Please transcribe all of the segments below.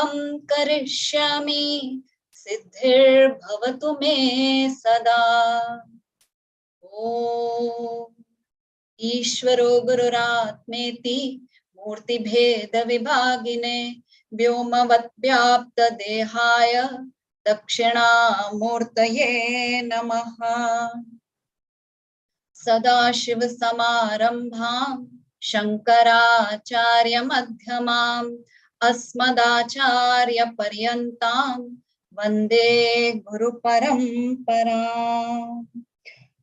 Sankalpam karishyami siddhir bhavatu me sada. Om Ishvaro Gururatmeti Murti Bheda Vibhagine Vyomavad Vyapta Dehaya Dakshina Murtaye Namaha. Sadashiv Samarambham Shankaracharya Madhyamam Asmadacharya Paryantam Vande Guru Paramparam.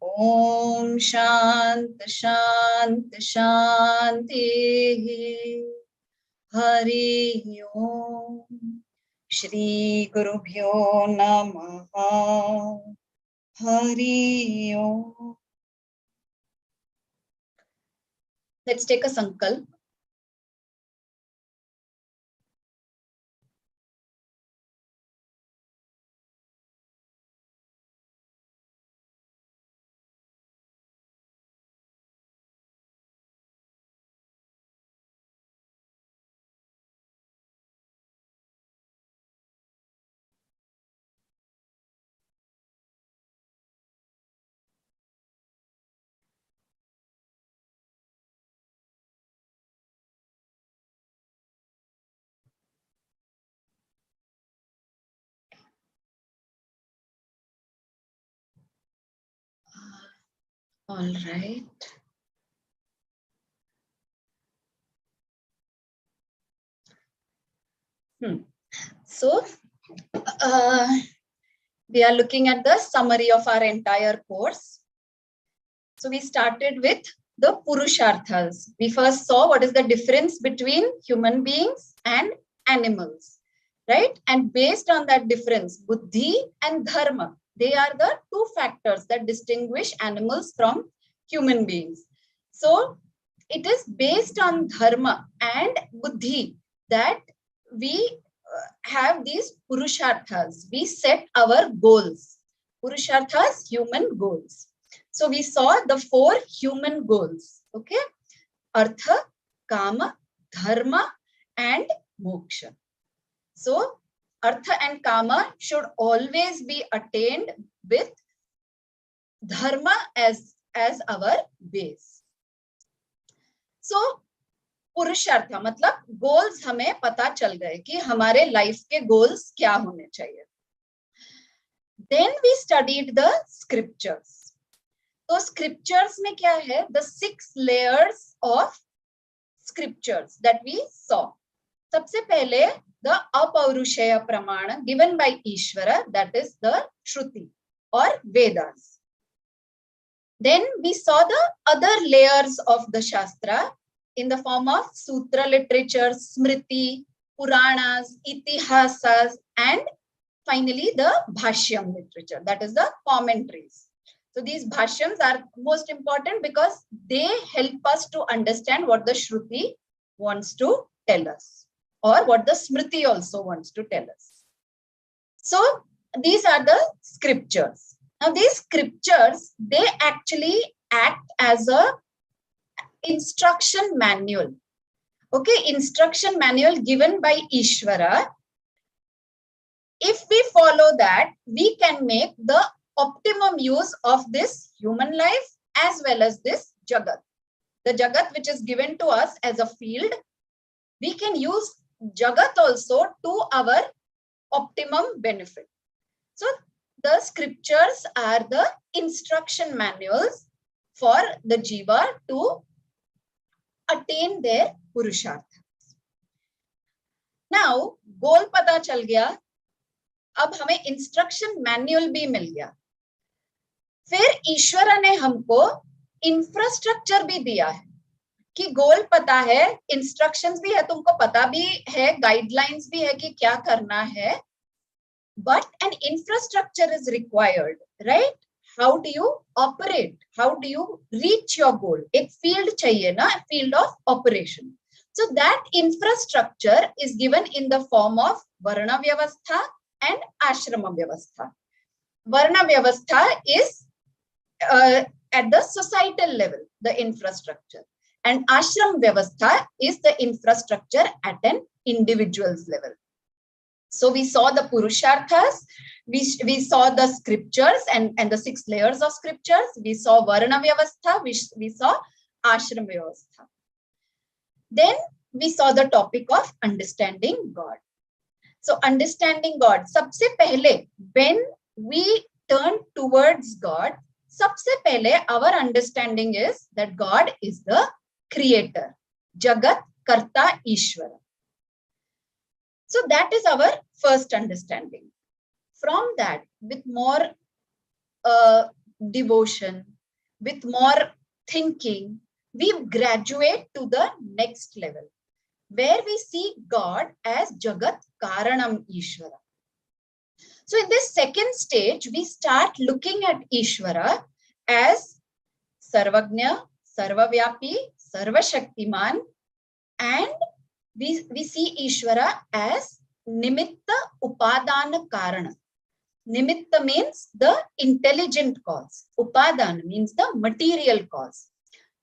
Om Shant Shant Shanti Hari Om Shri Gurubhyo Namaha Hari Om. Let's take a sankalp. All right. So, we are looking at the summary of our entire course. So, we started with the Purusharthas. We first saw what is the difference between human beings and animals, right? And based on that difference, Buddhi and Dharma, they are the two factors that distinguish animals from human beings. So, it is based on Dharma and Buddhi that we have these Purusharthas. We set our goals. Purusharthas, human goals. So we saw the 4 human goals. Okay. Artha, Kama, Dharma, and Moksha. So Artha and Kama should always be attained with Dharma as our base. So पुरुषार्थ मतलब goals हमें पता चल गए कि हमारे life के goals क्या होने चाहिए. Then we studied the scriptures. तो scriptures में क्या है? The 6 layers of scriptures that we saw. सबसे पहले the अपौरुषेय प्रमाण given by Ishvara, that is the Shruti or Vedas. Then we saw the other layers of the Shastra in the form of sutra literature, smriti, puranas, itihasas, and finally the bhashyam literature, that is the commentaries. So these bhashyams are most important because they help us to understand what the Shruti wants to tell us or what the Smriti also wants to tell us. So these are the scriptures. Now these scriptures, they actually act as a instruction manual. Okay, instruction manual given by Ishvara. If we follow that, we can make the optimum use of this human life as well as this Jagat. The Jagat which is given to us as a field, we can use Jagat also to our optimum benefit. So the scriptures are the instruction manuals for the Jiva to attain their Purushartha. Now, goal पता चल गया, अब हमें instruction manual भी मिल गया. फिर ईश्वर ने हमको इंफ्रास्ट्रक्चर भी दिया है कि गोल पता है, इंस्ट्रक्शंस भी है, तुमको पता भी है, गाइडलाइंस भी है कि क्या करना है, but an infrastructure is required, right? How do you operate? How do you reach your goal? एक field चाहिए ना, field of operation. So that infrastructure is given in the form of Varna Vyavastha and Ashrama Vyavastha. Varna Vyavastha is at the societal level, the infrastructure. And Ashram Vyavastha is the infrastructure at an individual's level. So we saw the Purusharthas, we saw the scriptures and the 6 layers of scriptures, we saw Varna Vyavastha, we saw Ashram Vyavastha. Then we saw the topic of understanding God. So understanding God, sabse pehle, when we turn towards God, sabse pehle our understanding is that God is the creator, Jagat Karta Ishvara. So that is our first understanding. From that, with more devotion, with more thinking, we graduate to the next level, where we see God as Jagat Karanam Ishvara. So in this second stage, we start looking at Ishvara as Sarvagnya, Sarvavyapi, Sarvashaktiman, and we see Ishvara as Nimitta Upadana Karana. Nimitta means the intelligent cause. Upadana means the material cause.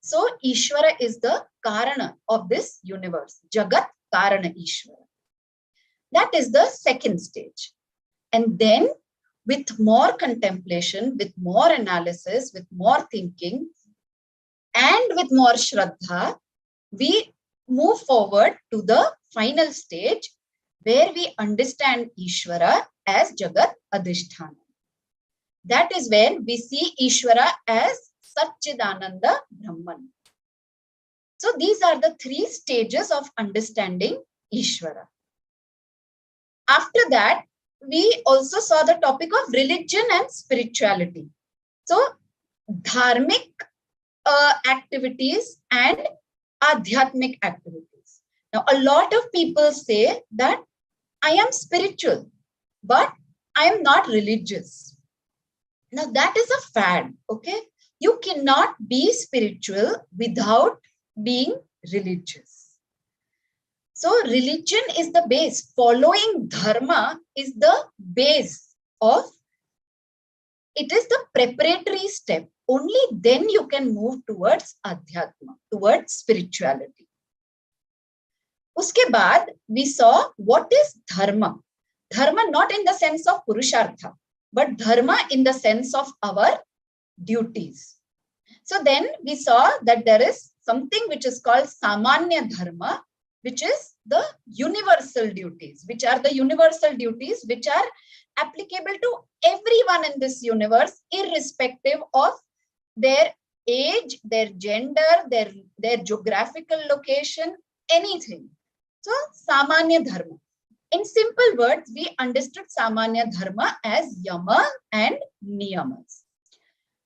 So Ishvara is the Karana of this universe. Jagat Karana Ishvara. That is the second stage. And then with more contemplation, with more analysis, with more thinking, and with more Shraddha, we move forward to the final stage where we understand Ishvara as Jagat Adhisthana. That is when we see Ishvara as Satchidananda Brahman. So these are the 3 stages of understanding Ishvara. After that, we also saw the topic of religion and spirituality. So dharmic activities and adhyatmic activities. Now, a lot of people say that I am spiritual, but I am not religious. Now, that is a fad, okay? You cannot be spiritual without being religious. So, religion is the base. Following dharma is the base of, it is the preparatory step. Only then you can move towards adhyatma, towards spirituality. Uske baad, we saw what is dharma. Dharma not in the sense of purushartha, but dharma in the sense of our duties. So then we saw that there is something which is called samanya dharma, which is the universal duties, which are the universal duties which are applicable to everyone in this universe, irrespective of their age, their gender, their geographical location, anything. So samanya dharma. In simple words, we understood samanya dharma as yama and niyamas.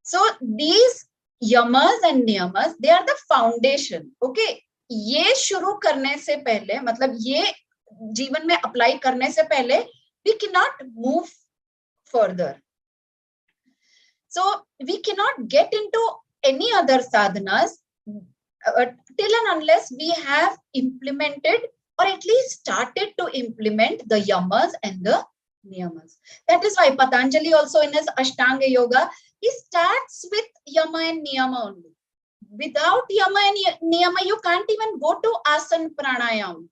So these yamas and niyamas, they are the foundation. Okay, ये शुरू करने से पहले, मतलब ये जीवन में apply करने से पहले, we cannot move further. So we cannot get into any other sadhanas till and unless we have implemented or at least started to implement the yamas and the niyamas. That is why Patanjali also in his Ashtanga Yoga, he starts with yama and niyama only. Without yama and niyama, you can't even go to asana pranayam.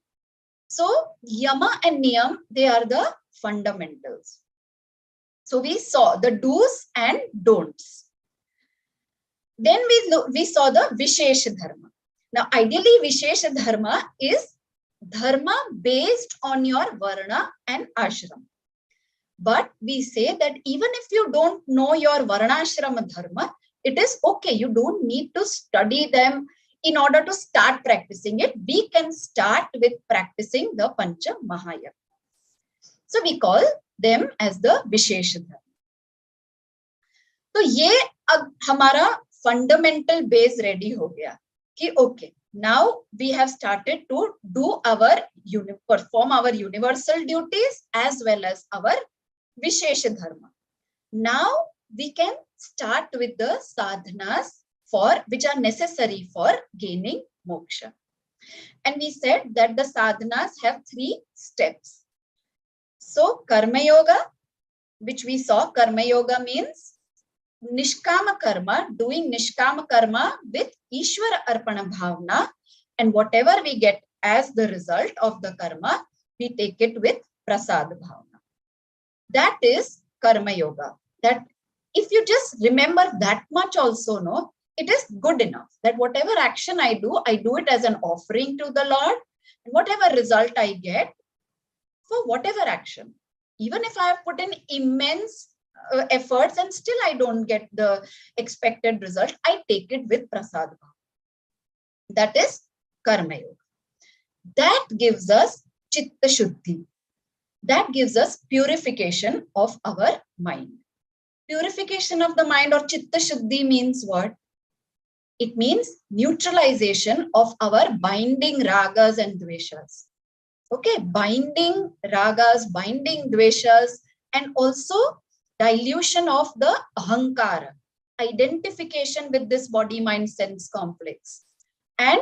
So yama and niyam, they are the fundamentals. So we saw the do's and don'ts. Then we saw the Vishesha Dharma. Now, ideally, Vishesha Dharma is dharma based on your varna and ashram. But we say that even if you don't know your varnashrama dharma, it is okay. You don't need to study them in order to start practicing it. We can start with practicing the Pancha Mahayagna. So we call them as the Vishesha Dharma. तो ये अब हमारा fundamental base ready हो गया कि okay, now we have started to do perform our universal duties as well as our Vishesha Dharma. Now we can start with the sadhanas which are necessary for gaining moksha. And we said that the sadhanas have 3 steps. So Karma Yoga, which we saw, Karma Yoga means Nishkama Karma, doing Nishkama Karma with Ishvara Arpana Bhavna, and whatever we get as the result of the karma, we take it with prasad bhavana. That is karma yoga. That if you just remember that much also, no, it is good enough that whatever action I do it as an offering to the Lord, and whatever result I get for whatever action, even if I have put in immense efforts and still I don't get the expected result, I take it with prasad bhav. That is karma yoga. That gives us chitta shuddhi. That gives us purification of our mind. Purification of the mind or chitta shuddhi means what? It means neutralization of our binding ragas and dveshas. Okay, binding ragas, binding dveshas, and also dilution of the ahankara, identification with this body, mind, sense complex, and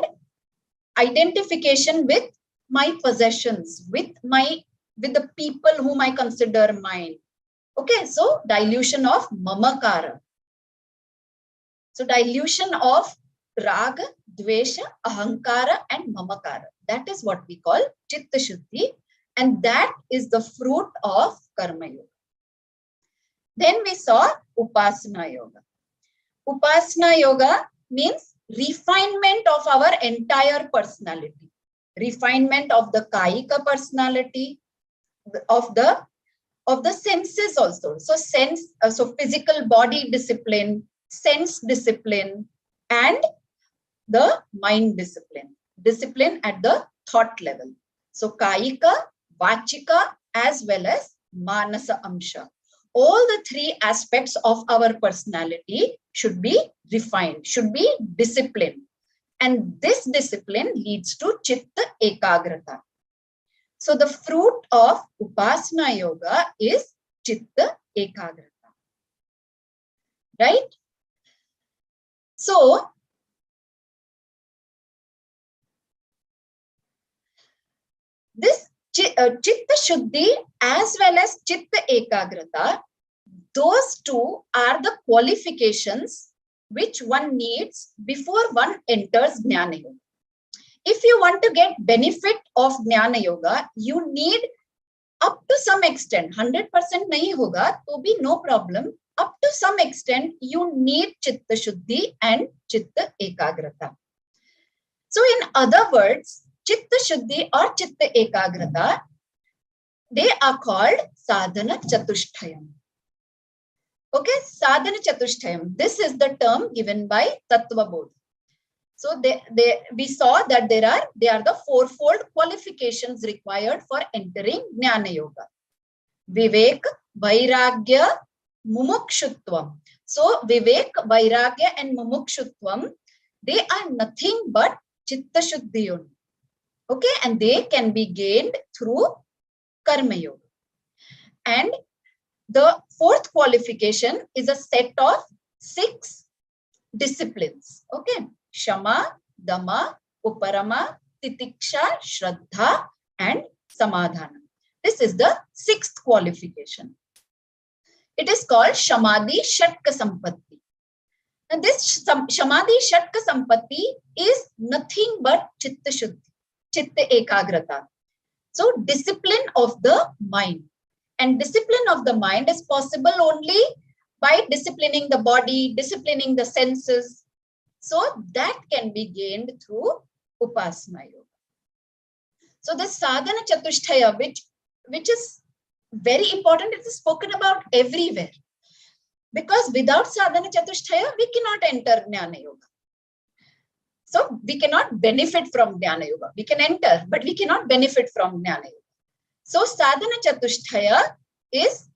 identification with my possessions, with the people whom I consider mine. Okay, so dilution of mamakara. So dilution of raga, dvesha, ahankara, and mamakara. That is what we call chitta shuddhi, and that is the fruit of karma yoga. Then we saw upasana yoga. Upasana yoga means refinement of our entire personality, refinement of the kayika personality, of the senses also. So so physical body discipline, sense discipline, and the mind discipline, discipline at the thought level. So kayika, vachika, as well as manasa amsha. All the three aspects of our personality should be refined, should be disciplined. And this discipline leads to chitta ekagrata. So the fruit of upasana yoga is chitta ekagrata. Right? So this chitta shuddhi as well as chitta ekagrata, those two are the qualifications which one needs before one enters Jnana Yoga. If you want to get benefit of Jnana Yoga, you need up to some extent, 100% nahi hoga, to be no problem. Up to some extent, you need chitta shuddhi and chitta ekagrata. So in other words, chitta shuddhi or chitta ekagrata, they are called sadhana chatushtayam. Okay, sadhana chatushtayam. This is the term given by Tattva Bodh. So we saw that they are the fourfold qualifications required for entering Jnana Yoga. Vivek, Vairagya, Mumukshutvam. So Vivek, Vairagya, and Mumukshutvam, they are nothing but chitta shuddhi only. Okay, and they can be gained through Karma Yoga. And the fourth qualification is a set of 6 disciplines. Okay, Shama, Dama, Uparama, Titiksha, Shraddha, and Samadhana. This is the 6th qualification. It is called Shamadhi Shatka Sampatti. And this Shamadhi Shatka Sampatti is nothing but Chitta Shuddhi, Chitta Ekagrata. So discipline of the mind. And discipline of the mind is possible only by disciplining the body, disciplining the senses. So that can be gained through Upasana Yoga. So the Sadhana Chatushtaya, which is very important, it is spoken about everywhere. Because without Sadhana Chatushtaya, we cannot enter Jnana Yoga. So we cannot benefit from Jnana Yoga. We can enter, but we cannot benefit from Jnana Yoga. So Sadhana Chatushtaya is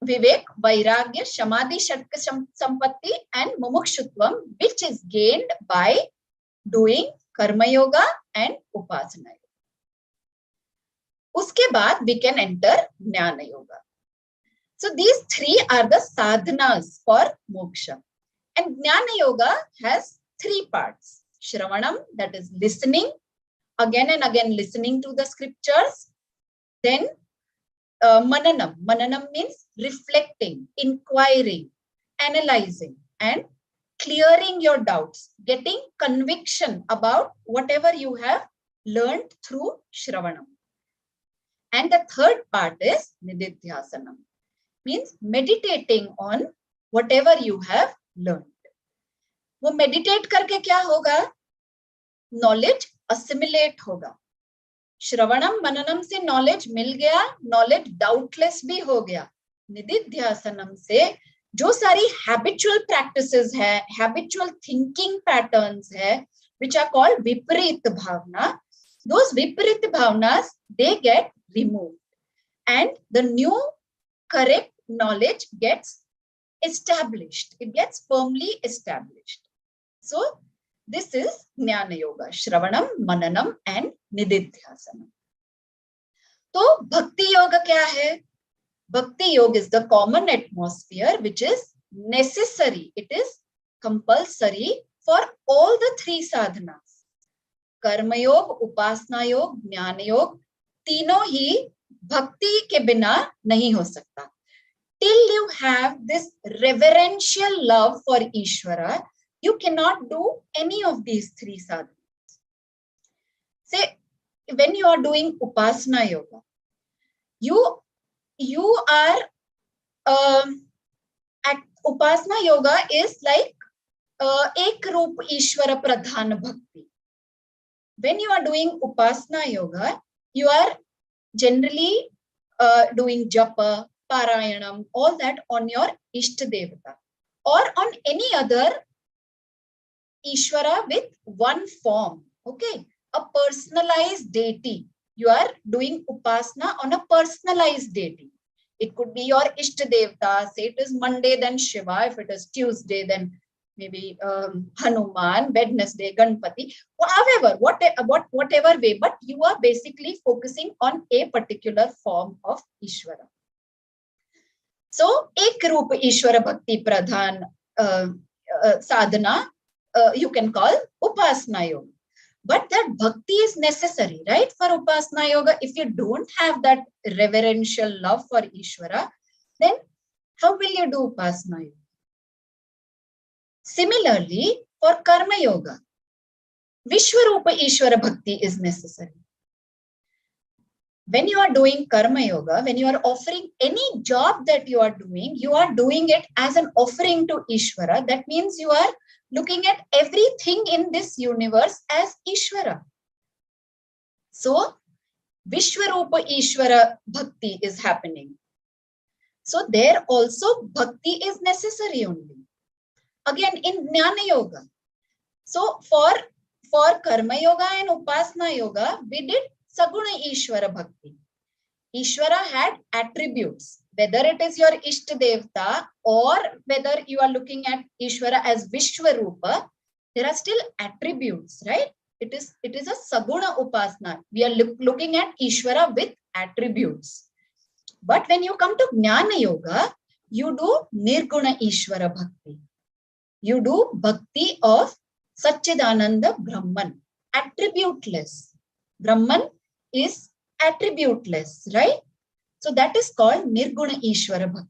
Vivek, Vairagya, Shamadhi, Shatka Sampatti, and Mumukshutvam, which is gained by doing Karma Yoga and Upasana Yoga. Uske baad we can enter Jnana Yoga. So these 3 are the sadhanas for moksha. And Jnana Yoga has 3 parts. Shravanam, that is listening, again and again listening to the scriptures. Then Mananam. Mananam means reflecting, inquiring, analyzing, and clearing your doubts, getting conviction about whatever you have learned through Shravanam. And the third part is nididhyasanam, means meditating on whatever you have learned. वो meditate करके क्या होगा? Knowledge assimilate होगा. श्रवणम मननम से knowledge मिल गया, knowledge doubtless भी हो गया. निदिध्यासनम से जो सारी habitual practices है, habitual thinking patterns है, which are called viparit bhavna, those viparit bhavnas, they get removed and the new correct knowledge gets established. It gets firmly established. So this is Jnana Yoga, Shravanam, Mananam and Nididhyasanam. तो Bhakti Yoga क्या है? Bhakti Yoga is the common atmosphere which is necessary. It is compulsory for all the three sadhanas. Karma Yoga, Upasana Yoga, Jnana Yoga, तीनों ही भक्ति के बिना नहीं हो सकता. Till you have this reverential love for Ishvara, you cannot do any of these three sadhanas. Say, when you are doing Upasana Yoga, you are Upasana Yoga is like ek roop Ishvara pradhan bhakti. When you are doing Upasana Yoga, you are generally doing japa, parayanam, all that on your Ishta Devata or on any other Ishvara with one form. Okay, a personalized deity. You are doing Upasana on a personalized deity. It could be your Ishta Devata. Say it is Monday, then Shiva. If it is Tuesday, then maybe Hanuman, Wednesday, Ganpati, however, whatever way, but you are basically focusing on a particular form of Ishvara. So, ek roop Ishvara Bhakti Pradhan sadhana, you can call Upasana Yoga. But that bhakti is necessary, right, for Upasana Yoga. If you don't have that reverential love for Ishvara, then how will you do Upasana Yoga? Similarly, for Karma Yoga, Vishwarupa Ishvara Bhakti is necessary. When you are doing Karma Yoga, when you are offering any job that you are doing it as an offering to Ishvara. That means you are looking at everything in this universe as Ishvara. So, Vishwarupa Ishvara Bhakti is happening. So, there also Bhakti is necessary only. Again, in Jnana Yoga. So, for Karma Yoga and Upasana Yoga, we did Saguna Ishvara Bhakti. Ishvara had attributes, whether it is your Ishta Devta or whether you are looking at Ishvara as Vishwarupa, there are still attributes, right? It is a Saguna Upasana. We are looking at Ishvara with attributes. But when you come to Jnana Yoga, you do Nirguna Ishvara Bhakti. You do Bhakti of Satchidananda Brahman, attributeless. Brahman is attributeless, right? So that is called Nirguna Ishvara Bhakti.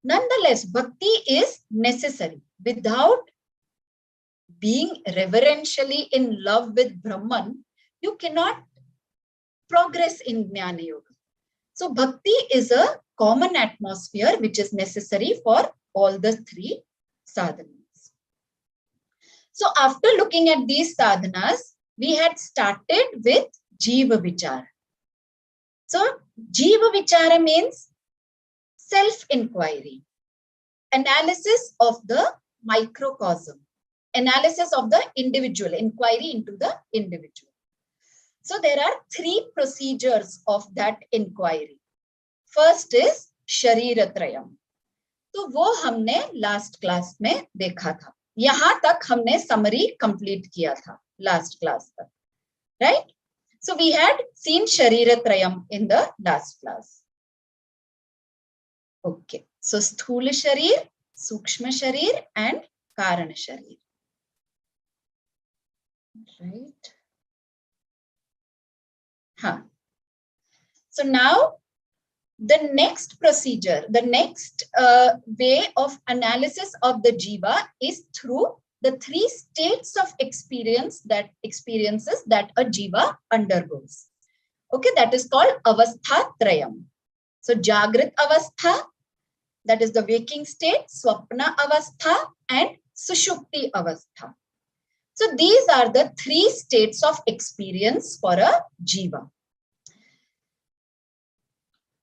Nonetheless, Bhakti is necessary. Without being reverentially in love with Brahman, you cannot progress in Jnana Yoga. So Bhakti is a common atmosphere which is necessary for all the three sadhanas. So after looking at these sadhanas, we had started with Jiva Vichara. So Jiva Vichara means self-inquiry, analysis of the microcosm, analysis of the individual, inquiry into the individual. So there are three procedures of that inquiry. First is Shariratrayam. तो वो हमने last class में देखा था. यहां तक हमने summary complete किया था लास्ट क्लास तक, right? So we had seen Shariratrayam in the last class. Okay. So Sthula Sharir, Sukshma Sharir and Karana Sharir. Right. So now the next procedure, the next way of analysis of the jiva is through the three states of experiences that a jiva undergoes. Okay, that is called avastha trayam. So Jagrit avastha, that is the waking state, Swapna avastha and Sushupti avastha. So these are the three states of experience for a jiva.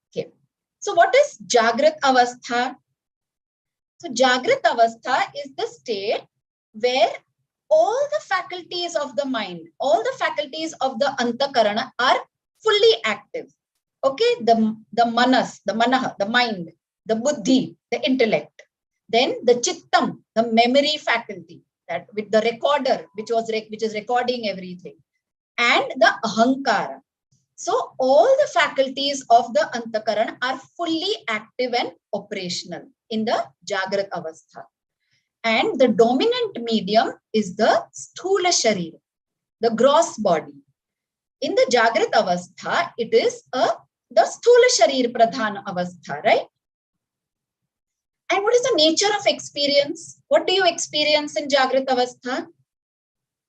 Okay. So what is Jagrit avastha? So Jagrit avastha is the state where all the faculties of the mind, all the faculties of the antakarana are fully active. Okay, the manas, the manaha, the mind, the buddhi, the intellect. Then the chittam, the memory faculty, that with the recorder, which is recording everything, and the ahankara. So all the faculties of the antakarana are fully active and operational in the Jagrat avastha. And the dominant medium is the sthula sharira, the gross body. In the Jagrat avastha, it is the sthula sharir pradhan avastha, right? And what is the nature of experience? What do you experience in Jagrat avastha?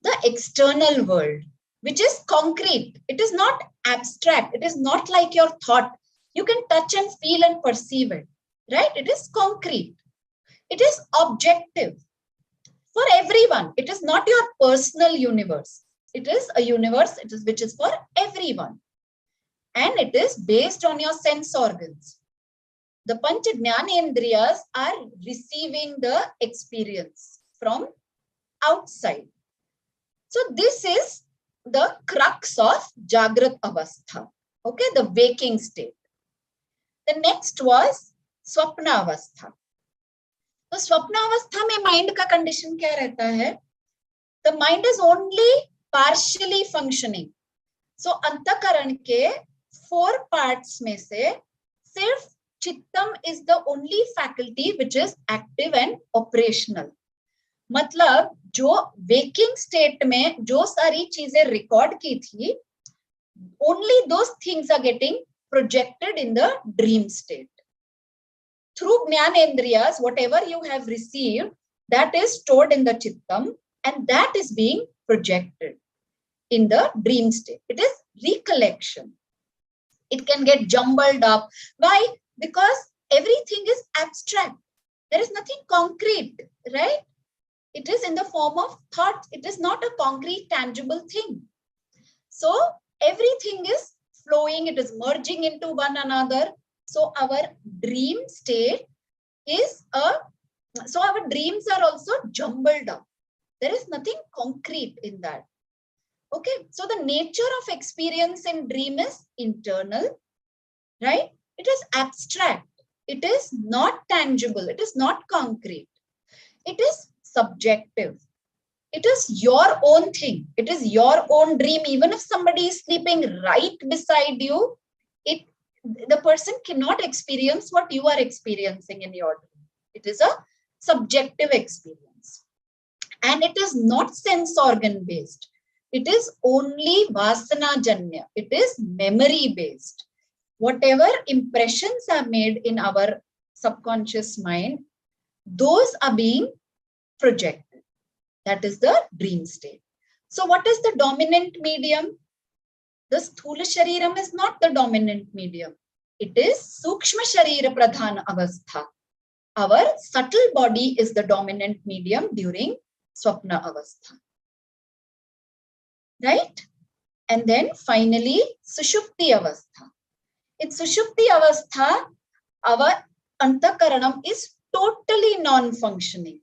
The external world, which is concrete. It is not abstract. It is not like your thought. You can touch and feel and perceive it, right? It is concrete. It is objective for everyone. It is not your personal universe. It is a universe which is for everyone. And it is based on your sense organs. The Pancha Jnanendriyas are receiving the experience from outside. So this is the crux of Jagrat Avastha. Okay, the waking state. The next was Swapna Avastha. तो स्वप्न अवस्था में mind का condition क्या रहता है? The mind is only partially functioning. So अंतःकरण के 4 पार्ट्स में से सिर्फ चित्तम is the only faculty which is active and operational. मतलब जो वेकिंग स्टेट में जो सारी चीजें रिकॉर्ड की थी, only those things are getting projected in the dream state. Through Jnanendriyas, whatever you have received, that is stored in the Chittam and that is being projected in the dream state. It is recollection. It can get jumbled up. Why? Because everything is abstract. There is nothing concrete, right? It is in the form of thought. It is not a concrete, tangible thing. So everything is flowing. It is merging into one another. So our dream state is so our dreams are also jumbled up. There is nothing concrete in that. Okay, so the nature of experience in dream is internal, right? It is abstract. It is not tangible. It is not concrete. It is subjective. It is your own thing. It is your own dream. Even if somebody is sleeping right beside you, the person cannot experience what you are experiencing in your dream. It is a subjective experience. And it is not sense organ based. It is only vasana janya. It is memory based. Whatever impressions are made in our subconscious mind, those are being projected. That is the dream state. So what is the dominant medium? The sthula shariram is not the dominant medium. It is sukshma sharira pradhan avastha. Our subtle body is the dominant medium during swapna avastha. Right? And then finally, sushupti avastha. In sushupti avastha, our antakaranam is totally non-functioning.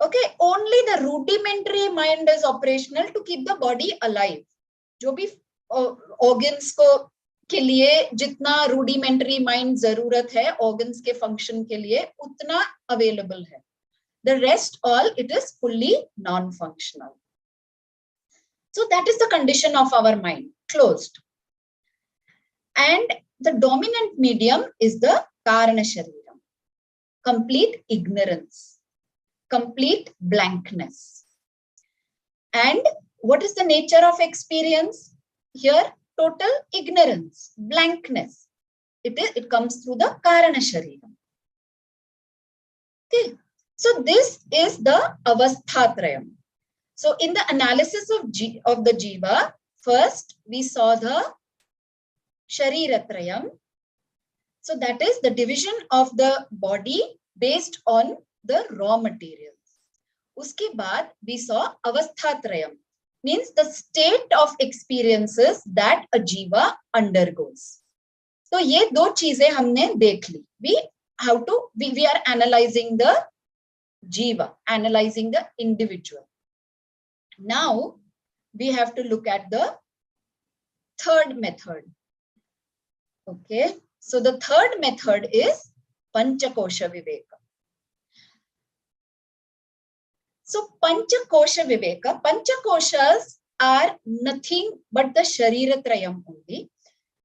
Okay, only the rudimentary mind is operational to keep the body alive. जो भी organs को के लिए जितना rudimentary mind जरूरत है organs के function के लिए उतना available है. The rest all it is fully non-functional. So that is the condition of our mind, closed. And the dominant medium is the karana shariram, complete ignorance, complete blankness. And what is the nature of experience? Here, total ignorance, blankness. It comes through the karana shariram. Okay. So this is the avasthatrayam. So in the analysis of the jiva, first we saw the Shariratrayam. So that is the division of the body based on the raw materials. Uske baad we saw avasthatrayam, means the state of experiences that a jiva undergoes. So ये दो चीजें हमने देख ली. We are analyzing the jiva, analyzing the individual. Now we have to look at the third method. Okay, so the third method is Panchakosha Viveka. So Panchakosha Viveka, Panchakoshas are nothing but the Shariratrayam only.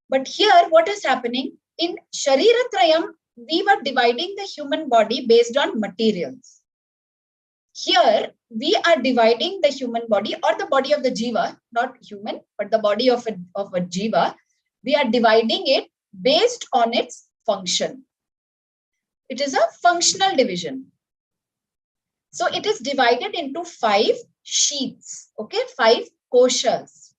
But here what is happening? In Shariratrayam, we were dividing the human body based on materials. Here we are dividing the human body or the body of the jiva, not human, but the body of a jiva. We are dividing it based on its function. It is a functional division. So it is divided into 5 sheets, okay, 5 koshas.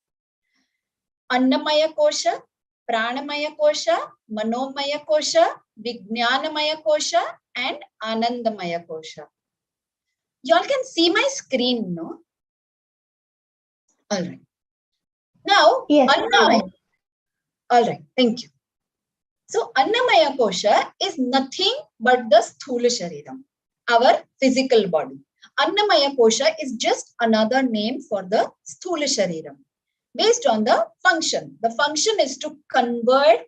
Annamaya kosha, Pranamaya kosha, Manomaya kosha, Vijnanamaya kosha, and Anandamaya kosha. Y'all can see my screen, no? All right. Now, yes, Annamaya. All right, thank you. So, Annamaya kosha is nothing but the Sthula Shariram, our physical body. Annamaya kosha is just another name for the Sthula Shariram, based on the function. The function is to convert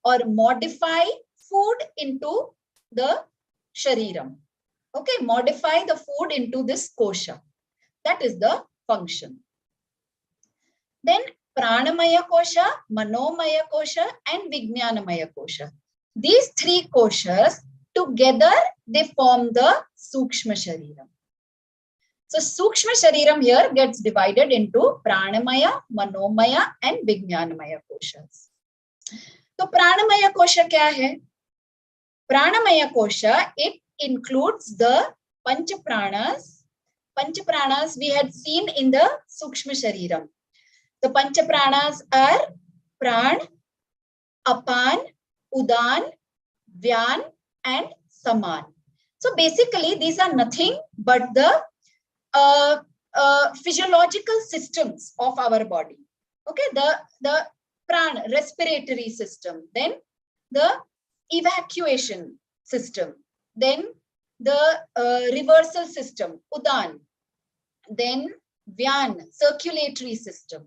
or modify food into the Shariram. Okay, modify the food into this kosha. That is the function. Then Pranamaya kosha, Manomaya kosha, and Vijnanamaya kosha. These 3 koshas together, they form the Sukshma Shariram. So Sukshma Shariram here gets divided into Pranamaya, Manomaya, and Vijnanamaya koshas. So Pranamaya kosha kya hai? Pranamaya kosha, it includes the Pancha Pranas. Pancha Pranas we had seen in the Sukshma Shariram. The Pancha Pranas are Pran, Apan, Udan, Vyan, and Saman. So basically, these are nothing but the physiological systems of our body. Okay, the Pran, respiratory system, then the evacuation system, then the reversal system, Udan, then Vyan, circulatory system,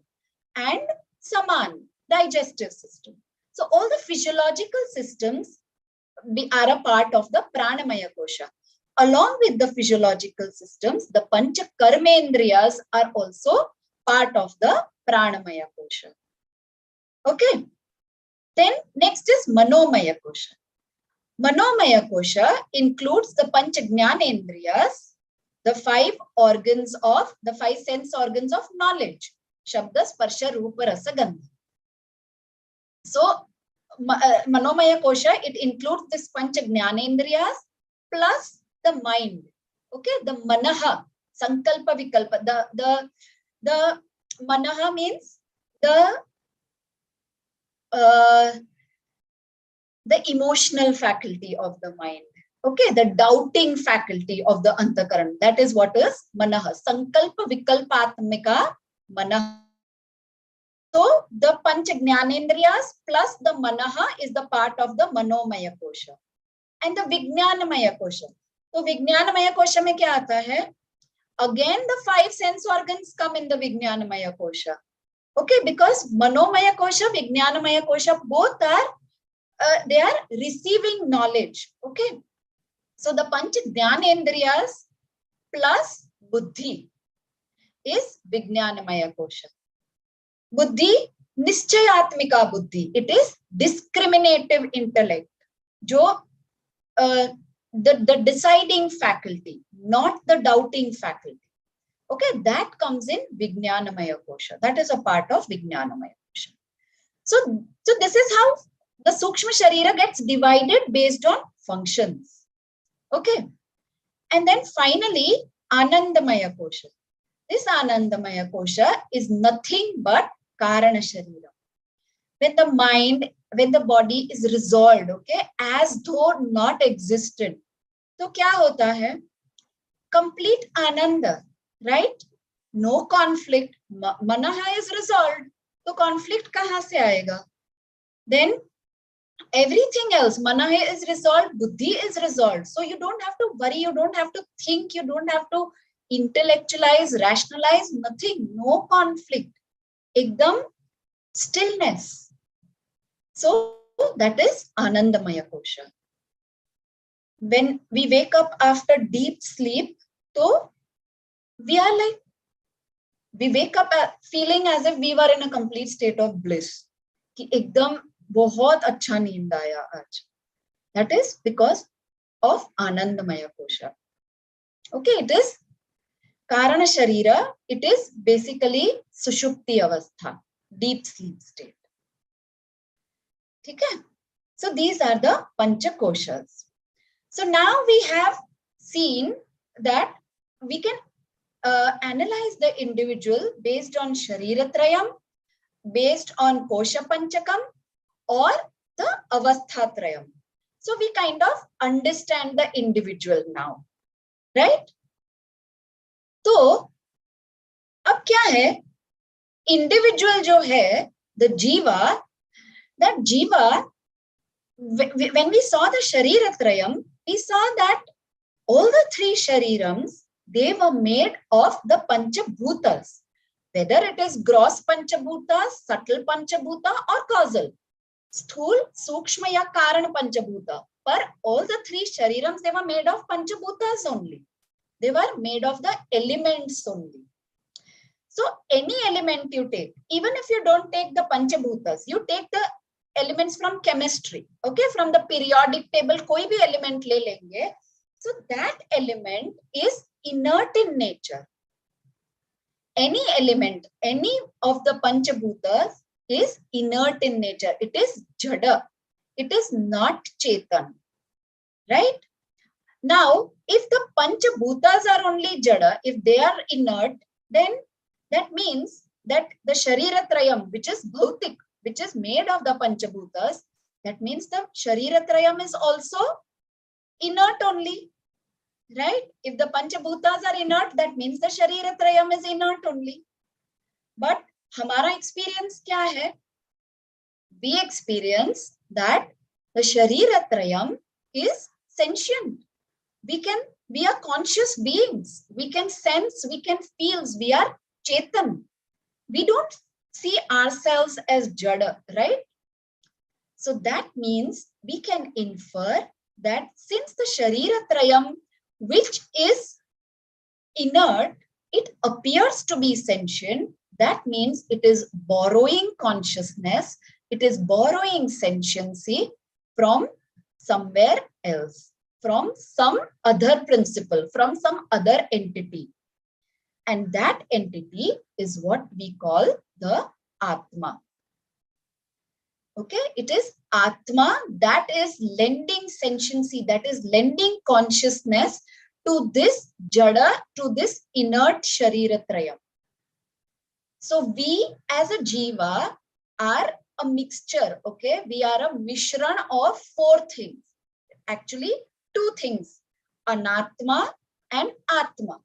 and Saman, digestive system. So all the physiological systems are a part of the Pranamaya kosha. Along with the physiological systems, the Pancha Karmendriyas are also part of the Pranamaya kosha. Okay. Then next is Manomaya kosha. Manomaya kosha includes the Pancha Jnanendriyas, the 5 sense organs of knowledge. Shabda, Sparsha, Rupa, Rasa, Gandha. So, Manomaya kosha, it includes this Pancha Jnanendriyas plus the mind. Okay, the Manaha, Sankalpa, Vikalpa. The Manaha means the emotional faculty of the mind. Okay, the doubting faculty of the Antakaran. That is what is Manaha. Sankalpa Vikalpatmika Manaha. So the Pancha Jnanendriyas plus the Manaha is the part of the Manomaya kosha. And the Vijnanamaya kosha. So Vijnanamaya kosha mein kya aata hai? Again the 5 sense organs come in the Vijnanamaya kosha. Okay, because Manomaya kosha, Vijnanamaya kosha, both are they are receiving knowledge. Okay, so the Pancha Jnanendriyas plus Buddhi is Vijnanamaya kosha. Buddhi, Nischayatmika Buddhi. It is discriminative intellect. Jo, the deciding faculty, not the doubting faculty. Okay, that comes in Vijnanamaya kosha. That is a part of Vijnanamaya kosha. So this is how the Sukshma Sharira gets divided based on functions. Okay. And then finally, Anandamaya kosha. This Anandamaya kosha is nothing but Karana Sharira. when the mind, when the body is resolved, okay, as though not existed, तो क्या होता है? Complete ananda, right? No conflict. Manaha is resolved. तो conflict कहाँ से आएगा? Then everything else, manaha is resolved, buddhi is resolved. So you don't have to worry, you don't have to think, you don't have to intellectualize, rationalize, nothing. No conflict. Ekdam stillness. So that is Anandamaya Kosha. When we wake up after deep sleep, so we are like, we wake up feeling as if we were in a complete state of bliss. कि एकदम बहुत अच्छा नींद आया आज. That is because of Anandamaya Kosha. Okay, it is Karana Sharira. It is basically Sushupti Avastha, deep sleep state. Okay? So these are the Pancha Koshas. So now we have seen that we can analyze the individual based on Shariratrayam, based on Kosha Panchakam, or the Avasthatrayam. So we kind of understand the individual now, right? तो अब क्या है? Individual जो है, the Jiva, that Jiva, when we saw the Shariratrayam, we saw that all the three Sharirams, they were made of the Panchabhutas, whether it is gross Panchabhuta, subtle Panchabhuta, or causal. Sthul, Sukshma ya Karana Panchabhuta. But all the three Sharirams, they were made of Panchabhutas only. They were made of the elements only. So any element you take, even if you don't take the Panchabhutas, you take the elements from chemistry, okay, from the periodic table, koi bhi element le lenge. So that element is inert in nature. Any element, any of the Panchabhutas is inert in nature. It is Jada. It is not Chetan. Right? Now, if the Panchabhutas are only Jada, if they are inert, then that means that the Shariratrayam, which is Bhautik, which is made of the Panchabhutas, that means the Shariratrayam is also inert only. Right? If the Panchabhutas are inert, that means the Shariratrayam is inert only. But hamara experience kya hai? We experience that the Shariratrayam is sentient. We are conscious beings. We can sense, we can feel, we are Chetan. We don't see ourselves as Jada, right? So that means we can infer that since the Shariratrayam, which is inert, it appears to be sentient, that means it is borrowing consciousness, it is borrowing sentiency from somewhere else, from some other principle, from some other entity. And that entity is what we call the Atma. Okay, it is Atma that is lending sentiency, that is lending consciousness to this Jada, to this inert Shariratrayam. So we as a Jiva are a mixture, okay? We are a mishran of four things. Actually, two things, Anatma and Atma.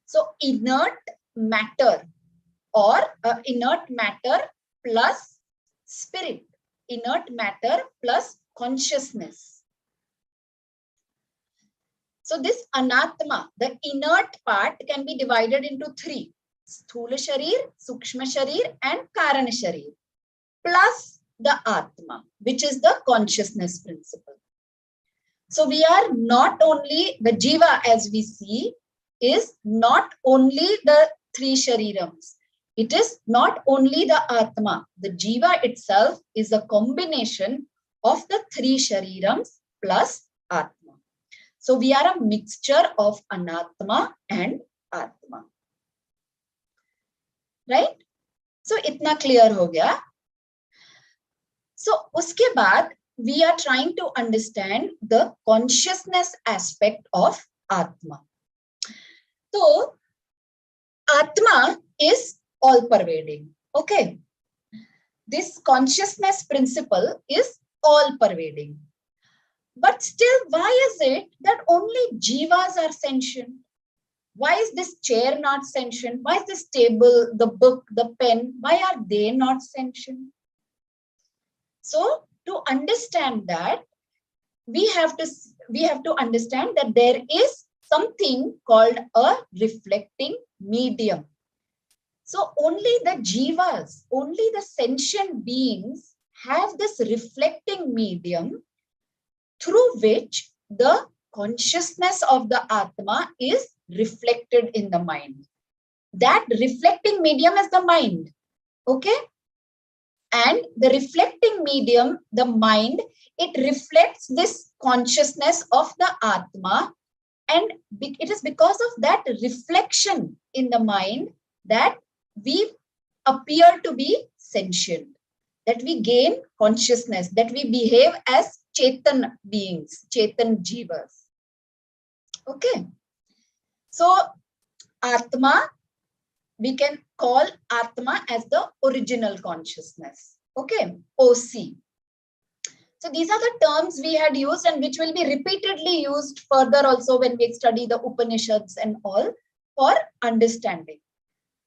So inert matter or inert matter plus spirit, inert matter plus consciousness. So this Anatma, the inert part, can be divided into three: Sthula Sharir, Sukshma Sharir, and Karana Sharir, plus the Atma, which is the consciousness principle. So we are not only, the Jiva as we see, is not only the three Sharirams. It is not only the Atma. The Jiva itself is a combination of the three Sharirams plus Atma. So we are a mixture of Anatma and Atma. Right? So itna clear ho gaya. So uske baad we are trying to understand the consciousness aspect of Atma. So Atma is all pervading. Okay. this consciousness principle is all pervading. But still, why is it that only jivas are sentient? Why is this chair not sentient? Why is this table, the book, the pen, why are they not sentient? So to understand that, we have to understand that there is something called a reflecting medium. So only the jivas, only the sentient beings have this reflecting medium through which the consciousness of the Atma is reflected in the mind. That reflecting medium is the mind. Okay? And the reflecting medium, the mind, it reflects this consciousness of the Atma. And it is because of that reflection in the mind that we appear to be sentient, that we gain consciousness, that we behave as Chetan beings, Chetan jivas. Okay. So Atma, we can call Atma as the original consciousness. Okay. OC. So these are the terms we had used and which will be repeatedly used further also when we study the Upanishads and all for understanding.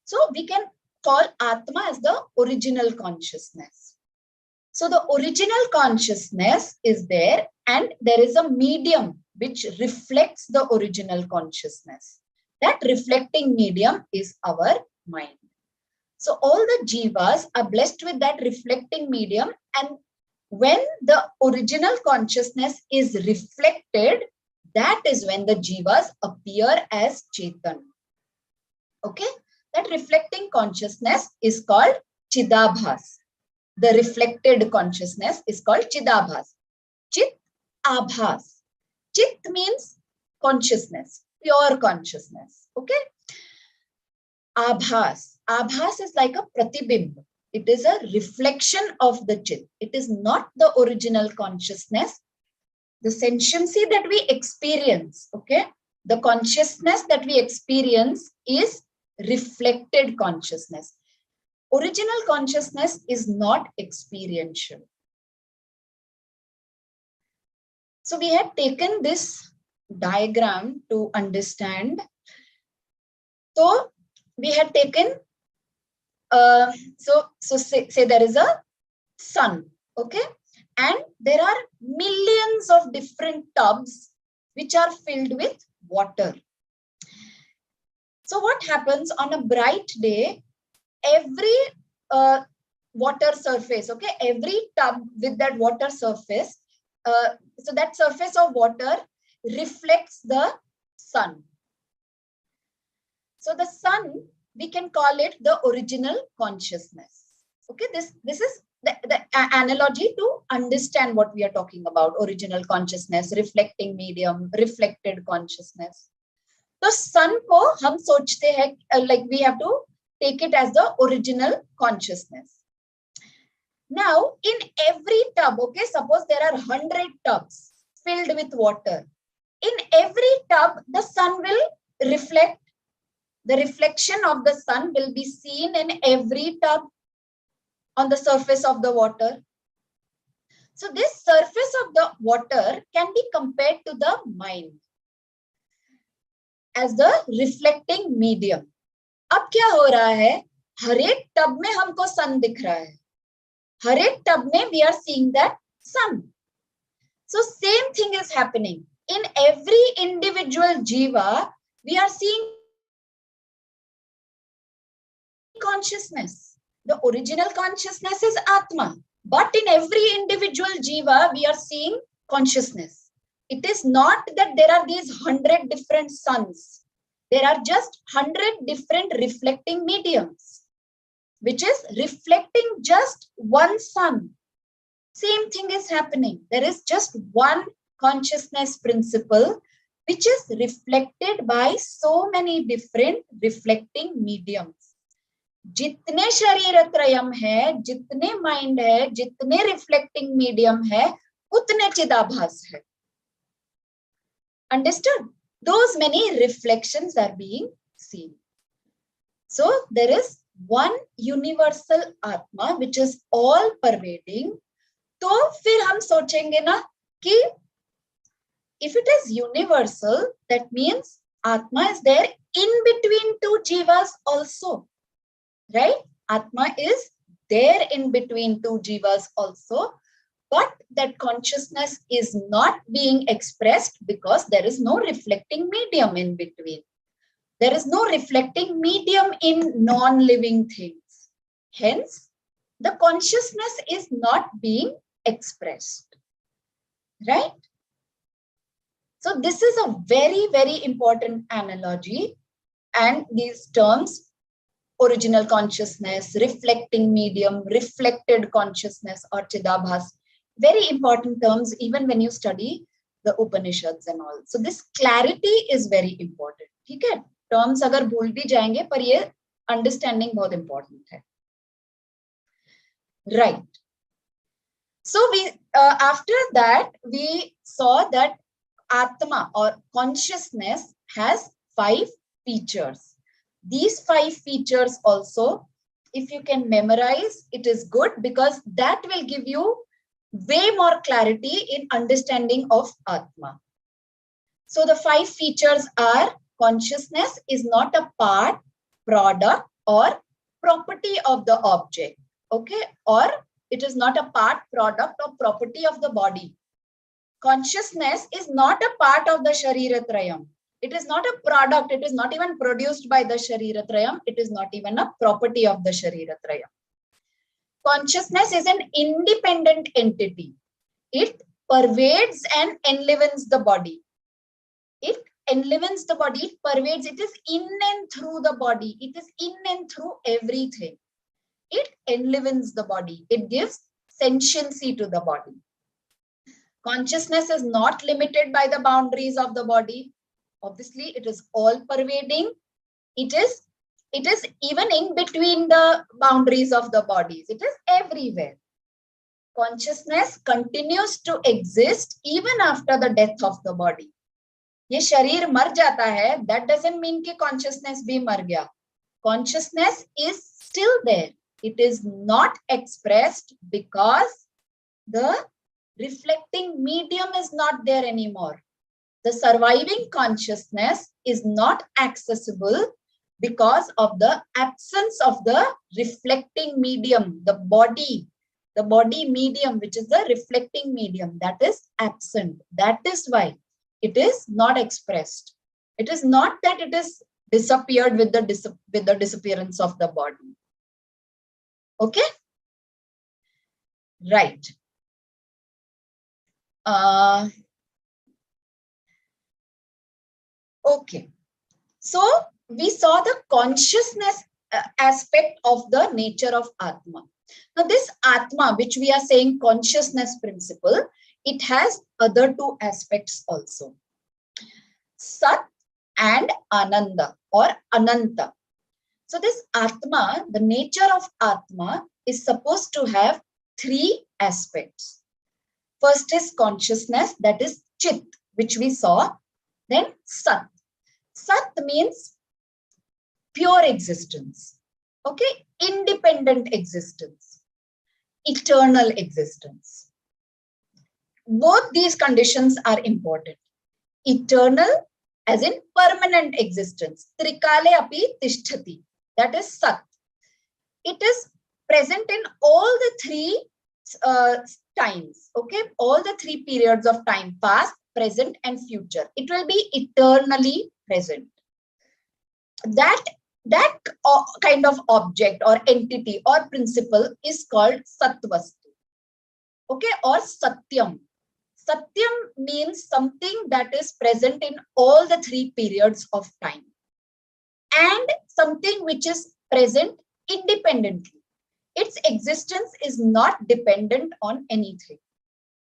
So we can call Atma as the original consciousness. So the original consciousness is there and there is a medium which reflects the original consciousness. That reflecting medium is our mind. So all the jivas are blessed with that reflecting medium, and when the original consciousness is reflected, that is when the jivas appear as Chetan. Okay? That reflecting consciousness is called Chidabhas. The reflected consciousness is called Chidabhas. Chit Abhas. Chit means consciousness, pure consciousness. Okay? Abhas. Abhas is like a pratibimb. It is a reflection of the Chit. It is not the original consciousness. The sentiency that we experience, okay? The consciousness that we experience is reflected consciousness. Original consciousness is not experiential. So we had taken this diagram to understand. So we had taken, say there is a sun, okay? And there are millions of different tubs which are filled with water. So what happens on a bright day? Every water surface, okay, every tub with that water surface, so that surface of water reflects the sun. So the sun, we can call it the original consciousness. Okay, this is the analogy to understand what we are talking about: original consciousness, reflecting medium, reflected consciousness. So sun ko hum sochte hai, like we have to take it as the original consciousness. Now, in every tub, okay, suppose there are 100 tubs filled with water. In every tub, the sun will reflect. The reflection of the sun will be seen in every tub on the surface of the water. So this surface of the water can be compared to the mind as the reflecting medium. अब क्या हो रहा है? हर एक tub में हमको सन दिख रहा है. हर एक टब में we are seeing that sun. So same thing is happening. In every individual jiva, we are seeing consciousness. The original consciousness is Atma. But in every individual jiva, we are seeing consciousness. It is not that there are these 100 different suns. There are just 100 different reflecting mediums, which is reflecting just one sun. Same thing is happening. There is just one consciousness principle, which is reflected by so many different reflecting mediums. जितने शरीर त्रयम है, जितने mind है, जितने reflecting medium है, उतने चिदाभास है. Understood? Those many reflections are being seen. So there is one universal Atma which is all pervading, तो फिर हम सोचेंगे ना कि if it is universal, that means Atma is there in between two jivas also, right? Atma is there in between two jivas also, but that consciousness is not being expressed because there is no reflecting medium in between. There is no reflecting medium in non-living things. Hence, the consciousness is not being expressed, right? So this is a very, very important analogy, and these terms, original consciousness, reflecting medium, reflected consciousness or Chidabhas, very important terms even when you study the Upanishads and all. So this clarity is very important. ठीक है? Terms अगर भूल भी जाएंगे पर ये understanding बहुत important है. Right. So we after that we saw that Atma or consciousness has 5 features. These 5 features also, if you can memorize, it is good because that will give you way more clarity in understanding of Atma. So the 5 features are: consciousness is not a part, product, or property of the object. Okay, or it is not a part, product, or property of the body. Consciousness is not a part of the Shariratrayam. It is not a product. It is not even produced by the Shariratrayam. It is not even a property of the Shariratrayam. Consciousness is an independent entity. It pervades and enlivens the body. It enlivens the body, it pervades, it is in and through the body. It is in and through everything. It enlivens the body. It gives sentiency to the body. Consciousness is not limited by the boundaries of the body. Obviously, it is all pervading. It is even in between the boundaries of the bodies. It is everywhere. Consciousness continues to exist even after the death of the body. ये शरीर मर जाता है, that doesn't mean कि consciousness भी मर गया. Consciousness is still there. It is not expressed because the reflecting medium is not there anymore. The surviving consciousness is not accessible because of the absence of the reflecting medium, the body medium, which is the reflecting medium, that is absent. That is why it is not expressed. It is not that it is disappeared with the disappearance of the body. Okay? Right. Okay. So we saw the consciousness aspect of the nature of Atma. Now this Atma, which we are saying consciousness principle, it has other 2 aspects also. Sat and Ananda or Ananta. So this Atma, the nature of Atma is supposed to have 3 aspects. First is consciousness, that is Chit, which we saw. Then Sat. Sat means pure existence. Okay, independent existence, eternal existence. Both these conditions are important. Eternal as in permanent existence. Trikale api tishtati. That is Sat. It is present in all the 3 times. Okay, all the 3 periods of time: past, present, and future. It will be eternally present. That kind of object or entity or principle is called Satvastu. Okay, or Satyam. Satyam means something that is present in all the 3 periods of time and something which is present independently. Its existence is not dependent on anything.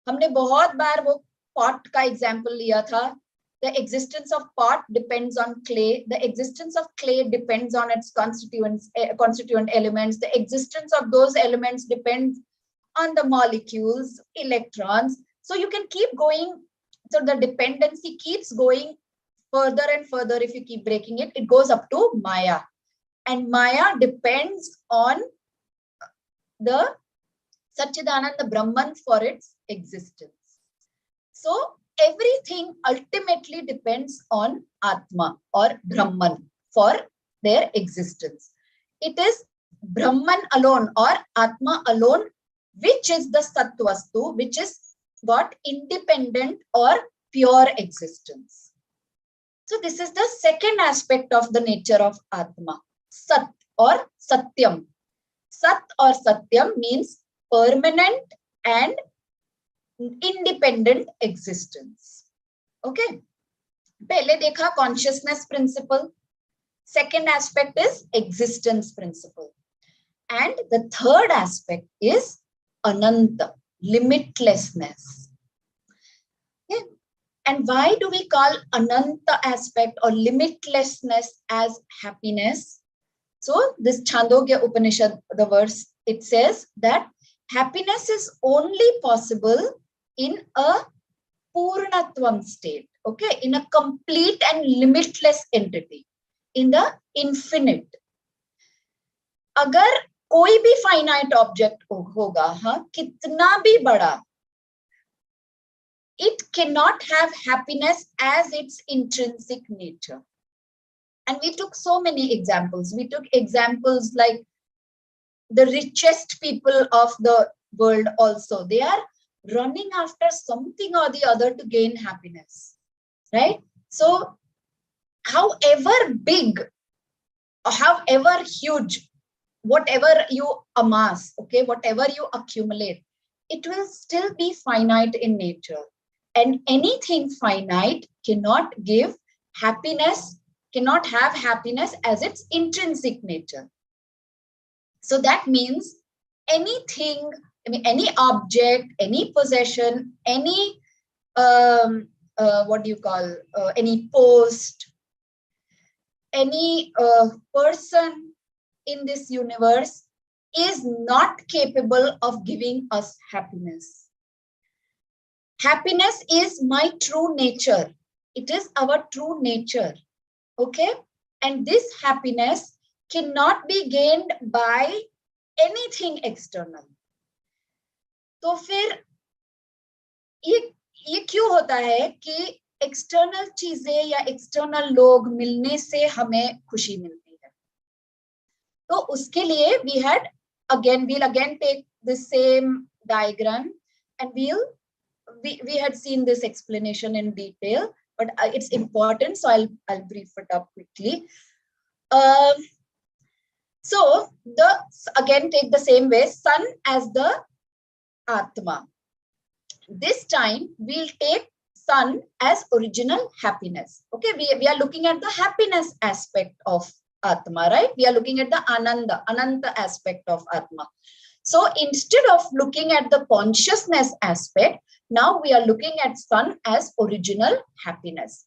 हमने बहुत बार वो pot का example लिया था. The existence of pot depends on clay. The existence of clay depends on its constituent elements. The existence of those elements depends on the molecules, electrons. So you can keep going. So the dependency keeps going further and further. If you keep breaking it, it goes up to Maya. and Maya depends on the Satchidananda Brahman for its existence. So everything ultimately depends on Atma or Brahman for their existence. It is Brahman alone or Atma alone, which is the Satvastu, which is got independent or pure existence. So this is the second aspect of the nature of Atma, Sat or Satyam. Sat or Satyam means permanent and independent existence. Okay. पहले देखा consciousness principle. Second aspect is existence principle. And the third aspect is Ananta, limitlessness. Okay. And why do we call Ananta aspect or limitlessness as happiness? So this Chandogya Upanishad, the verse, it says that happiness is only possible in a Purnatvam state, okay, in a complete and limitless entity, in the infinite. अगर कोई भी finite object होगा, हाँ, कितना भी बड़ा, it cannot have happiness as its intrinsic nature. And we took so many examples. We took examples like the richest people of the world also. They are running after something or the other to gain happiness, right? So however big or however huge, whatever you amass, okay, whatever you accumulate, it will still be finite in nature. And anything finite cannot give happiness, cannot have happiness as its intrinsic nature. So that means anything, I mean, any object, any possession, any, what do you call, any post, any person in this universe is not capable of giving us happiness. Happiness is my true nature. It is our true nature. Okay? And this happiness cannot be gained by anything external. तो फिर ये क्यों होता है कि external चीजें या external लोग मिलने से हमें खुशी मिलती है? तो उसके लिए we'll again take the same diagram and we had seen this explanation in detail, but it's important, so I'll brief it up quickly. So again take the same way, sun as the Atma. This time we'll take sun as original happiness. Okay, we are looking at the happiness aspect of Atma, right? We are looking at the Ananta aspect of Atma. So instead of looking at the consciousness aspect, now we are looking at sun as original happiness.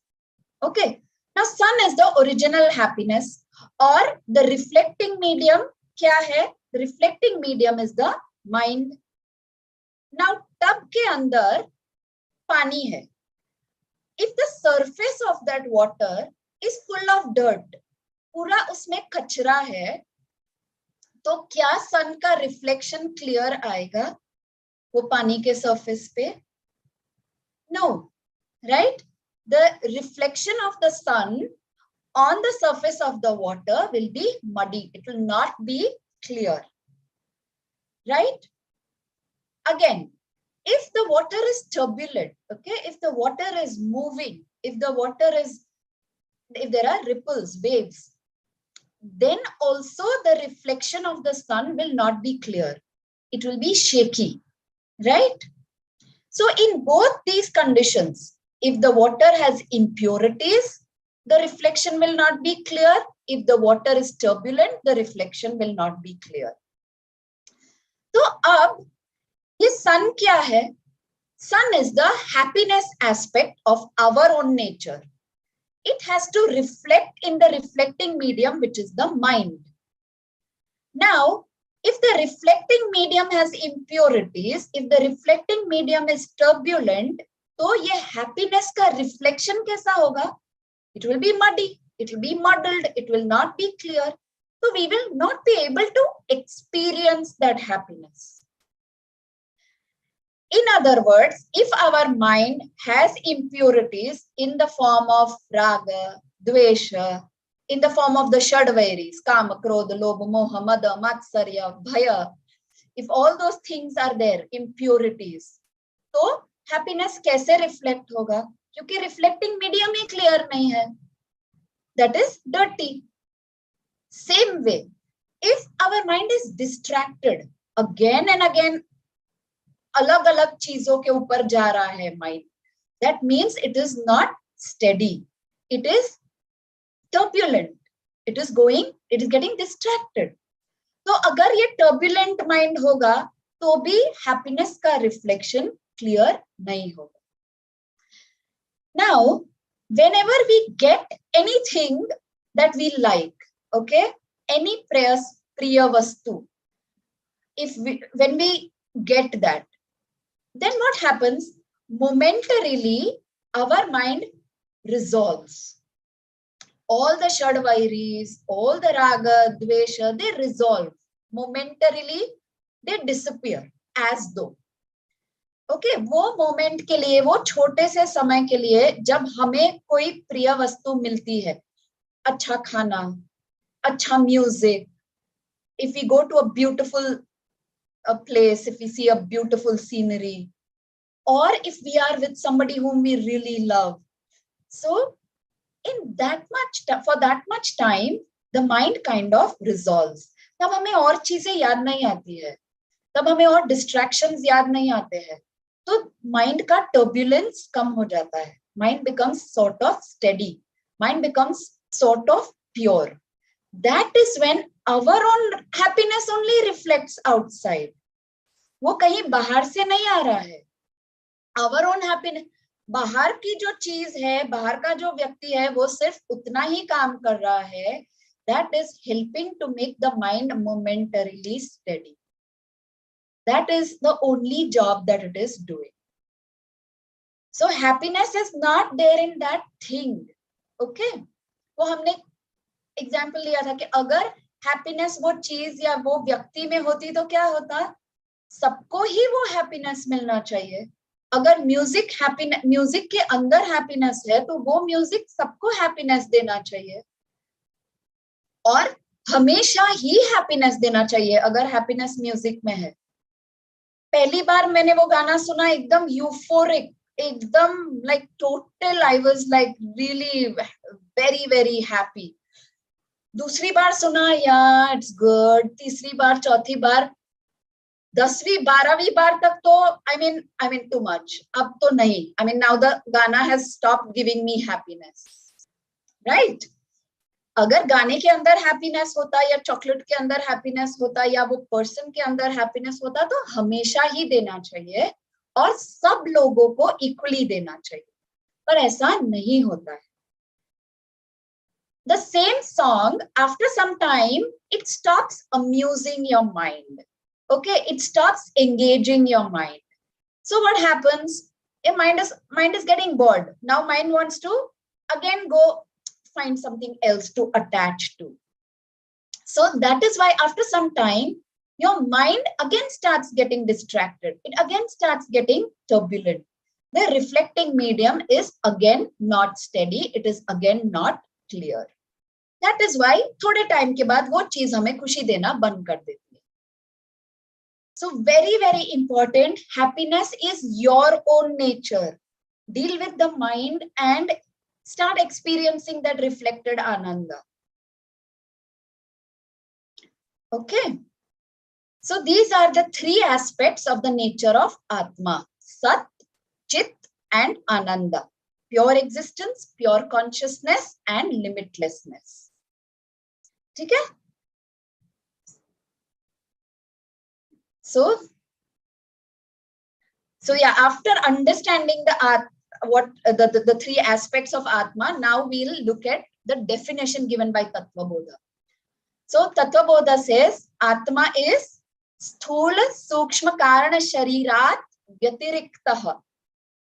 Okay, now sun is the original happiness, or the reflecting medium क्या है? The reflecting medium is the mind. Now tub के अंदर पानी है. If the surface of that water is full of dirt, पूरा उसमें कचरा है, तो क्या सन का रिफ्लेक्शन क्लियर आएगा वो पानी के सरफेस पे? No, right? The reflection of the sun on the surface of the water will be muddy. It will not be clear, right? Again, if the water is turbulent, okay, if the water is moving, if there are ripples, waves, then also the reflection of the sun will not be clear. It will be shaky, right? So in both these conditions, if the water has impurities, the reflection will not be clear. If the water is turbulent, the reflection will not be clear. So अब ये sun क्या है? Sun is the happiness aspect of our own nature. It has to reflect in the reflecting medium, which is the mind. Now, if the reflecting medium has impurities, if the reflecting medium is turbulent, तो ये happiness का reflection कैसा होगा? It will be muddy, it will be muddled, it will not be clear. So we will not be able to experience that happiness. In other words, if our mind has impurities in the form of raga, dvesha, in the form of the shadvairis, kama, krodha, lobha, moha, mada, matsarya, bhaya, if all those things are there, impurities, तो happiness कैसे reflect होगा? क्योंकि reflecting medium ही clear नहीं है. That is dirty. Same way, if our mind is distracted again and again, अलग अलग चीजों के ऊपर जा रहा है mind, that means it is not steady. It is turbulent. It is getting distracted. तो अगर ये turbulent mind होगा तो भी happiness का reflection clear नहीं होगा. Now, whenever we get anything that we like, okay, any priya vastu, when we get that, then what happens? Momentarily, our mind resolves. All the shadvairis, all the raga, dvesha, they resolve. Momentarily, they disappear as though. Okay, वो moment के लिए, वो छोटे से समय के लिए जब हमें कोई प्रिय वस्तु मिलती है, अच्छा खाना, अच्छा music, if we go to a beautiful place, if we see a beautiful scenery, or if we are with somebody whom we really love, so in for that much time, the mind kind of resolves. तब हमें और चीजें याद नहीं आती है, तब हमें और distractions याद नहीं आते हैं, तो mind का turbulence कम हो जाता है. Mind becomes sort of steady. Mind becomes sort of pure. That is when our own happiness only reflects outside. वो कहीं बाहर से नहीं आ रहा है. Our own happiness, बाहर की जो चीज है, बाहर का जो व्यक्ति है, वो सिर्फ उतना ही काम कर रहा है. That is helping to make the mind momentarily steady. That is the only job that it is doing. So happiness is not there in that thing. Okay? वो हमने एग्जाम्पल लिया था कि अगर हैप्पीनेस वो चीज या वो व्यक्ति में होती तो क्या होता? सबको ही वो हैप्पीनेस मिलना चाहिए. अगर म्यूजिक के अंदर हैप्पीनेस है तो वो म्यूजिक सबको हैप्पीनेस देना चाहिए और हमेशा ही हैप्पीनेस देना चाहिए अगर हैप्पीनेस म्यूजिक में है. पहली बार मैंने वो गाना सुना, एकदम यूफोरिक, एकदम like total, I was like really very very happy. दूसरी बार सुना, या इट्स गुड. तीसरी बार, चौथी बार, 10वीं 12वीं बार तक तो आई मीन टू मच. अब तो नहीं. आई मीन नाउ द गाना has stopped giving me happiness, right? अगर गाने के अंदर हैप्पीनेस होता, या चॉकलेट के अंदर हैप्पीनेस होता, या वो पर्सन के अंदर हैप्पीनेस होता, तो हमेशा ही देना चाहिए और सब लोगों को इक्वली देना चाहिए. पर ऐसा नहीं होता है. The same song, after some time, it stops amusing your mind. Okay, it stops engaging your mind. So what happens? Your mind is getting bored. Now mind wants to again go find something else to attach to. So that is why after some time, your mind again starts getting distracted. It again starts getting turbulent. The reflecting medium is again not steady. It is again not clear. That is why थोड़े time के बाद वो चीज हमें खुशी देना बंद कर देती है. So very, very important, happiness is your own nature. Deal with the mind and start experiencing that reflected ananda. Okay. So these are the three aspects of the nature of Atma: Sat, Chit, and Ananda. Pure existence, pure consciousness, and limitlessness. ठीक है? So yeah, after understanding the three aspects of Atma, now we'll look at the definition given by Tattva Bodha. So Tattva Bodha says Atma is Sthula Sukshma Karana Sharirat Vyatiriktah.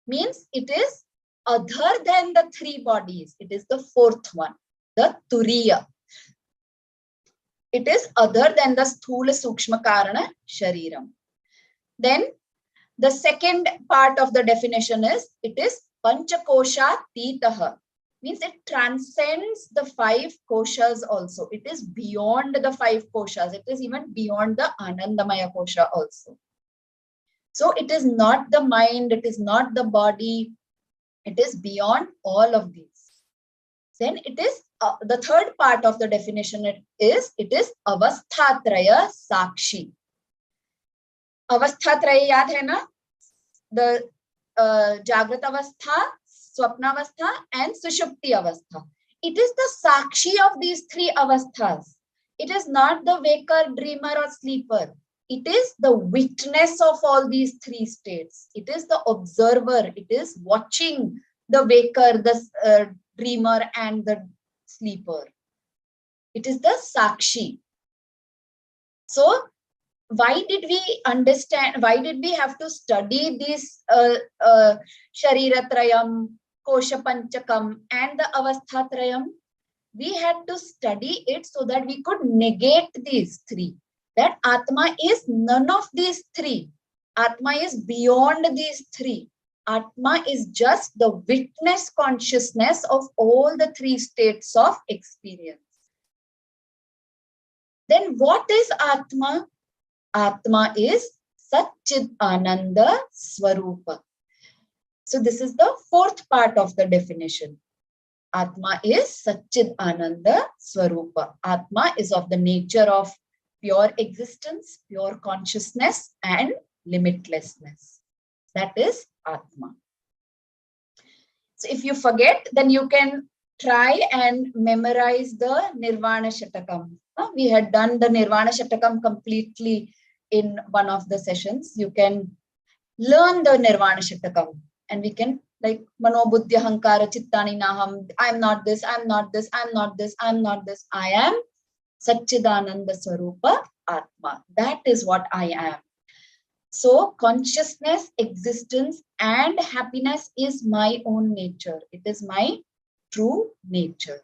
Means it is other than the three bodies. It is the fourth one, the Turiya. It is other than the sthula sukshma karana shariram. Then the second part of the definition is it is panchakosha titaha. Means it transcends the 5 koshas also. It is beyond the 5 koshas. It is even beyond the Anandamaya kosha also. So it is not the mind, it is not the body, it is beyond all of these. Then it is the third part of the definition it is avasthatraya sakshi. Avasthatraya yaad hai na? The Jagrat avastha, Swapna avastha and Sushupti avastha. It is the sakshi of these 3 avasthas. It is not the waker, dreamer or sleeper. It is the witness of all these 3 states. It is the observer. It is watching the waker, the dreamer and the sleeper. It is the sakshi. So why did we understand, why did we have to study this Shariratrayam, Kosha Panchakam and the Avasthatrayam? We had to study it so that we could negate these 3. That Atma is none of these 3. Atma is beyond these 3. Atma is just the witness consciousness of all the 3 states of experience. Then what is Atma? Atma is Satchid Ananda Swarupa. So this is the 4th part of the definition. Atma is Satchid Ananda Swarupa. Atma is of the nature of pure existence, pure consciousness and limitlessness. That is Atma. So if you forget, then you can try and memorize the Nirvana Shatakam. We had done the Nirvana Shatakam completely in one of the sessions. You can learn the Nirvana Shatakam and we can like Mano Buddhya Hankara Chittani Naham. I'm not this, I'm not this, I'm not this, I'm not this. I am Satchidananda Swarupa Atma. That is what I am. So consciousness, existence and happiness is my own nature. It is my true nature.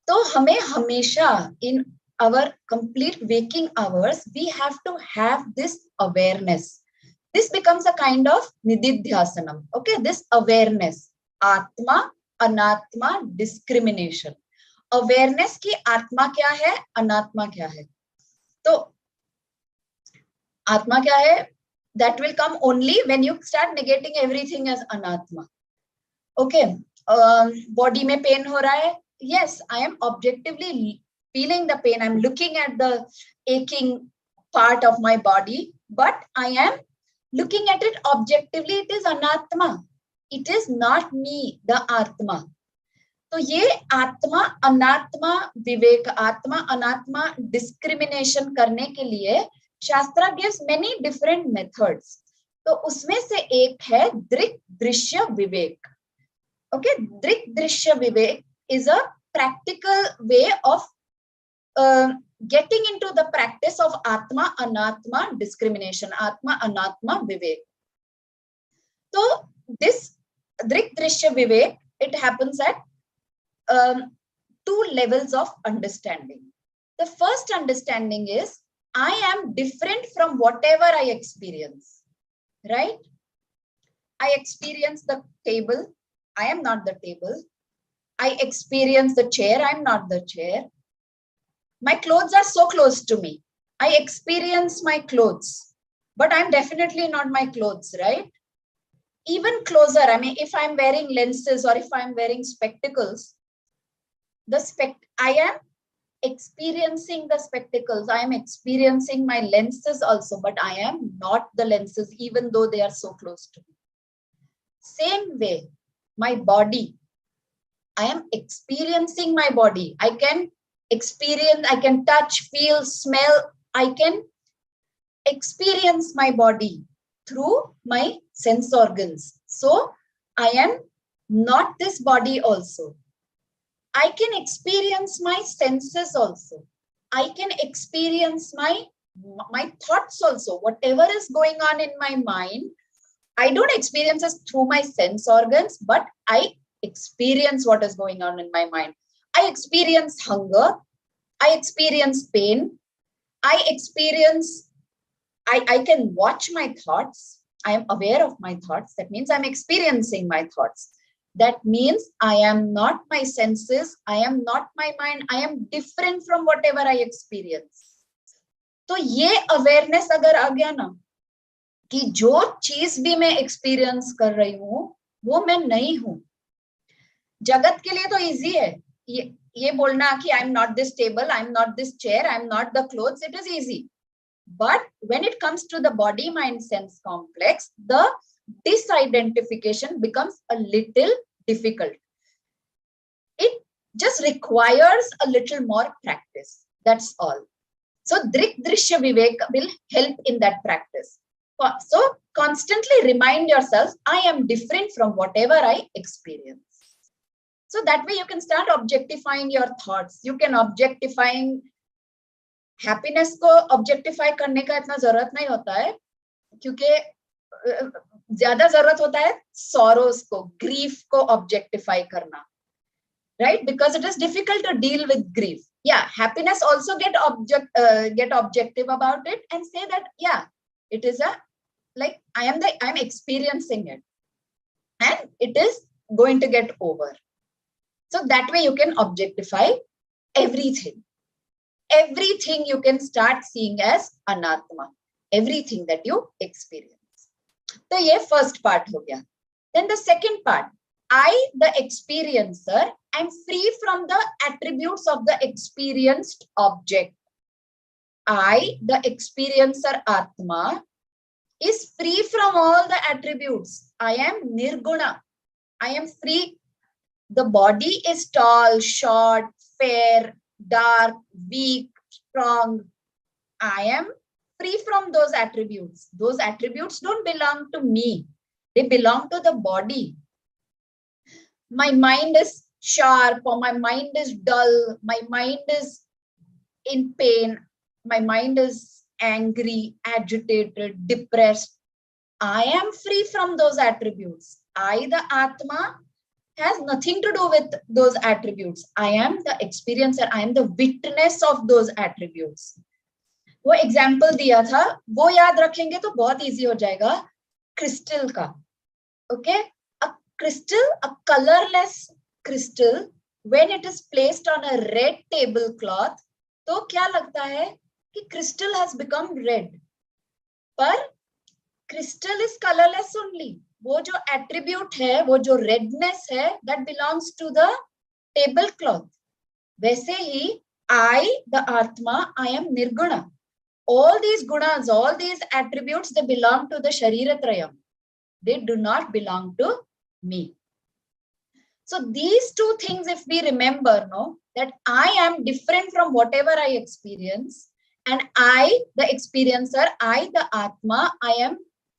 So hame hamesha in our complete waking hours, we have to have this awareness. This becomes a kind of nididhyasanam. Okay, this awareness. Atma, anatma, discrimination. Awareness ki atma kya hai, anatma kya hai. So Atma kya hai? That will come only when you start negating everything as anatma. Okay, body mein pain ho raha hai. Yes, I am objectively feeling the pain. I'm looking at the aching part of my body, but I am looking at it objectively. It is anatma. It is not me, the atma. तो ये आत्मा अनात्मा विवेक, आत्मा अनात्मा discrimination करने के लिए शास्त्रा गिव्स मेनी डिफरेंट मेथड्स. तो उसमें से एक है दृक् दृश्य विवेक. ओके, दृक् दृश्य विवेक is a practical way of getting into the practice of atma anatma discrimination, atma anatma vivek. So this drik drishya vivek, it happens at 2 levels of understanding. The first understanding is I am different from whatever I experience, right? I experience the table, I am not the table. I experience the chair, I'm not the chair. My clothes are so close to me. I experience my clothes, but I'm definitely not my clothes, right? Even closer, I mean, if I'm wearing lenses or if I'm wearing spectacles, I am experiencing the spectacles. I am experiencing my lenses also, but I am not the lenses, even though they are so close to me. Same way, my body, I am experiencing my body. I can experience, I can touch, feel, smell. I can experience my body through my sense organs. So I am not this body also. I can experience my senses also. I can experience my thoughts also. Whatever is going on in my mind, I don't experience it through my sense organs, but I experience what is going on in my mind. I experience hunger. I experience pain. I can watch my thoughts. I am aware of my thoughts. That means I'm experiencing my thoughts. That means I am not my senses. I am not my mind. I am different from whatever I experience. तो ये awareness अगर आ गया ना कि जो चीज भी मैं एक्सपीरियंस कर रही हूँ वो मैं नहीं हूं. जगत के लिए तो इजी है ये बोलना कि I am not this table, I am not this chair, I am not the clothes. It is easy. But when it comes to the body mind sense complex, the disidentification becomes a little difficult. It just requires a little more practice. That's all. So Drik Drishya Vivek will help in that practice. So constantly remind yourself, I am different from whatever I experience. So that way you can start objectifying your thoughts. You can objectifying happiness को objectify करने का इतना जरूरत नहीं होता है क्योंकि ज्यादा जरूरत होता है सॉरोस को, ग्रीफ को ऑब्जेक्टिफाई करना, right? Because it is difficult to deal with grief. या happiness also get objective about it and say that yeah, it is a like I am experiencing it and it is going to get over. So that way you can objectify everything. Everything you can start seeing as anatma, everything that you experience. So ये first part हो गया. Then the second part, I the experiencer am free from the attributes of the experienced object. I the experiencer atma is free from all the attributes. I am nirguna. I am free. The body is tall, short, fair, dark, weak, strong. I am free from those attributes. Those attributes don't belong to me. They belong to the body. My mind is sharp or my mind is dull. My mind is in pain. My mind is angry, agitated, depressed. I am free from those attributes. I, the Atma, has nothing to do with those attributes. I am the experiencer. I am the witness of those attributes. वो example दिया था, वो याद रखेंगे तो बहुत easy हो जाएगा. क्रिस्टल का, okay? A crystal, a colorless crystal, when it is placed on a red tablecloth, तो क्या लगता है कि crystal has become red. पर crystal is colorless only. वो जो एट्रीब्यूट है, वो जो रेडनेस है, that belongs to the table cloth. वैसे ही I the atma, I am nirguna. All these gunas, all these attributes, they belong to the Shariratrayam. They do not belong to me. So these two things, if we remember, no, that I am different from whatever I experience, and I, the experiencer, I, the Atma, I am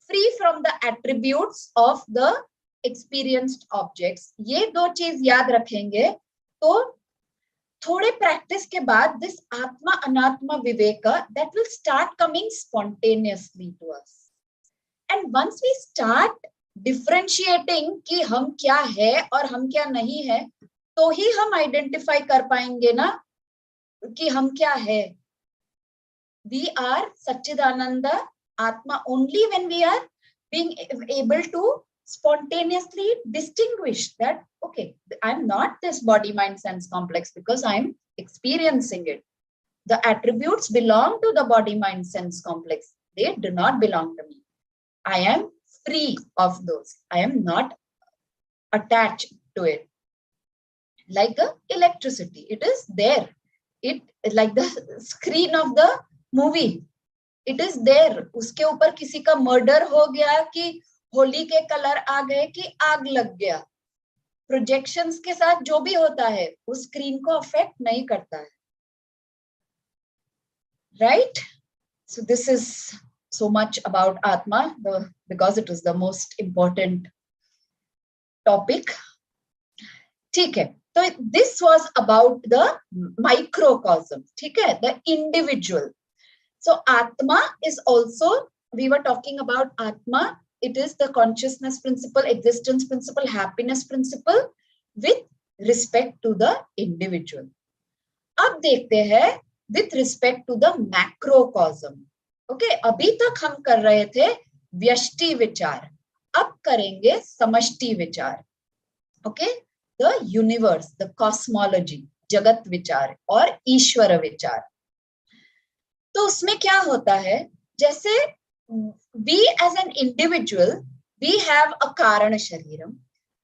free from the attributes of the experienced objects. ये दो चीज याद रखेंगे तो थोड़े practice के बाद this आत्मा अनात्मा Viveka that will start coming spontaneously to us. And once we start differentiating कि हम क्या है और हम क्या नहीं है, तो ही हम आइडेंटिफाई कर पाएंगे ना कि हम क्या है. We are Satchidananda Atma only when we are being able to spontaneously distinguish that, okay, I'm not this body, mind, sense complex because I'm experiencing it. The attributes belong to the body, mind, sense complex. They do not belong to me. I am free of those. I am not attached to it. Like the electricity, it is there. It like the screen of the movie. It is there. उसके ऊपर किसी का murder हो गया कि होली के colour आ गए कि आग लग गया. प्रोजेक्शंस के साथ जो भी होता है उस स्क्रीन को अफेक्ट नहीं करता है. Right? So this is so much about Atma because it is the most important topic. ठीक है. So this was about the microcosm. ठीक है? The individual. So Atma is also, we were talking about Atma. It is the consciousness principle, existence principle, happiness principle with respect to the individual. अब देखते हैं with respect to the macrocosm. Okay, अभी तक हम कर रहे थे व्यष्टि विचार, अब करेंगे समष्टि विचार. Okay, the universe, the cosmology, जगत विचार और ईश्वर विचार. तो उसमें क्या होता है, जैसे we as an individual, we have a karana shariram.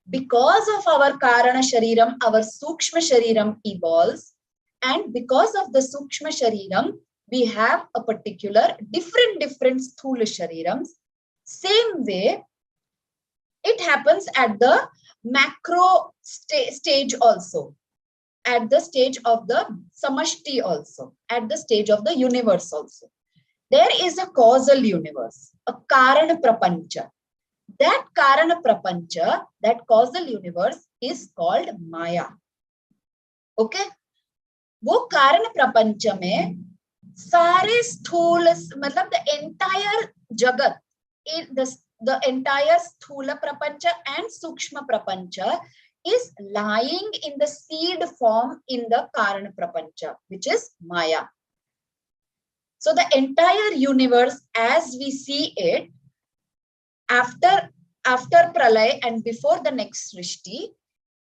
Because of our karana shariram, our sukshma shariram evolves, and because of the sukshma shariram, we have a particular different sthula sharirams. Same way, it happens at the macro stage also, at the stage of the samashti also, at the stage of the universe also. There is a causal universe, a Karana Prapancha. That Karana Prapancha, that causal universe is called Maya. Okay? वो कारण प्रपंच में सारे स्थूल, मतलब the entire jagat, the entire sthula prapancha and sukshma prapancha is lying in the seed form in the Karana Prapancha, which is Maya. So the entire universe as we see it after Pralay and before the next Srishti,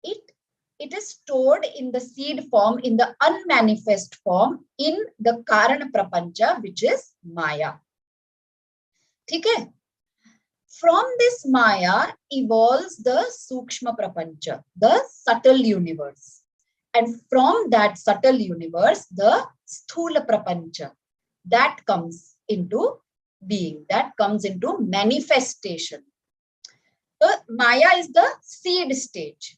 it is stored in the seed form, in the unmanifest form in the Karana Prapancha, which is Maya. ठीक है? From this Maya evolves the Sukshma Prapancha, the subtle universe. And from that subtle universe, the Sthula Prapancha, that comes into being, that comes into manifestation. So Maya is the seed stage.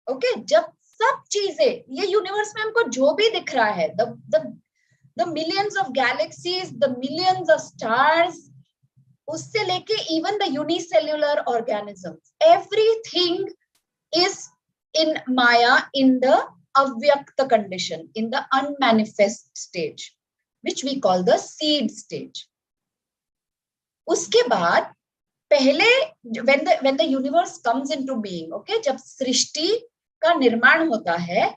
Okay, जब सब चीजें, ये universe में हमको जो भी दिख रहा है, the millions of galaxies, the millions of stars, उससे लेके even the unicellular organisms, everything is in Maya, in the avyakta condition, in the unmanifest stage, which we call the seed stage. उसके बाद पहले when the universe comes into being, okay, जब सृष्टि का निर्माण होता है,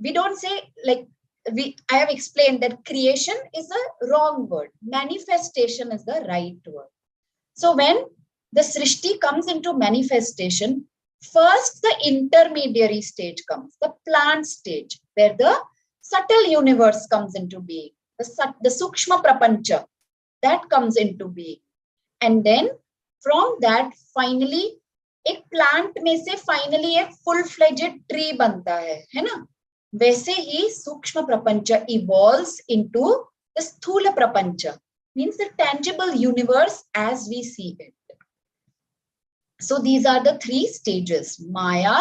we don't say like I have explained that creation is a wrong word, manifestation is the right word. So when the srishti comes into manifestation, first the intermediary stage comes, the plant stage, where the subtle universe comes into being, the sukshma prapancha, that comes into being. And then from that finally एक plant में से finally एक full fledged tree बनता है ना? वैसे ही सूक्ष्म प्रपंच इवॉल्व्स इनटू द स्थूल प्रपंच, means the tangible universe as we see it. So these are the three stages: Maya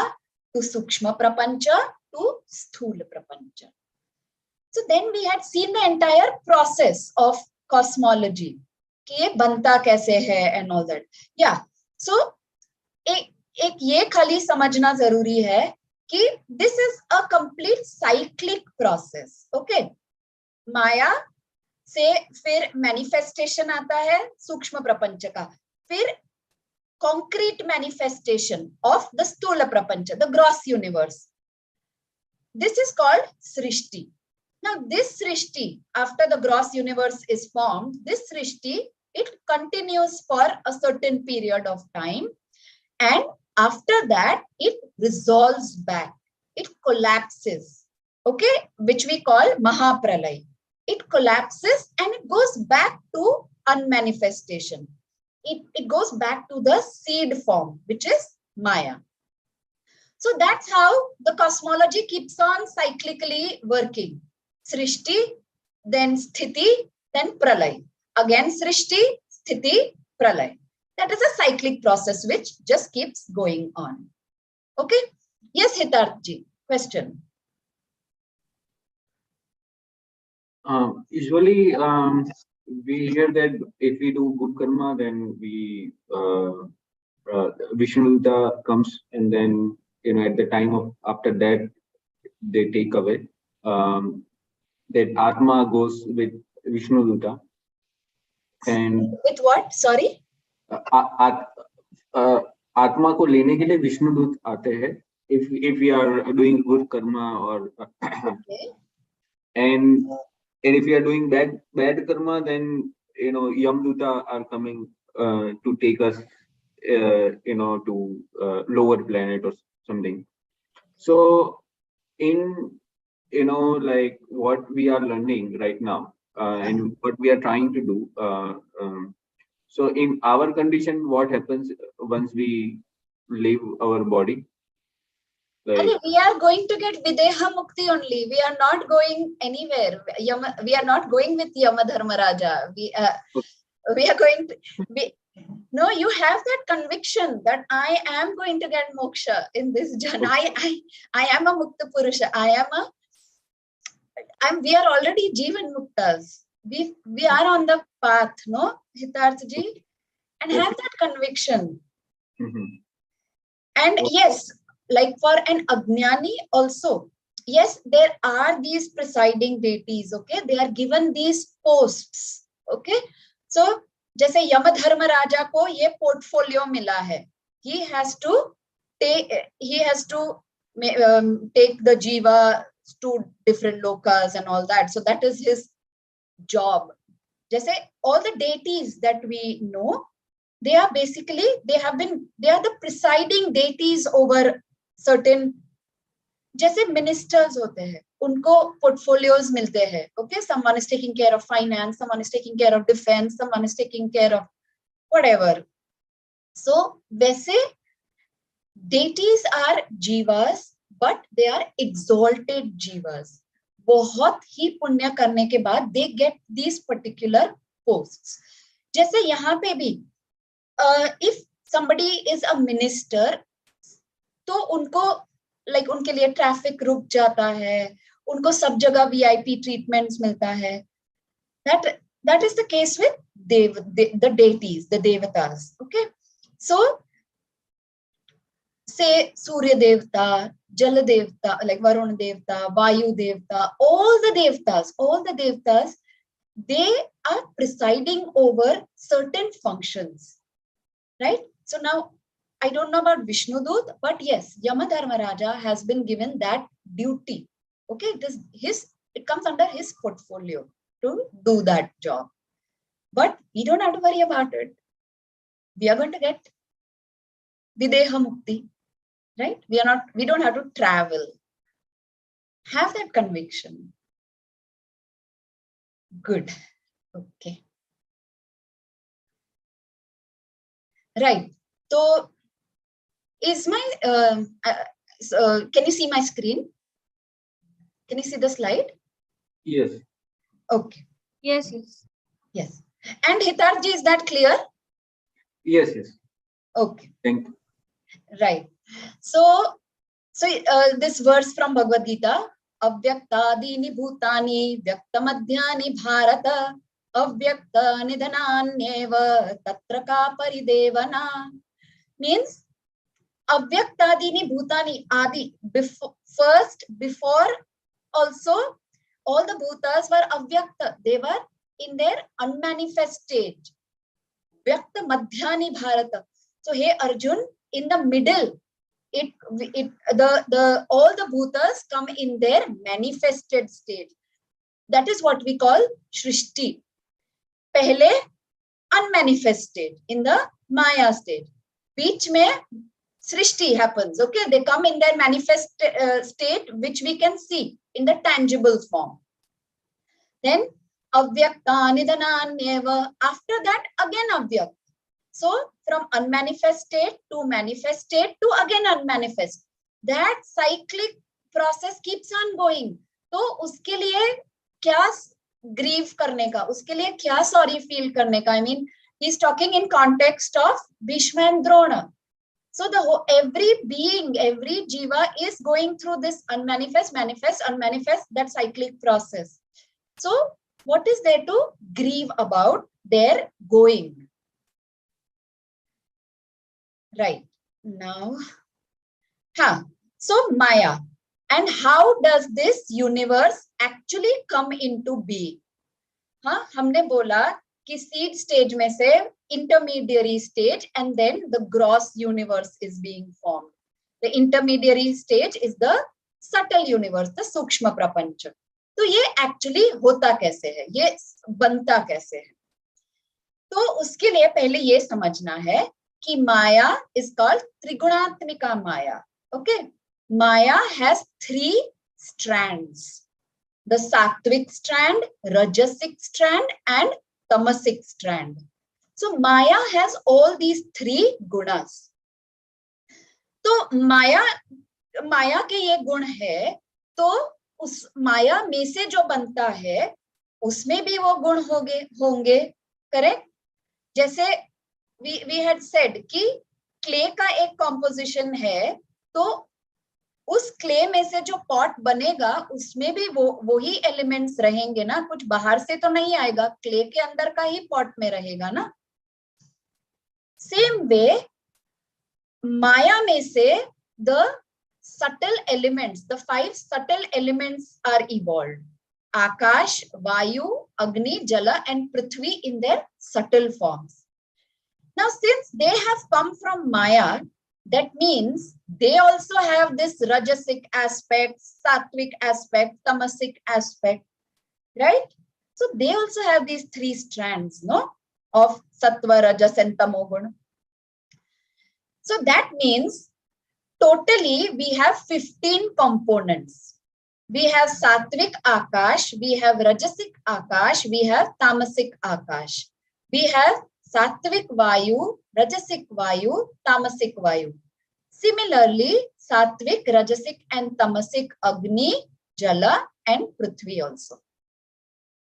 to Sukshma Prapancha to Sthula Prapancha. So then we had seen the entire process of cosmology, कि ये बनता कैसे है and all that. Yeah. So एक ये खाली समझना जरूरी है कि this is a complete cyclic process. Okay. माया से फिर मैनिफेस्टेशन आता है सूक्ष्म प्रपंच का, फिर कॉन्क्रीट मैनिफेस्टेशन ऑफ द स्थूल प्रपंच, the gross universe. This is called Srishti. Now this Srishti, after the gross universe is formed, this Srishti, it continues for a certain period of time, and after that it resolves back, it collapses, okay, which we call Mahapralay. It collapses and it goes back to unmanifestation. It goes back to the seed form, which is Maya. So that's how the cosmology keeps on cyclically working. Srishti, then Sthiti, then Pralay. Again Srishti, Sthiti, Pralay. That is a cyclic process which just keeps going on. Okay? Yes, Hitarthji, question. Usually, we hear that if we do good karma, then we Vishnuduta comes, and then at the time of after that they take away. That Atma goes with Vishnuduta. And with what? Sorry. आत्मा को लेने के लिए विष्णुदूत आते हैं if we are doing good karma or okay. And if you are doing bad karma, then Yamduta are coming to take us to lower planet or something. So in like what we are learning right now, and what we are trying to do, so in our condition, what happens once we leave our body? Like, We are going to get Videha Mukti only. We are not going anywhere. We are not going with Yama Dharmaraja. We are going to no, you have that conviction that I am going to get moksha in this jana. I am a Mukta Purusha. We are already Jivan Muktas. We are on the path, no, Hitarth ji? And have that conviction. And yes, like for an Ajnani also, yes, there are these presiding deities, okay? They are given these posts, okay? So, जैसे यम धर्म राजा को ये portfolio मिला है, he has to take the jiva to different lokas and all that. So that is his job. जैसे all the deities that we know, they are the presiding deities over certain, जैसे ministers होते हैं, उनको portfolios मिलते हैं, okay? Someone is taking care of finance, someone is taking care of defense, someone is taking care of whatever. So वैसे deities are jivas, but they are exalted jivas. बहुत ही पुण्य करने के बाद they get these particular posts. जैसे यहाँ पे भी if somebody is a minister, तो उनको like उनके लिए ट्रैफिक रुक जाता है, उनको सब जगह VIP treatments मिलता है. That is the case with the deities, the devatas. Okay, so say Surya Devta, Jala Devta, like Varuna Devta, Vayu Devta, all the devtas, they are presiding over certain functions, right? So now, I don't know about Vishnudut, but yes, Yama Dharmaraja has been given that duty. Okay, it comes under his portfolio to do that job. But we don't have to worry about it. We are going to get Videha Mukti, right? We don't have to travel. Have that conviction. Good. Okay. Right. So, is my can you see my screen? Can you see the slide? yes. Okay. Yes. Yes. And Hitarji, is that clear? Yes. Okay. Thank you. Right. So this verse from Bhagavad Gita, Avyaktadini Bhutani Vyaktamadhyani Bharata Avyakta Nidhananyeva Tatra Ka Paridevana, means Avyaktadini Bhutani Adi, before also all the bhutas were avyakta. They were in their unmanifest state. Vyakta Madhyani Bharata. So hey Arjun, in the middle, all the bhutas come in their manifested state. That is what we call Shrishti. Pehle unmanifest state, in the Maya state. Beech mein Srishti happens. Okay, they come in their manifest state, which we can see in the tangible form. Then avyakta nidhananyeva. After that, again avyakta. So from unmanifest state to manifest state to again unmanifest. That cyclic process keeps on going. तो उसके लिए क्या grieve करने का, उसके लिए क्या sorry feel करने का? I mean, he's talking in context of Bhishma and Drona. So every being, every jiva is going through this unmanifest, manifest, unmanifest, that cyclic process. So what is there to grieve about? Their going. Right. Now, so Maya. And how does this universe actually come into being? हमने बोला कि seed stage में से intermediary stage, and then the gross universe is being formed. The intermediary stage is the subtle universe, the Sukshma Prapancha. तो ये actually होता कैसे है, ये बनता कैसे है? तो उसके लिए पहले ये समझना है कि माया इज कॉल्ड त्रिगुणात्मिका माया. ओके, माया has 3 strands: the sattvic strand, rajasic strand, and tamasic strand. So Maya has all these 3 gunas. तो माया के ये गुण है, तो उस माया में से जो बनता है उसमें भी वो गुण होंगे. करेक्ट? जैसे we had said कि क्ले का एक कॉम्पोजिशन है, तो उस क्ले में से जो पॉट बनेगा उसमें भी वो ही एलिमेंट्स रहेंगे ना, कुछ बाहर से तो नहीं आएगा, क्ले के अंदर का ही पॉट में रहेगा ना. सेम वे माया में से the subtle elements, the 5 subtle elements are evolved: Akash, Vayu, Agni, Jala, and Prithvi in their subtle forms. Now, since they have come from Maya, that means they also have this Rajasic aspect, Sattvic aspect, Tamasic aspect, right? So they also have these 3 strands, no, of Sattva, Rajas, and Tamogun. So that means totally we have 15 components. We have Sattvic Akash, we have Rajasic Akash, we have Tamasic Akash. We have Sattvic Vayu, Rajasic Vayu, Tamasic Vayu. Similarly, Sattvic, Rajasic, and Tamasic Agni, Jala, and Prithvi also.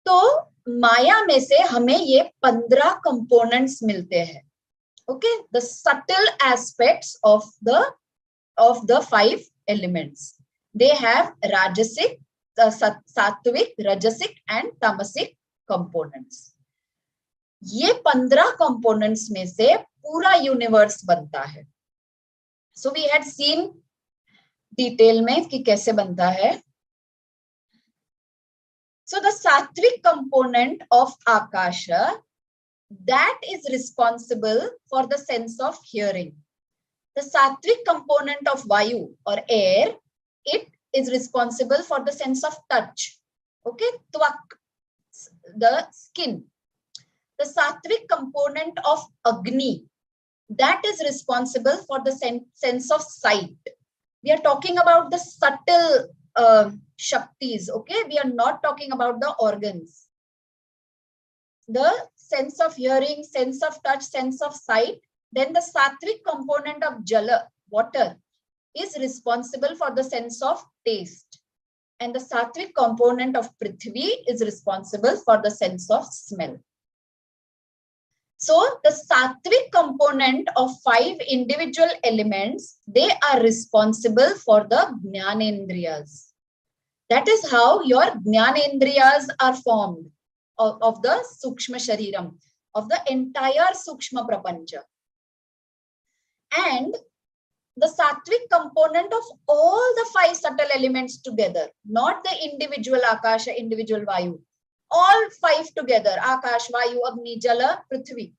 तो माया में से हमें ये 15 components मिलते हैं. Okay, the subtle aspects of the 5 elements. They have Rajasic, Sattvic, Rajasic, and Tamasic components. ये 15 components में से पूरा यूनिवर्स बनता है. So we had seen detail में कि कैसे बनता है. So the Sattvic component of Akasha, that is responsible for the sense of hearing. The Sattvic component of Vayu or air, it is responsible for the sense of touch. Okay, Tvak, the skin. The Sattvic component of Agni, that is responsible for the sense of sight. We are talking about the subtle Shaktis, okay? We are not talking about the organs. The sense of hearing, sense of touch, sense of sight. Then the Sattvic component of Jala, water, is responsible for the sense of taste. And the Sattvic component of Prithvi is responsible for the sense of smell. So the Sattvic component of 5 individual elements, they are responsible for the Jnanendriyas. That is how your Jnanendriyas are formed of the Sukshma Shariram, of the entire Sukshma Prapancha. And the Sattvic component of all the 5 subtle elements together, not the individual Akasha, individual Vayu, all 5 together, Akash, Vayu, Agni, Jala, Prithvi,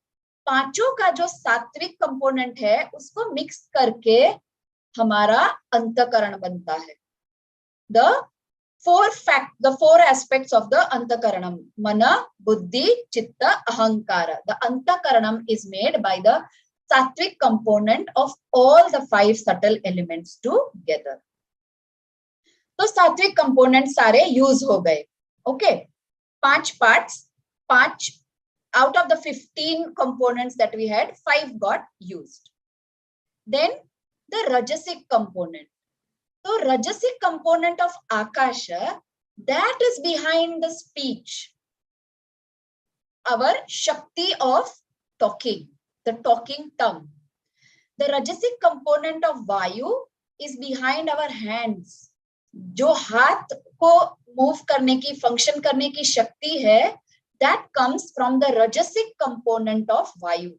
पांचों का जो सात्विक component है उसको mix करके हमारा अंतःकरण बनता है. The 4 aspects of the antakaranam: mana, buddhi, chitta, ahankara. The antakaranam is made by the sattvic component of all the 5 subtle elements together. तो सात्विक कंपोनेंट सारे यूज हो गए. Okay, 5 parts, 5 out of the 15 components that we had, 5 got used. Then the Rajasic component. So Rajasic component of Akasha, that is behind the speech, our Shakti of talking, the talking tongue. The Rajasic component of Vayu is behind our hands. जो हाथ को move करने की, function करने की शक्ति है, that comes from the Rajasic component of Vayu.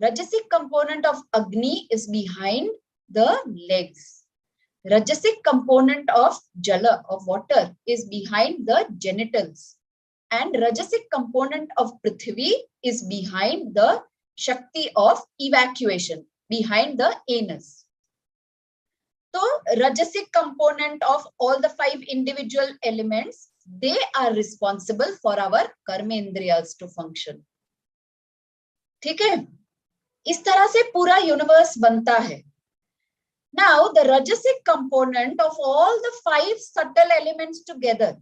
Rajasic component of Agni is behind the legs. Rajasic component of Jala, of water, is behind the genitals. And Rajasic component of Prithvi is behind the Shakti of evacuation, behind the anus. तो rajasic component of all the 5 individual elements, they are responsible for our कर्मेंद्रियास to function. ठीक है, इस तरह से पूरा universe बनता है. Now the rajasic component of all the 5 subtle elements together,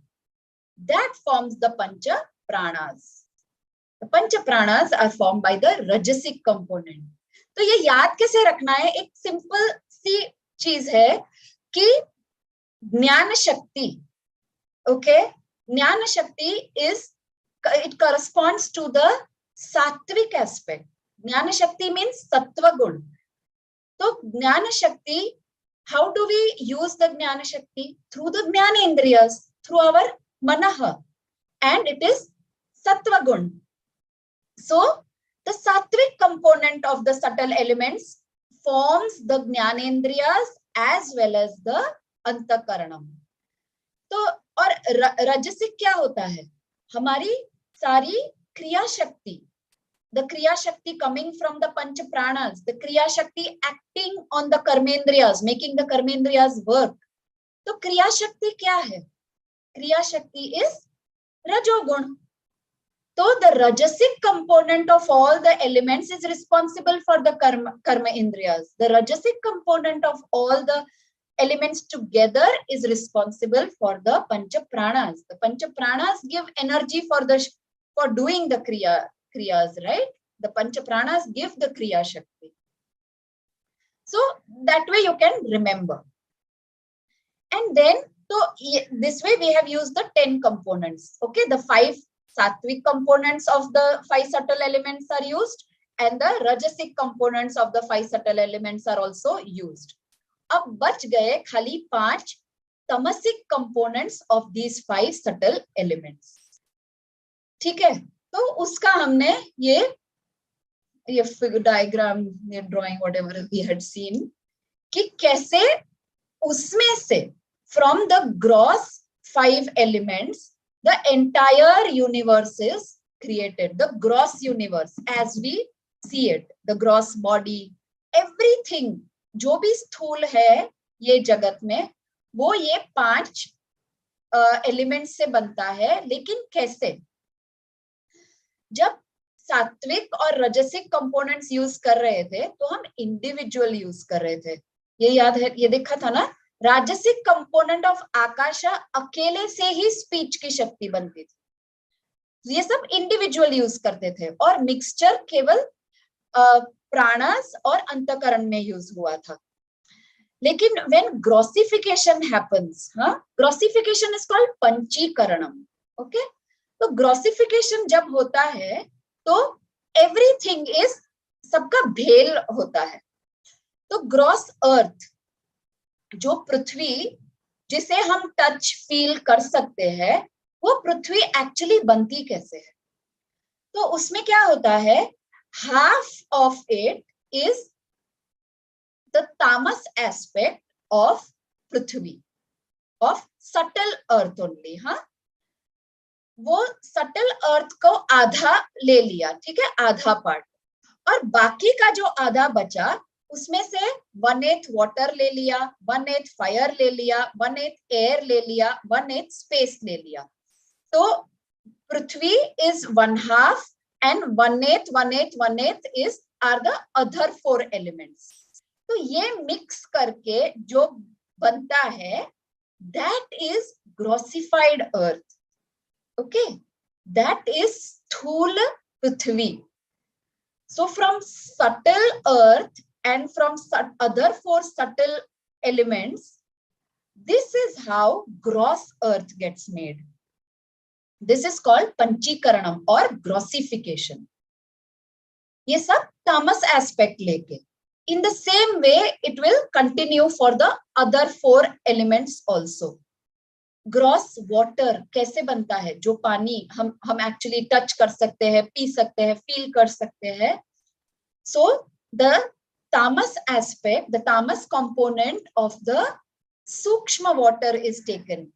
that forms the pancha pranas. The pancha pranas are formed by the rajasic component. तो ये याद कैसे रखना है? एक सिंपल सी चीज है कि ज्ञान शक्ति, ओके, ज्ञान शक्ति is, it corresponds to the सात्विक एस्पेक्ट. ज्ञान शक्ति मीन्स सत्व गुण. तो ज्ञान शक्ति, how do we use the ज्ञान शक्ति? Through the ज्ञान इंद्रियस, through our manah, and it is sattva gun. So the sattvic component of the subtle elements forms the ज्ञानेन्द्रियस as well as the अंतःकरणम. तो और रजसिक क्या होता है? हमारी सारी क्रिया शक्ति, the kriya shakti coming from the panch pranas, the kriya shakti acting on the karmendriyas, making the karmendriyas work. तो kriya shakti क्या है? kriya shakti is rajogun. So the rajasic component of all the elements is responsible for the karma indriyas. The rajasic component of all the elements together is responsible for the pancha pranas. The pancha pranas give energy for doing the kriyas, right? The pancha pranas give the kriya shakti. So that way you can remember. And then, so this way we have used the 10 components. Okay, the 5 sattvic components of the 5 subtle elements are used, and the rajasic components of the 5 subtle elements are also used. अब बच गए खाली 5 tamasic components of these 5 subtle elements. ठीक है, तो उसका हमने ये figure diagram, ये drawing, whatever we had seen, कि कैसे उसमें से from the gross 5 elements the entire universe is created. The gross universe as we see it, the gross body, everything जो भी स्थूल है ये जगत में, वो ये 5 एलिमेंट्स से बनता है. लेकिन कैसे? जब सात्विक और रजसिक कंपोनेंट्स यूज कर रहे थे तो हम इंडिविजुअल यूज कर रहे थे. ये याद है, ये देखा था ना. राजसिक कंपोनेंट ऑफ आकाशा अकेले से ही स्पीच की शक्ति बनती थी. ये सब इंडिविजुअल यूज करते थे और मिक्सचर केवल प्राणास और अंतःकरण में यूज हुआ था. लेकिन when grossification happens, grossification is called पंचीकरणम. ओके, तो ग्रॉसिफिकेशन जब होता है तो एवरीथिंग इज, सबका भेल होता है. तो ग्रॉस अर्थ, जो पृथ्वी जिसे हम टच फील कर सकते हैं, वो पृथ्वी एक्चुअली बनती कैसे है? तो उसमें क्या होता है, half of it is the tamas aspect of Prithvi, of subtle earth only. वो सटल अर्थ को आधा ले लिया, ठीक है, आधा पार्ट, और बाकी का जो आधा बचा उसमें से 1/8 वाटर ले लिया, 1/8 फायर ले लिया, 1/8 एयर ले लिया, 1/8 स्पेस ले लिया. तो पृथ्वी is 1/2 and 1/8 is are the other 4 elements. तो ये मिक्स करके जो बनता है, that is grossified earth. Okay, that is sthul prithvi. So from subtle earth and from other 4 subtle elements, this is how gross earth gets made. This is called panchikaranam or grossification. ये सब tamas aspect लेके. In the same way, it will continue for the other 4 elements also. Gross water कैसे बनता है? जो पानी हम actually touch कर सकते हैं, पी सकते हैं, फील कर सकते हैं. सो द तामस एस्पेक्ट, द तामस कंपोनेंट ऑफ द सूक्ष्म वाटर इज टेकन,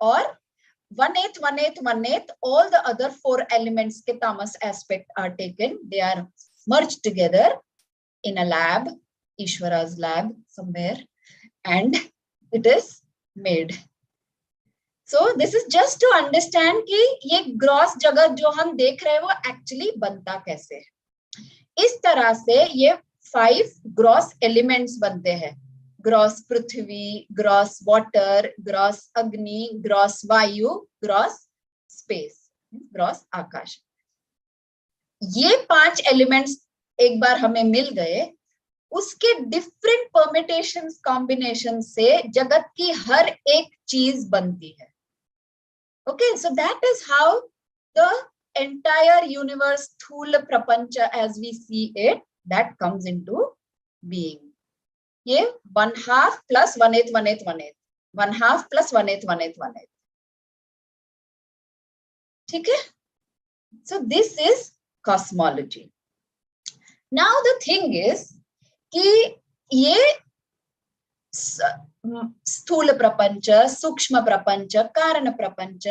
और 1/8, 1/8, 1/8 all the other 4 elements के tamas aspect are taken. They are merged together in a lab, Ishwara's lab somewhere, and it is made. So this is just to understand कि ये gross जगत जो हम देख रहे हैं वो actually बनता कैसे है. इस तरह से ये 5 gross elements बनते हैं. Gross पृथ्वी, gross water, gross अग्नि, gross वायु, gross space, gross आकाश. ये 5 elements एक बार हमें मिल गए, उसके डिफरेंट परमिटेशंस कॉम्बिनेशन से जगत की हर एक चीज बनती है. Okay, so that is how the entire universe, Thula Prapancha, as we see it, that comes into being. ये 1/2 plus 1/8, 1/8, 1/8. 1/2 plus 1/8, 1/8, 1/8. ठीक है? So this is cosmology. Now the thing is कि ये स्थूल प्रपंच, सूक्ष्म प्रपंच, कारण प्रपंच,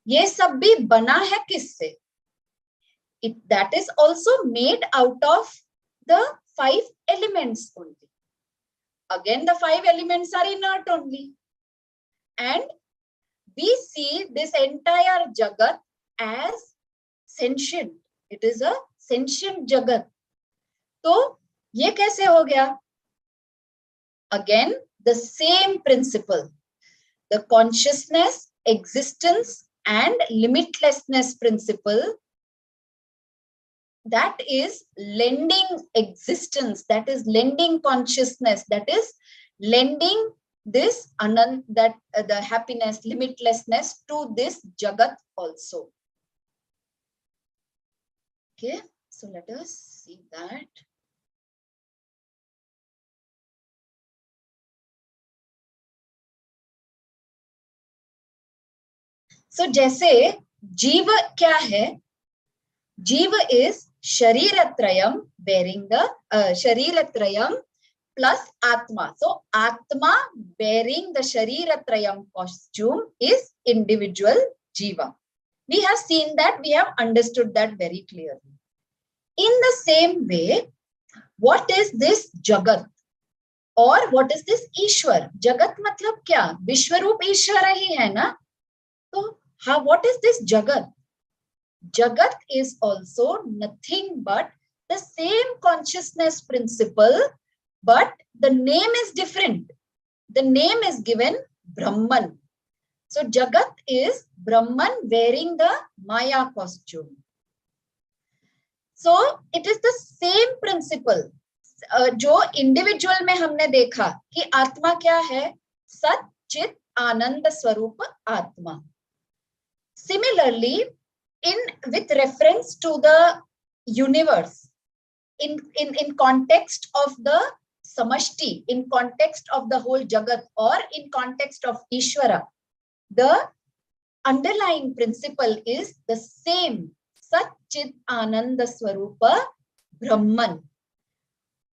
ये सब भी बना है किससे? That is also made out of the 5 elements only. Again, the 5 elements are inert only. And we see this entire jagat as sentient. It is a sentient jagat. तो ये कैसे हो गया? Again, the same principle, the consciousness, existence, and limitlessness principle, that is lending existence, that is lending consciousness, that is lending this anand, that the happiness, limitlessness to this jagat also. Okay, so let us see that. So जैसे जीव क्या है? जीव is शरीरत्रयम, bearing the शरीरत्रयम plus atma. So atma bearing the sharirathrayam costume is individual jiva. We have seen that, we have understood that very clearly. In the same way, what is this jagat or what is this ईश्वर? जगत मतलब क्या? विश्वरूप ईश्वर ही है ना? तो what is this jagat? Jagat is also nothing but the same consciousness principle, but the name is different. The name is given Brahman. So Jagat is Brahman wearing the Maya costume. So it is the same principle. जो individual में हमने देखा कि आत्मा क्या है? सत चित आनंद स्वरूप आत्मा. Similarly, with reference to the universe, in context of the samashti, in context of the whole jagat, or in context of Ishvara, the underlying principle is the same, Sat Chit Ananda Swarupa Brahman.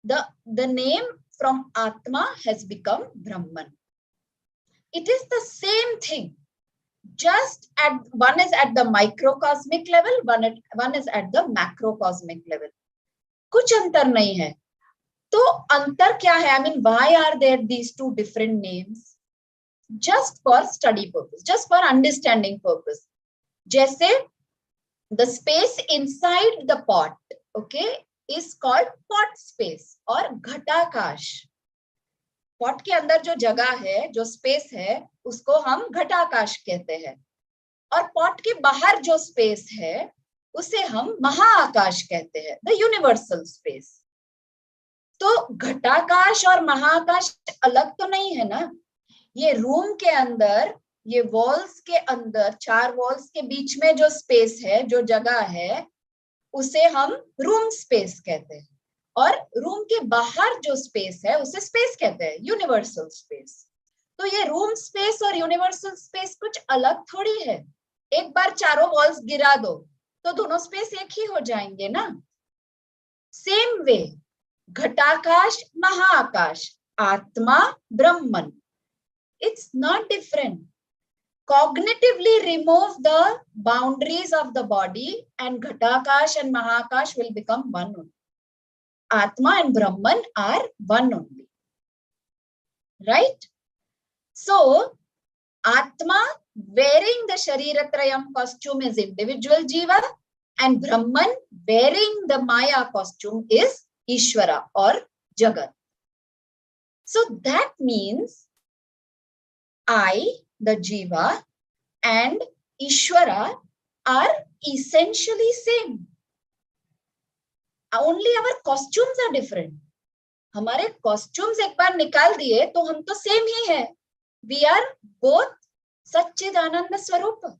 The name from Atma has become Brahman. It is the same thing. Just one is at the microcosmic level, one is at the macrocosmic level. कुछ अंतर नहीं है. तो अंतर क्या है? I mean, why are there these two different names? Just for study purpose, just for understanding purpose. जैसे the space inside the pot, okay, is called pot space or घटाकाश. पॉट के अंदर जो जगह है, जो स्पेस है, उसको हम घटाकाश कहते हैं. और पॉट के बाहर जो स्पेस है, उसे हम महाआकाश कहते हैं, द यूनिवर्सल स्पेस. तो घटाकाश और महाआकाश अलग तो नहीं है ना. ये रूम के अंदर, ये वॉल्स के अंदर, 4 वॉल्स के बीच में जो स्पेस है, जो जगह है, उसे हम रूम स्पेस कहते हैं. और रूम के बाहर जो स्पेस है, उसे स्पेस कहते हैं, यूनिवर्सल स्पेस. तो ये रूम स्पेस और यूनिवर्सल स्पेस कुछ अलग थोड़ी है. एक बार चारों वॉल्स गिरा दो तो दोनों स्पेस एक ही हो जाएंगे ना. सेम वे, घटाकाश, महाआकाश, आत्मा, ब्रह्मन, it's not different. Cognitively remove the boundaries of the body and Ghatakash and Mahakash will become one only. Atma and Brahman are one only. right? So Atma wearing the Shariratrayam costume is individual Jiva, and Brahman wearing the Maya costume is Ishvara or Jagat. So that means I, the Jiva, and Ishvara are essentially same. Only our costumes are different. हमारे costumes एक बार निकाल दिए तो हम तो same ही है. We are both Satchidananda Swarupa.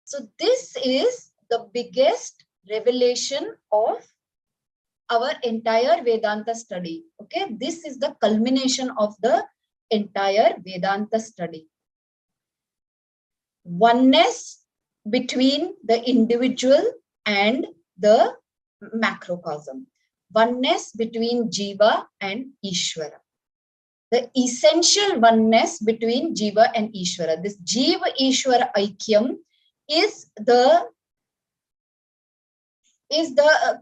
So this is the biggest revelation of our entire Vedanta study. Okay, this is the culmination of the entire Vedanta study. Oneness between the individual and the macrocosm. Oneness between Jiva and Ishvara. The essential oneness between Jiva and Ishvara. This Jiva Ishvara Aikyam is the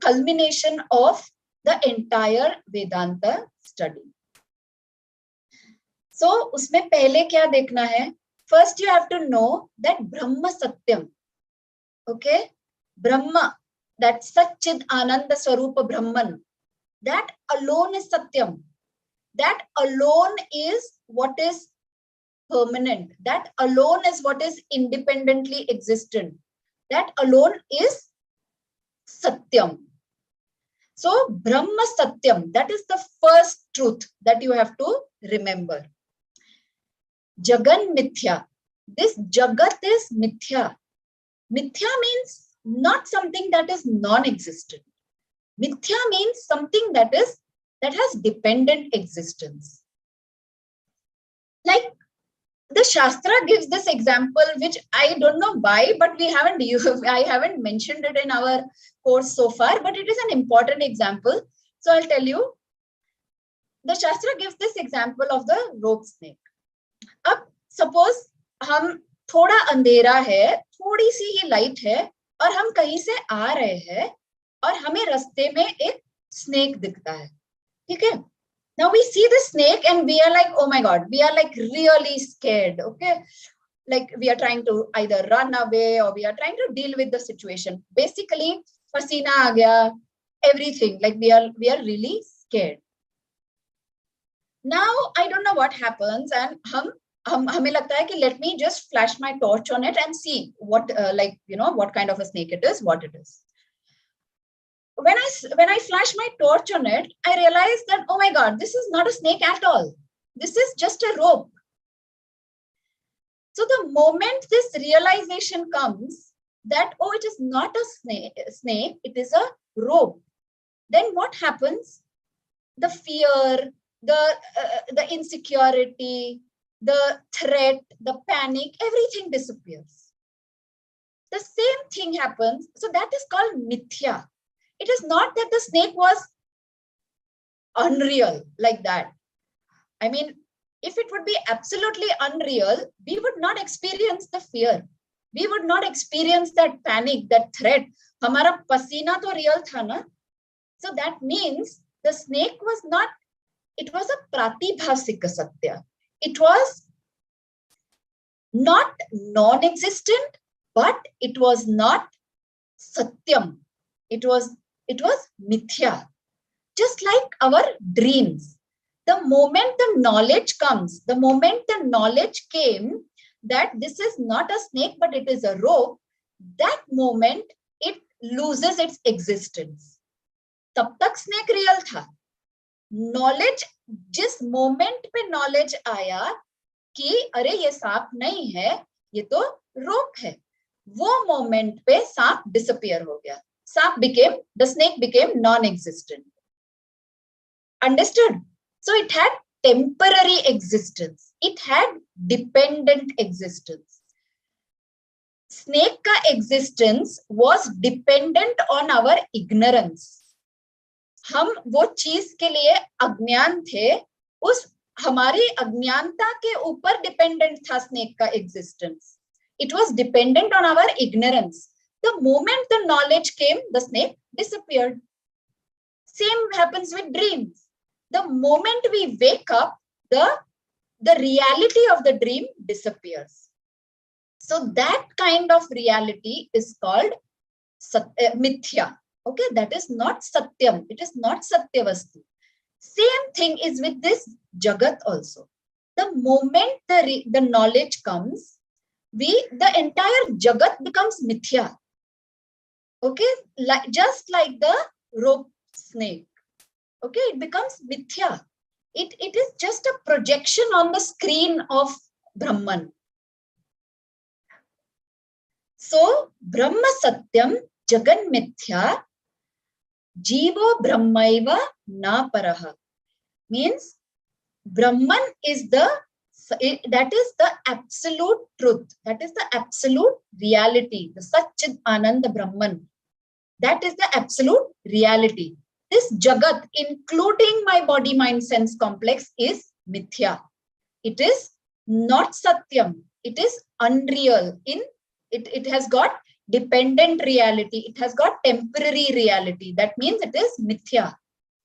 culmination of the entire Vedanta study. So, उसमें पहले क्या देखना है? First, you have to know that Brahma Satyam. Okay? Brahma, that Satchid Ananda Swarupa Brahman, that alone is Satyam. That alone is what is permanent. That alone is what is independently existent. That alone is Satyam. So, Brahma Satyam, that is the first truth that you have to remember. Jagan Mithya. This Jagat is Mithya. Mithya means not something that is non-existent. Mithya means something that has dependent existence. Like the Shastra gives this example, which I don't know why, but I haven't mentioned it in our course so far, but it is an important example. So I'll tell you. The Shastra gives this example of the rope snake. अब suppose हम थोड़ा अंधेरा है, थोड़ी सी ही light है, और हम कहीं से आ रहे हैं, और हमें रास्ते में एक snake दिखता है, ठीक है? Now we see the snake and we are like, oh my God, we are like really scared, okay? Like we are trying to either run away or we are trying to deal with the situation. Basically, pasina aa gaya, everything, like we are really scared. Now, I don't know what happens and हमें लगता है कि let me just flash my torch on it and see what, what kind of a snake it is, what it is. When I flash my torch on it, I realize that, oh my God, this is not a snake at all. This is just a rope. So the moment this realization comes that, oh, it is not a snake, it is a rope, then what happens? The fear, the insecurity, the threat, the panic, everything disappears. The same thing happens. So that is called mithya. It is not that the snake was unreal like that. I mean, if it would be absolutely unreal, we would not experience the fear. We would not experience that panic, that threat. Hamara pasina to real tha na. So that means the snake was not, it was a pratibhasika satya. It was not non-existent, but it was not satyam. It was mithya. Just like our dreams. The moment the knowledge comes, the moment the knowledge came that this is not a snake, but it is a rope, that moment it loses its existence. तब तक snake real था. Knowledge, जिस moment पे knowledge आया कि अरे ये सांप नहीं है, ये तो rope है, वो moment पे सांप disappear हो गया. The snake became non-existent. Understood? So it had temporary existence. It had dependent existence. Snake ka existence was dependent on our ignorance. हम वो चीज के लिए अज्ञान थे, उस हमारी अज्ञानता के ऊपर डिपेंडेंट था स्नेक का existence. It was dependent on our ignorance. The moment the knowledge came, the snake disappeared. Same happens with dreams. the moment we wake up, the reality of the dream disappears. So that kind of reality is called mithya. Okay, that is not satyam. It is not satyavastu. Same thing is with this jagat also. The moment the knowledge comes, the entire jagat becomes mithya. Okay, just like the rope snake. Okay, it becomes mithya. It is just a projection on the screen of Brahman. So, Brahma Satyam Jagan Mithya Jivo Brahmaiva Na Paraha. Means Brahman is that is the absolute truth. That is the absolute reality. The Satchid Ananda Brahman. That is the absolute reality. This Jagat, including my body, mind, sense complex, is Mithya. It is not Satyam. It is unreal. It has got dependent reality. It has got temporary reality. That means it is Mithya.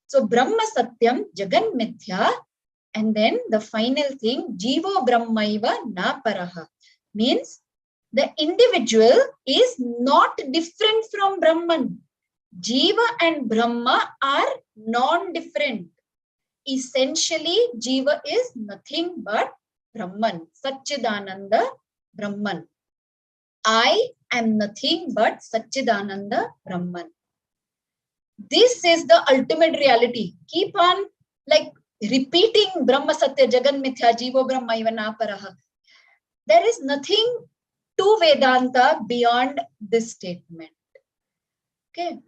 So Brahma Satyam Jagan Mithya. And then the final thing, Jivo Brahmaiva Na Paraha. Means the individual is not different from Brahman. Jiva and Brahma are non-different. Essentially, Jiva is nothing but Brahman, Satchidananda Brahman. I am nothing but Satchidananda Brahman. This is the ultimate reality. Keep on like repeating Brahma Satya Jagan Mithya Jivo Brahmaiva Na Paraha. There is nothing to Vedanta beyond this statement. Okay.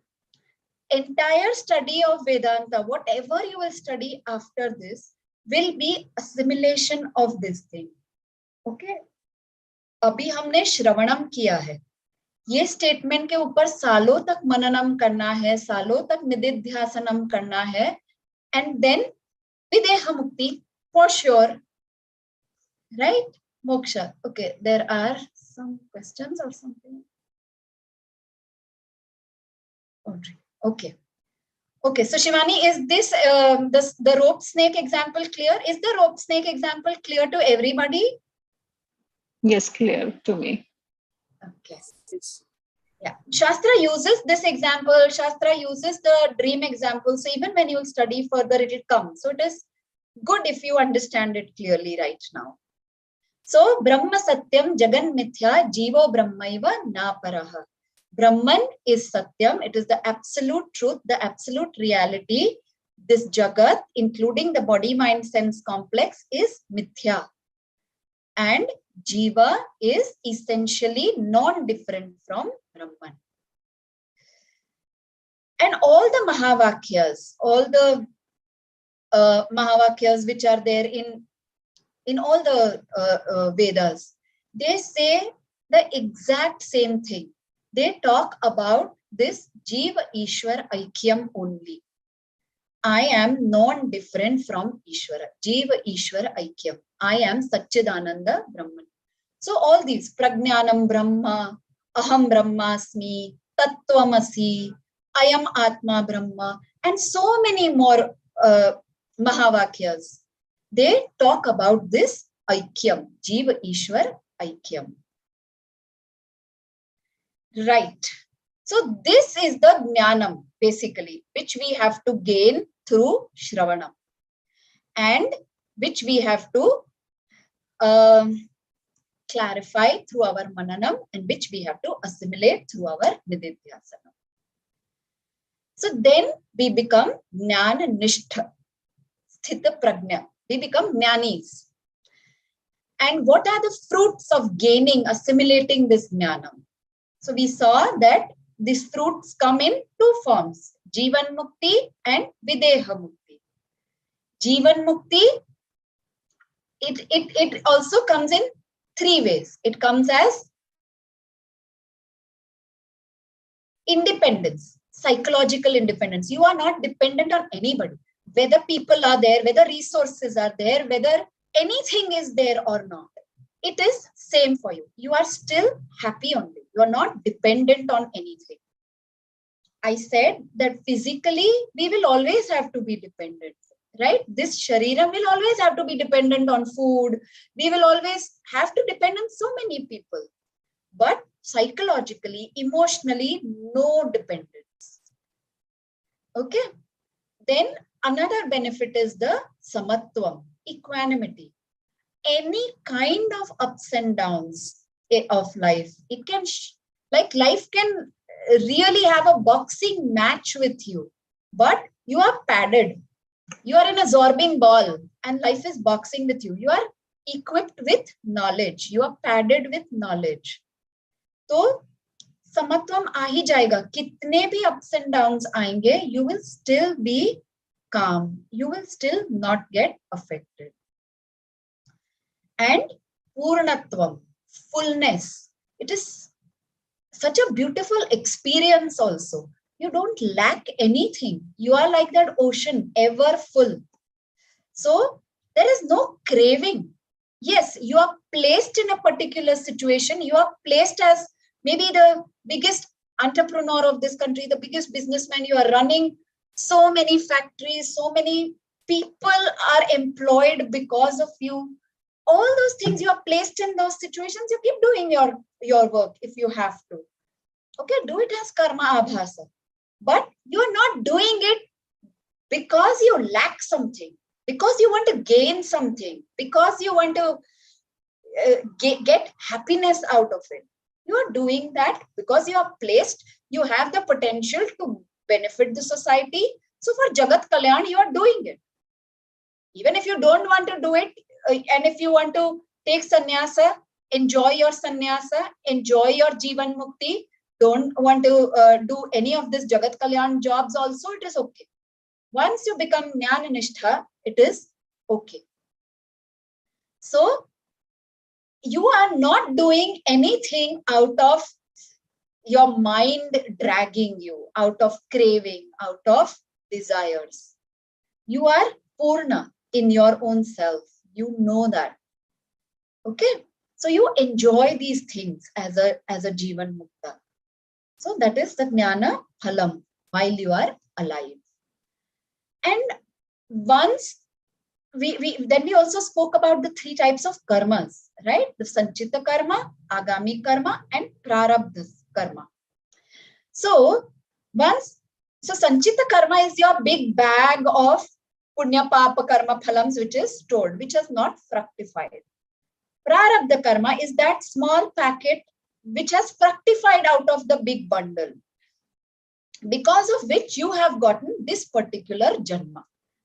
Entire study of Vedanta, whatever you will study after this, will be assimilation of this thing. Okay. अभी हमने श्रवणम किया है. ये statement के ऊपर सालों तक मननम करना है, सालों तक निदिध्यासनम करना है, and then videha mukti for sure. Right? Moksha. Okay, there are some questions or something. Okay. Okay, so Shivani, is this the rope snake example clear? Is the rope snake example clear to everybody? Yes, clear to me. Okay. Yeah, Shastra uses this example. Shastra uses the dream example. So even when you study further, it will come. So it is good if you understand it clearly right now. So Brahma Satyam Jagan Mithya Jivo Brahmaiva Na Paraha. Brahman is Satyam. It is the absolute truth, the absolute reality. This Jagat, including the body, mind, sense complex, is Mithya. And Jiva is essentially non-different from Brahman. And all the Mahavakyas, all the Mahavakyas which are there in all the Vedas, they say the exact same thing. They talk about this Jiva Ishwar Aikyam only. I am non-different from Ishwara. Jiva Ishwara Aikyam. I am Satchidananda Brahman. So all these Prajnanam Brahma, Aham Brahmasmi, Tattvamasi, I am Atma Brahma, and so many more Mahavakyas. They talk about this Aikyam, Jiva Ishwar Aikyam. Right. So this is the Jnanam, basically, which we have to gain through Shravanam and which we have to clarify through our Mananam and which we have to assimilate through our Nididhyasana. So then we become Jnana Nishtha, Sthita Prajna. We become Jnanis. And what are the fruits of gaining, assimilating this Jnanam? So we saw that these fruits come in two forms, Jivan Mukti and Videha Mukti. Jivan Mukti, it also comes in three ways. It comes as independence, psychological independence. You are not dependent on anybody, whether people are there, whether resources are there, whether anything is there or not. It is same for you. You are still happy only. You are not dependent on anything. I said that physically we will always have to be dependent. right? This Sharira will always have to be dependent on food. We will always have to depend on so many people. But psychologically, emotionally, no dependence. Okay. Then another benefit is the samatvam, equanimity. Any kind of ups and downs of life, it can, like life can really have a boxing match with you, but you are padded. You are in a zorbing ball and life is boxing with you. You are equipped with knowledge. You are padded with knowledge. तो समत्वम आ ही जाएगा. कितने भी ups and downs आएंगे, you will still be calm. You will still not get affected. And purnatvam, fullness. It is such a beautiful experience also. You don't lack anything. You are like that ocean, ever full. So there is no craving. Yes, you are placed in a particular situation. You are placed as maybe the biggest entrepreneur of this country, the biggest businessman. You are running so many factories, so many people are employed because of you. All those things, you are placed in those situations. You keep doing your work if you have to. Okay, do it as karma abhasa. But you are not doing it because you lack something, because you want to gain something, because you want to get happiness out of it. You are doing that because you are placed, you have the potential to benefit the society. So for Jagat Kalyan, you are doing it. Even if you don't want to do it, and if you want to take sannyasa, enjoy your sannyasa, enjoy your Jivan Mukti, don't want to do any of this Jagat Kalyan jobs also, it is okay. Once you become Jnana Nishtha, it is okay. So you are not doing anything out of your mind dragging you, out of craving, out of desires. You are Purna in your own self. You know that. Okay. So you enjoy these things as a Jivan Mukta. So that is the Jnana Phalam while you are alive. And once we also spoke about the three types of karmas, right? The Sanchita karma, Agami karma, and Prarabdha karma. So Sanchita karma is your big bag of Punya Papa karma phalams, which is stored, which has not fructified. Prarabdha karma is that small packet which has fructified out of the big bundle, because of which you have gotten this particular janma,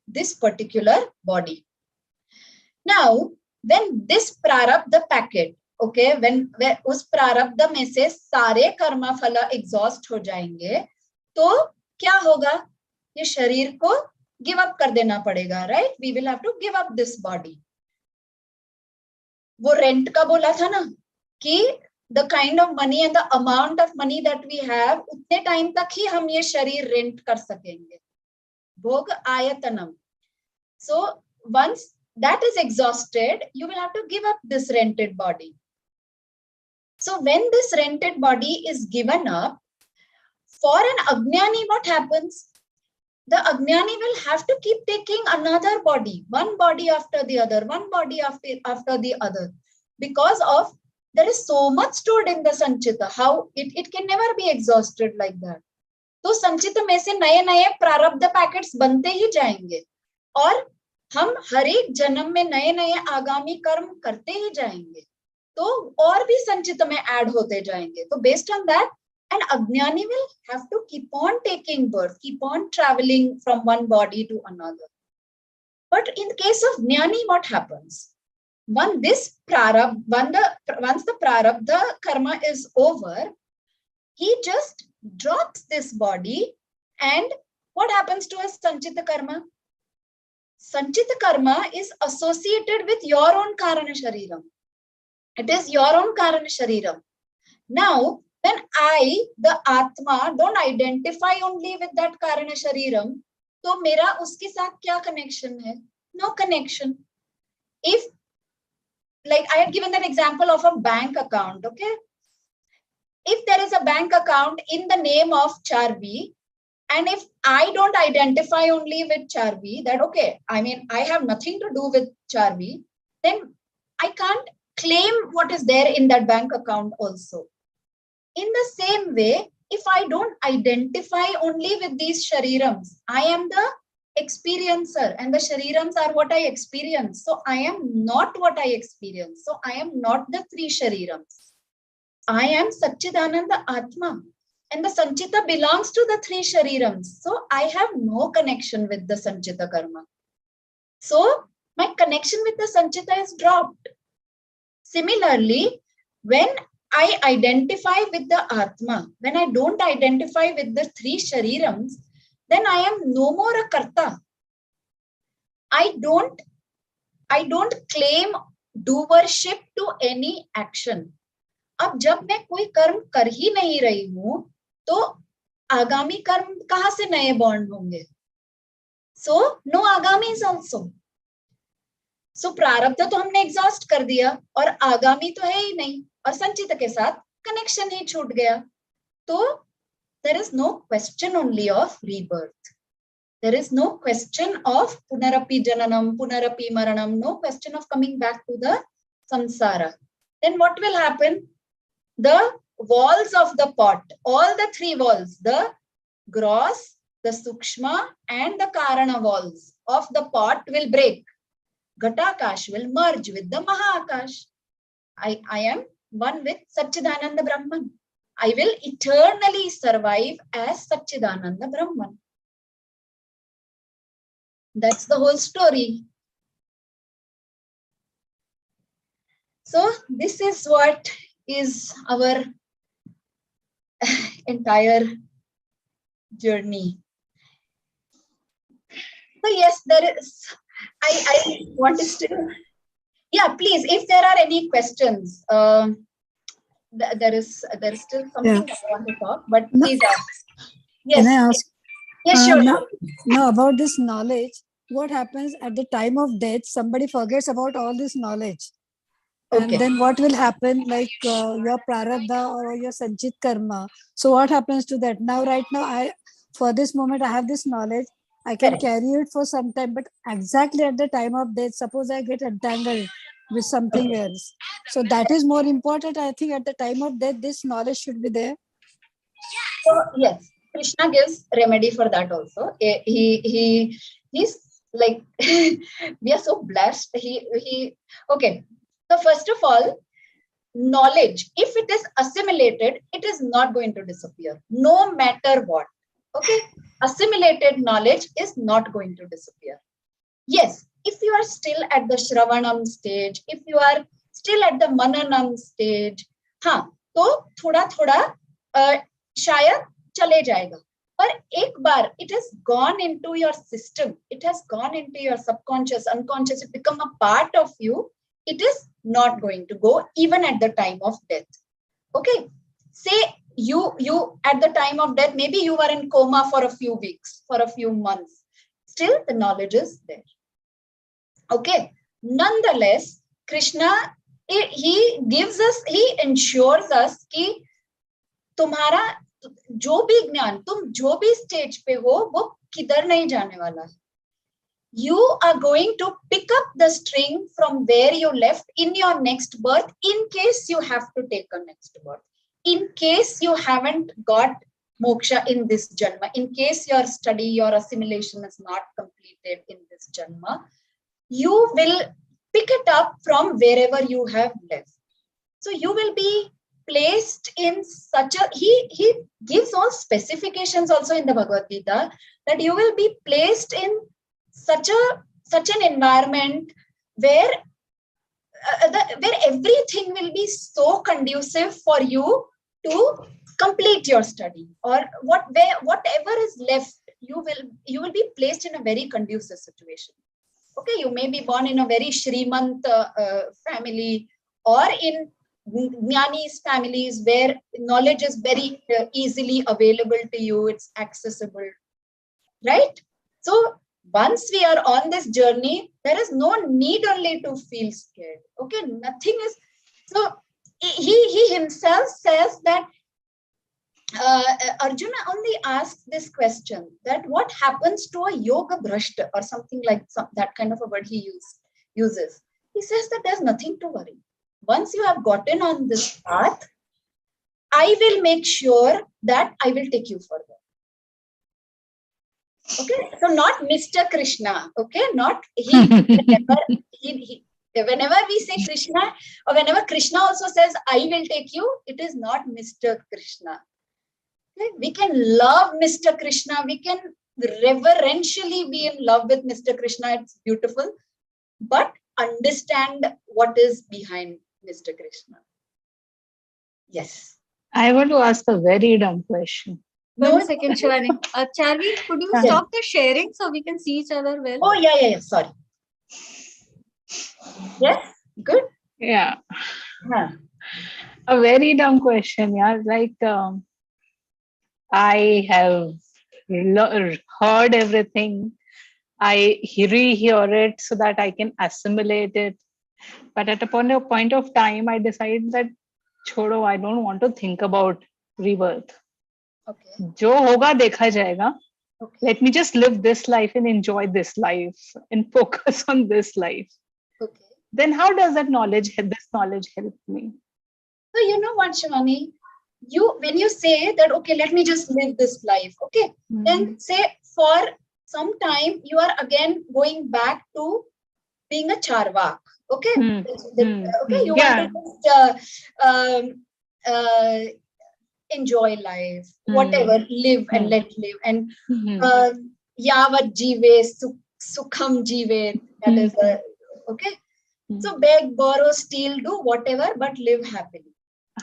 this particular body. Now, when this prarabdha packet, okay, when उस प्रारब्ध में से सारे कर्मा फल exhaust हो जाएंगे, तो क्या होगा? ये शरीर को गिव अप कर देना पड़ेगा, right? We will have to give up this body. वो रेंट का बोला था ना कि the kind of money and the amount of money that we have, उतने टाइम तक ही हम ये शरीर रेंट कर सकेंगे. भोग आयतनम. So once that is exhausted, you will have to give up this rented body. So when this rented body is given up, for an Ajnani, what happens? The Ajnani will have to keep taking another body, one body after the other, one body after the other, because of there is so much stored in the Sanchita. How it can never be exhausted like that. तो संचित में से नए नए प्रारब्ध packets बनते ही जाएंगे और हम हर एक जन्म में नए नए आगामी कर्म करते ही जाएंगे, तो और भी संचित में ऐड होते जाएंगे. तो based on that, an Ajnani will have to keep on taking birth, keep on traveling from one body to another. But in case of Jnani, what happens? Once the prarabdha karma is over, he just drops this body, and what happens to a sanchita karma? Sanchita karma is associated with your own karana shariram. It is your own karana shariram. Now, when I, the Atma, don't identify only with that karana shariram, तो मेरा उसके साथ क्या connection है? No connection. If, like I had given that example of a bank account, okay? If there is a bank account in the name of Charbi, And if I don't identify only with Charvi, that okay, I mean, I have nothing to do with Charvi, then I can't claim what is there in that bank account also. In the same way, if I don't identify only with these sharirams, I am the experiencer and the sharirams are what I experience. So I am not what I experience. So I am not the three sharirams. I am Satchidananda Atma. And the Sanchita belongs to the three sharirams. So I have no connection with the Sanchita karma. So my connection with the Sanchita is dropped. Similarly, when I identify with the Atma, when I don't identify with the three sharirams, then I am no more a karta. I don't claim doership to any action. अब जब मैं कोई कर्म कर ही नहीं रही हूं, तो आगामी कर्म कहां से नए बॉर्न होंगे? सो नो आगामी इज ऑल्सो. सो प्रारब्ध तो हमने एग्जॉस्ट कर दिया और आगामी तो है ही नहीं और संचित के साथ कनेक्शन ही छूट गया. तो there is no question only of rebirth. There is no question of punarapi jananam, punarapi maranam, no question of coming back to the samsara. Then what will happen? The walls of the pot, all the three walls, the gross, the sukshma and the karana walls of the pot will break. Ghatakash will merge with the Mahakash. I am one with Satchidananda Brahman. I will eternally survive as Satchidananda Brahman. That's the whole story. So this is what is our entire journey. So yes, there is, I want to still, yeah, please, if there are any questions, there is still something I want to talk, but please ask. Yes. Can I ask? Yes, sure. Now about this knowledge, what happens at the time of death? Somebody forgets about all this knowledge. And Okay. then what will happen, like your prarabdha or your sanchit karma? So what happens to that? Now, right now, for this moment, I have this knowledge. I can carry it for some time, but exactly at the time of death, suppose I get entangled with something else. So that is more important. I think at the time of death, this knowledge should be there. So yes, Krishna gives remedy for that also. He's like we are so blessed. Okay. So first of all, knowledge, if it is assimilated, it is not going to disappear, no matter what. Okay, assimilated knowledge is not going to disappear. Yes, if you are still at the Shravanam stage, if you are still at the Mananam stage, हाँ, तो थोड़ा शायद चले जाएगा. पर एक बार it has gone into your system, it has gone into your subconscious, unconscious, it become a part of you, it is not going to go even at the time of death. Okay, say you at the time of death, maybe you were in coma for a few weeks, for a few months, still the knowledge is there. Okay, nonetheless, Krishna, he gives us, he ensures us कि तुम्हारा जो भी ज्ञान, तुम जो भी stage पे हो, वो किधर नहीं जाने वाला है. You are going to pick up the string from where you left in your next birth, in case you have to take a next birth, in case you haven't got moksha in this janma, in case your study, your assimilation is not completed in this janma, you will pick it up from wherever you have left. So you will be placed in such a, he gives all specifications also in the Bhagavad Gita, that you will be placed in such an environment where where everything will be so conducive for you to complete your study, or whatever is left, you will be placed in a very conducive situation. Okay, you may be born in a very Shrimant family, or in Jnani's families where knowledge is very easily available to you, it's accessible, right? So once we are on this journey, there is no need only to feel scared. Okay, nothing is. So he himself says that Arjuna only asks this question, that what happens to a yoga bhrashta or something like that kind of a word he uses. He says that there's nothing to worry. Once you have gotten on this path, I will make sure that I will take you further. Okay, so not Mr. Krishna. Okay, not he. Whenever we say Krishna, or whenever Krishna also says, I will take you, it is not Mr. Krishna. Okay? We can love Mr. Krishna. We can reverentially be in love with Mr. Krishna. It's beautiful. But understand what is behind Mr. Krishna. Yes. I want to ask a very dumb question. No, 1 second, Shivani. Charvi, could you Yes. stop the sharing so we can see each other well? Oh, yeah. Sorry. Yes, good. Yeah, Huh. a very dumb question. Yeah, like I have heard everything. I rehear it so that I can assimilate it. But at a point of time, I decide that, छोड़ो, I don't want to think about rebirth. Okay. जो होगा देखा जाएगा. Okay. Let me just live this life and enjoy this life and focus on this life. Okay. Then how does this knowledge help me? So you know what, Shivani? When you say that, okay, let me just live this life, okay, then say for some time you are again going back to being a charvak, okay? Okay, you want to just enjoy life, whatever, live and let live, and yavat jive sukham jive. That is okay. So beg, borrow, steal, do whatever, but live happily.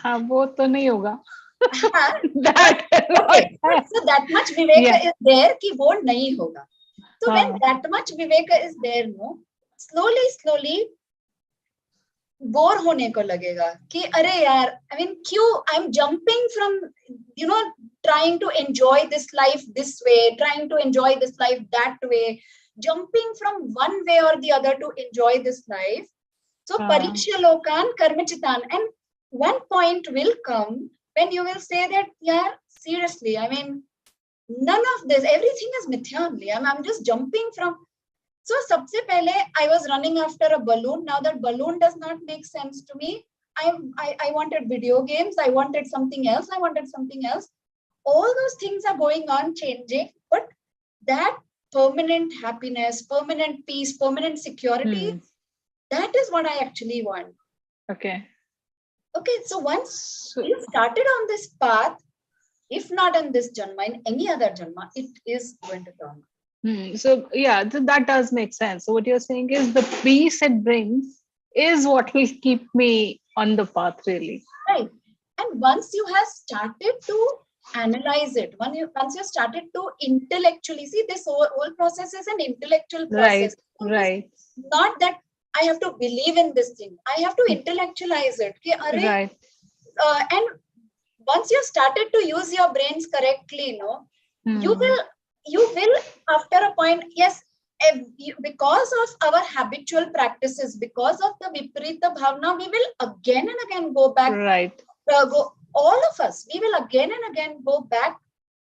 हाँ वो तो नहीं होगा. Okay. So that much viveka is there कि वो नहीं होगा. So when that much viveka is there, no, slowly bore होने को लगेगा कि अरे यार, I mean, क्यों I'm jumping from, trying to enjoy this life this way, trying to enjoy this life that way, jumping from one way or the other to enjoy this life. So pariksha lokan karmachitan, and one point will come when you will say that, yeah, seriously, I mean, none of this, everything is mithya only. I'm just jumping from. So sabse pehle I was running after a balloon. Now that balloon does not make sense to me. I wanted video games. I wanted something else. All those things are going on, changing, but that permanent happiness, permanent peace, permanent security, that is what I actually want. Okay. Okay, so once you started on this path, if not in this janma, in any other janma, it is going to come. So yeah, that does make sense. So what you're saying is the peace it brings is what will keep me on the path, really. Right. And once you have started to analyze it, once you started to intellectually see, this whole process is an intellectual process. Right. Not that I have to believe in this thing. I have to intellectualize it. Right. And once you started to use your brains correctly, you will after a point, yes, because of our habitual practices, because of the viparita bhavna, we will again and again go back. Right. All of us, we will again and again go back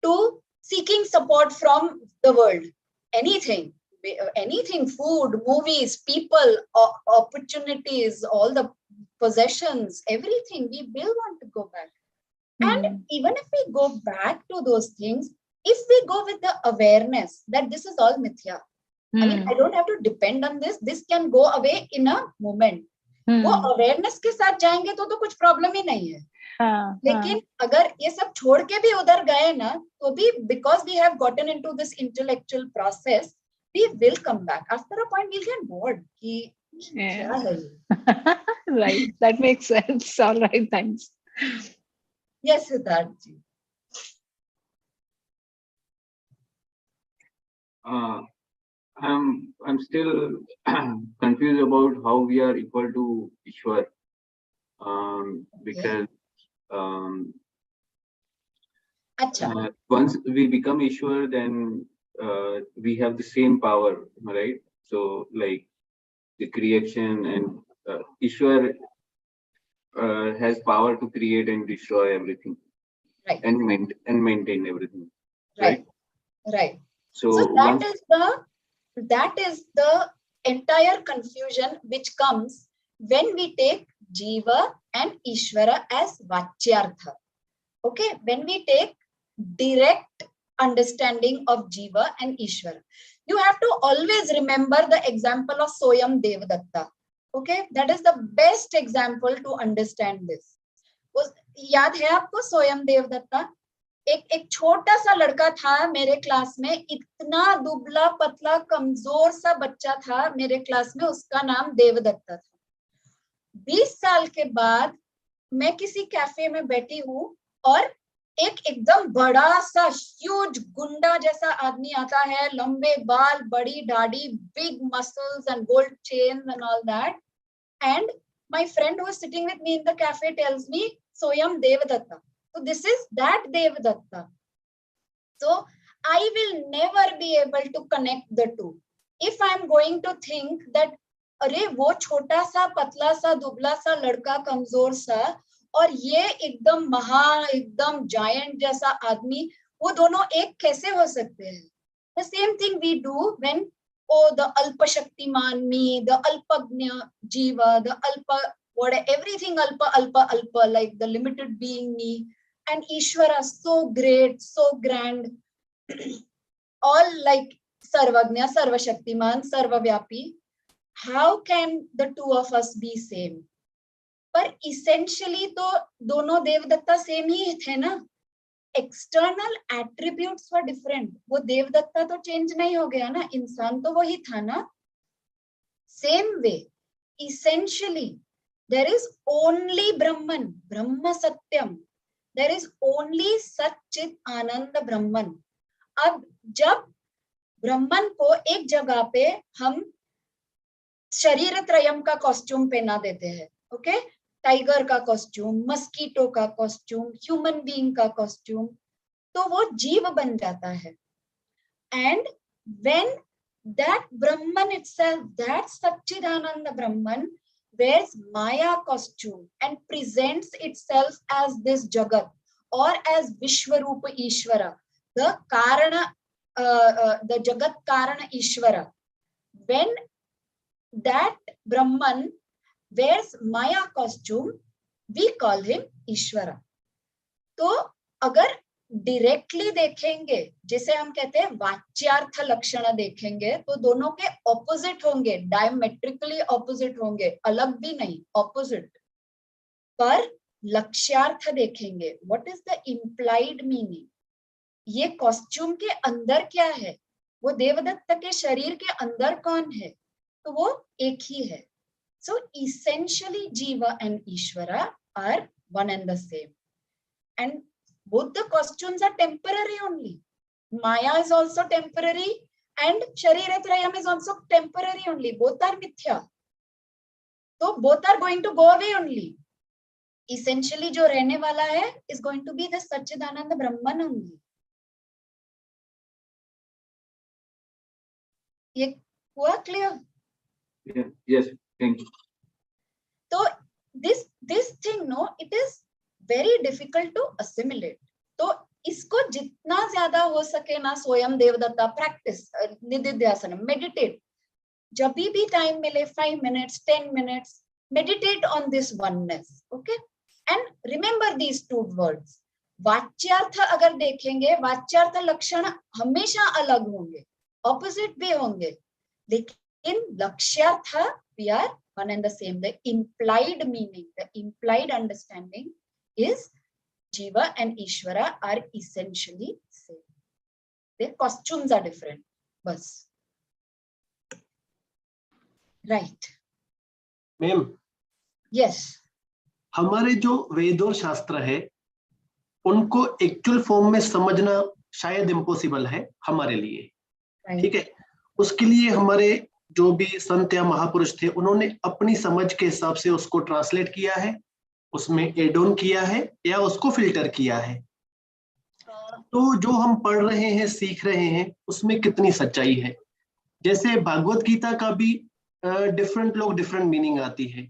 to seeking support from the world. Anything, food, movies, people, opportunities, all the possessions, everything, we will want to go back. And even if we go back to those things, if we go with the awareness that this is all mithya, I mean, I don't have to depend on this. This can go away in a moment. वो awareness के साथ जाएंगे तो कुछ problem ही नहीं है. लेकिन अगर ये सब छोड़ के भी उधर गए ना, तो भी because we have gotten into this intellectual process, we will come back. After a point, we'll get bored. Right. That makes sense. All right. Thanks. Yes, Siddharth ji. I'm still confused about how we are equal to Ishwar, because once we become Ishwar, then we have the same power, right? So like the creation and Ishwar has power to create and destroy everything. Right. and maintain everything. Right. Right. So So once that is the entire confusion which comes when we take Jiva and Ishvara as Vachyartha. Okay, when we take direct understanding of Jiva and Ishvara. You have to always remember the example of Soyam Devadatta. Okay, that is the best example to understand this. याद है आपको सोयम देवदत्ता? एक छोटा सा लड़का था मेरे class में, इतना दुबला पतला कमजोर सा बच्चा था मेरे क्लास में, उसका नाम देवदत्ता था. 20 साल के बाद मैं किसी कैफे में बैठी हूँ और एक एकदम बड़ा सा ह्यूज गुंडा जैसा आदमी आता है, लंबे बाल, बड़ी दाढ़ी, big muscles and gold chain and all that, and my friend who is sitting with me in the cafe tells me Soyam Devdatta. So this is that Devadatta. So I will never be able to connect the two. If I am going to think that अरे वो छोटा सा पतला सा दुबला सा लड़का कमजोर सा और ये एकदम महान एकदम जायंट जैसा आदमी, वो दोनों एक कैसे हो सकते हैं? The same thing we do when the Alpa Shaktiman me, the Alpagnya Jiva, the Alpa whatever, everything Alpa, like the limited being me, and Ishvara so great, so grand, all like Sarvagnya, Sarva Shaktiman, Sarva Vyapi. How can the two of us be same? पर essentially तो दोनों Devdatta same ही थे ना. External attributes were different. वो देवदत्ता तो change नहीं हो गया ना, इंसान तो वही था ना. Same way, essentially there is only Brahman, Brahma Satyam. There is only Satchit Ananda Brahman. अब जब ब्रह्मन को एक जगह पे हम शरीर त्रयम का कॉस्ट्यूम पहना देते हैं, ओके, टाइगर का कॉस्ट्यूम, मस्कीटो का कॉस्ट्यूम, ह्यूमन बीइंग का कॉस्ट्यूम, तो वो जीव बन जाता है. And when that Brahman itself, that Sachchidanand Brahman wears Maya costume and presents itself as this Jagat or as Vishwarupa Ishvara, the Karana, the Jagat Karana Ishvara. When that Brahman wears Maya costume, we call him Ishvara. तो अगर directly देखेंगे, जिसे हम कहते हैं वाच्यार्थ लक्षण देखेंगे, तो दोनों के ऑपोजिट होंगे, डायमेट्रिकली ऑपोजिट होंगे, अलग भी नहीं, ऑपोजिट. पर लक्ष्यार्थ देखेंगे, what is the implied meaning, ये कॉस्ट्यूम के अंदर क्या है, वो देवदत्त के शरीर के अंदर कौन है, तो वो एक ही है. So essentially jiva and Ishvara are one and the same, and both the costumes are temporary only. Maya is also temporary and Shariratrayam is also temporary only. Both are mithya. So both are going to go away only. Essentially जो रहने वाला है is going to be the Satchidananda Brahman only. ये हुआ clear? Yeah, yes, thank you. So this thing, no, it is very difficult to assimilate. तो इसको जितना ज्यादा हो सके ना, स्वयं देवदत्ता प्रैक्टिस, निधिध्यासन, मेडिटेट, जब भी टाइम मिले 5 minutes 10 minutes, meditate on this oneness, okay, and remember these two words. वाच्यार्थ अगर देखेंगे, वाच्यार्थ लक्षण हमेशा अलग होंगे, ऑपोजिट भी होंगे, लेकिन लक्ष्यार्थ we are one and the same. The implied meaning, the implied understanding is Jiva and Ishvara are essentially same. Their costumes are different. Bas. Right. Ma'am, Yes. हमारे जो वेद और शास्त्र है उनको एक्चुअल फॉर्म में समझना शायद इम्पॉसिबल है हमारे लिए, Right. ठीक है. उसके लिए हमारे जो भी संत या महापुरुष थे, उन्होंने अपनी समझ के हिसाब से उसको ट्रांसलेट किया है, उसमें एड ऑन किया है या उसको फिल्टर किया है. तो जो हम पढ़ रहे हैं, सीख रहे हैं, उसमें कितनी सच्चाई है. जैसे भागवत गीता का भी डिफरेंट लोग डिफरेंट मीनिंग आती है.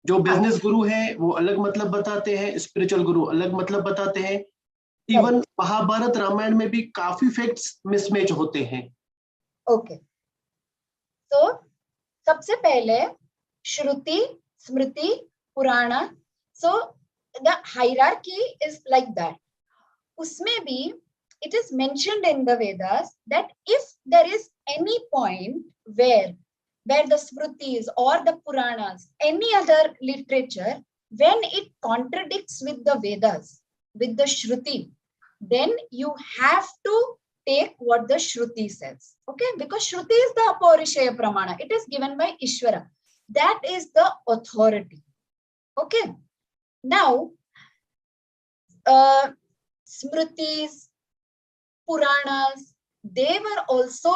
जो बिजनेस गुरु है वो अलग मतलब बताते हैं, स्पिरिचुअल गुरु अलग मतलब बताते हैं. इवन महाभारत रामायण में भी काफी फैक्ट्स मिसमैच होते हैं. ओके, तो सबसे पहले श्रुति, स्मृति, पुराण. So the hierarchy is like that. उसमें भी it is mentioned in the Vedas that if there is any point where the Smritis or the Puranas, any other literature, when it contradicts with the Vedas, with the Shruti, then you have to take what the Shruti says. Okay, because Shruti is the Apaurishaya Pramana. It is given by Ishvara. That is the authority. Okay, now Smritis, Puranas, they were also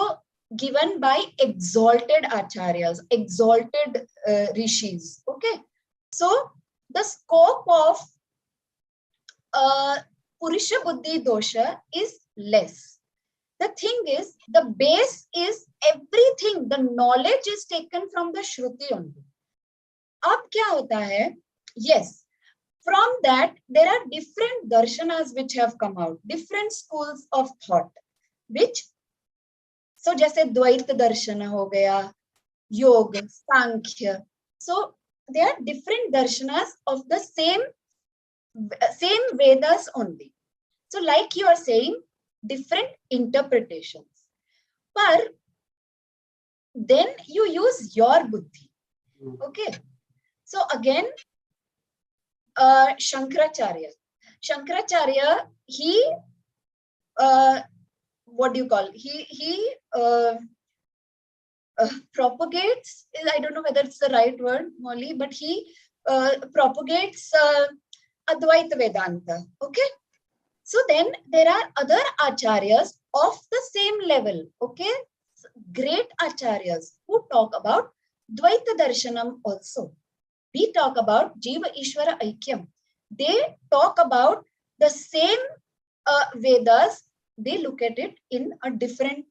given by exalted acharyas, exalted rishis. Okay, so the scope of Purusha Buddhi dosha is less. The thing is, the base is everything. The knowledge is taken from the Shruti only. Ab kya hota hai? Yes. From that, there are different darshanas which have come out, different schools of thought, which, so जैसे द्वैत दर्शन हो गया, योग, सांख्य. So there are different darshanas of the same Vedas only. So like you are saying, different interpretations. But then you use your buddhi. Okay. So again, Shankaracharya, he what do you call? He propagates. I don't know whether it's the right word, Molly, but he propagates Advaita Vedanta. Okay. So then there are other acharyas of the same level. Okay, great acharyas who talk about Dvaita Darshanam also. We talk about Jiva Ishvara Aikyam. They talk about the same Vedas. They look at it in a different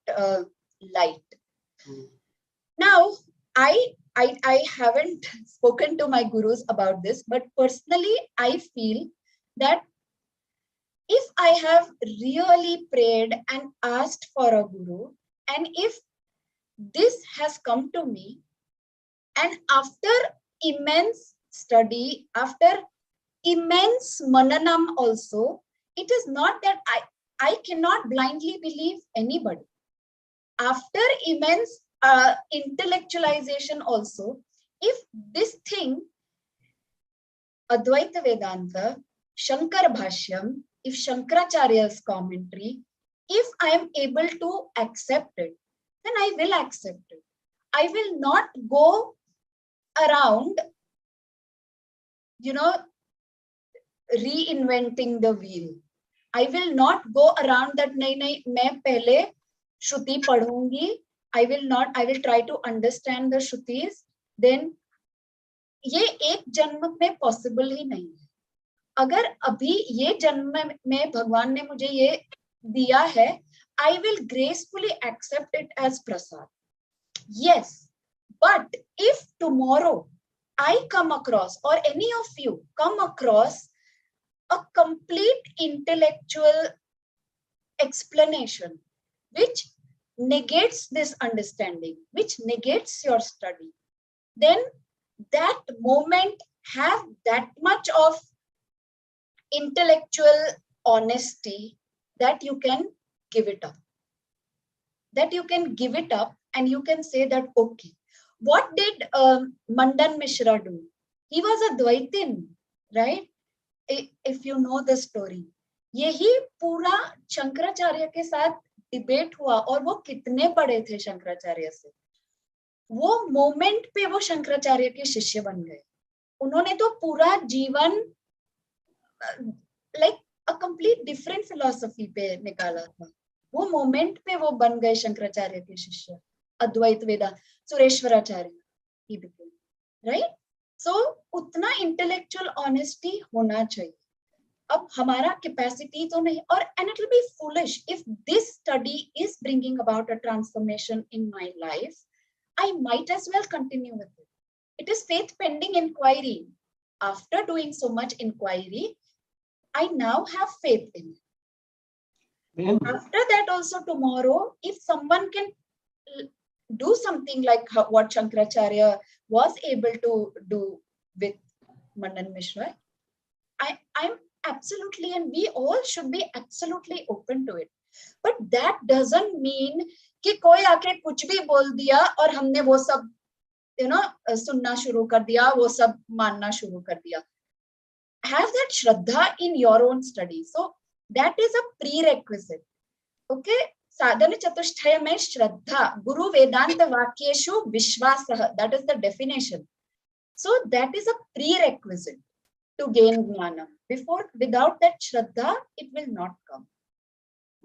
light. Now, I haven't spoken to my gurus about this, but personally, I feel that if I have really prayed and asked for a guru, and if this has come to me, and after immense study, after immense mananam also, it is not that I cannot blindly believe anybody. After immense intellectualization also, if this thing, Advaita Vedanta, Shankar Bhashyam, if Shankaracharya's commentary, if I am able to accept it, then I will accept it. I will not go around, reinventing the wheel. I will not go around that, nahi, main pehle Shruti padhungi. I will try to understand the Shrutis. Then, ये एक जन्म में possible ही नहीं है. अगर अभी ये जन्म में भगवान ने मुझे ये दिया है, I will gracefully accept it as prasad. Yes, but if tomorrow I come across, or any of you come across, a complete intellectual explanation which negates this understanding, which negates your study, then that moment have that much of intellectual honesty that you can give it up. That you can give it up and you can say that, okay, what did Mandan Mishra do? He was a Dvaitin, right? If you know the story. यही पूरा शंकराचार्य के साथ debate हुआ, और वो कितने बड़े थे शंकराचार्य से. वो मोमेंट पे वो शंकराचार्य के शिष्य बन गए. उन्होंने तो पूरा जीवन like a complete different philosophy पे निकाला था. वो मोमेंट पे वो बन गए शंकराचार्य के शिष्य. अद्वैत वेदांत, सुरेश्वराचार्य ही became, right? So उतना इंटेलेक्चुअल ऑनेस्टी होना चाहिए. अब हमारा कैपेसिटी तो नहीं, और and it will be foolish if this study is bringing about a transformation in my life. I might as well continue with it. It is faith pending inquiry. After doing so much inquiry, I now have faith in it. After that also tomorrow, if someone can do something like what Shankaracharya was able to do with Manan Mishra, I'm absolutely, and we all should be absolutely open to it. But that doesn't mean कि कोई आके कुछ भी बोल दिया और हमने वो सब सुनना शुरू कर दिया, वो सब मानना शुरू कर दिया. Have that shraddha in your own study. So that is a prerequisite. Okay, sadhana chatushtaya mein shraddha, guru vedanta vakyeshu vishwasah, that is the definition. So that is a prerequisite to gain jnana. Without that shraddha, it will not come.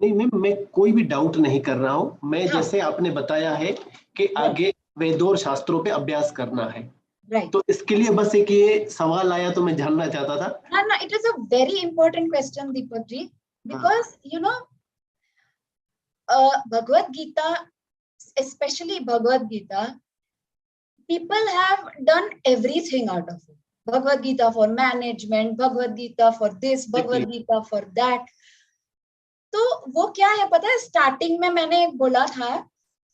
नहीं मैं कोई भी doubt नहीं कर रहा हूँ. मैं जैसे आपने बताया है कि आगे वेदों और शास्त्रों पे अभ्यास करना है. Right. तो इसके लिए बस एक ये सवाल आया तो मैं जानना चाहता था. No, it is a very important question, Deepak ji, because Bhagavad Gita, especially Bhagavad Gita, people have done everything out of it. Bhagavad Gita for management, Bhagavad Gita for this, Bhagavad Gita for that. तो वो क्या है पता है, starting में मैंने बोला था,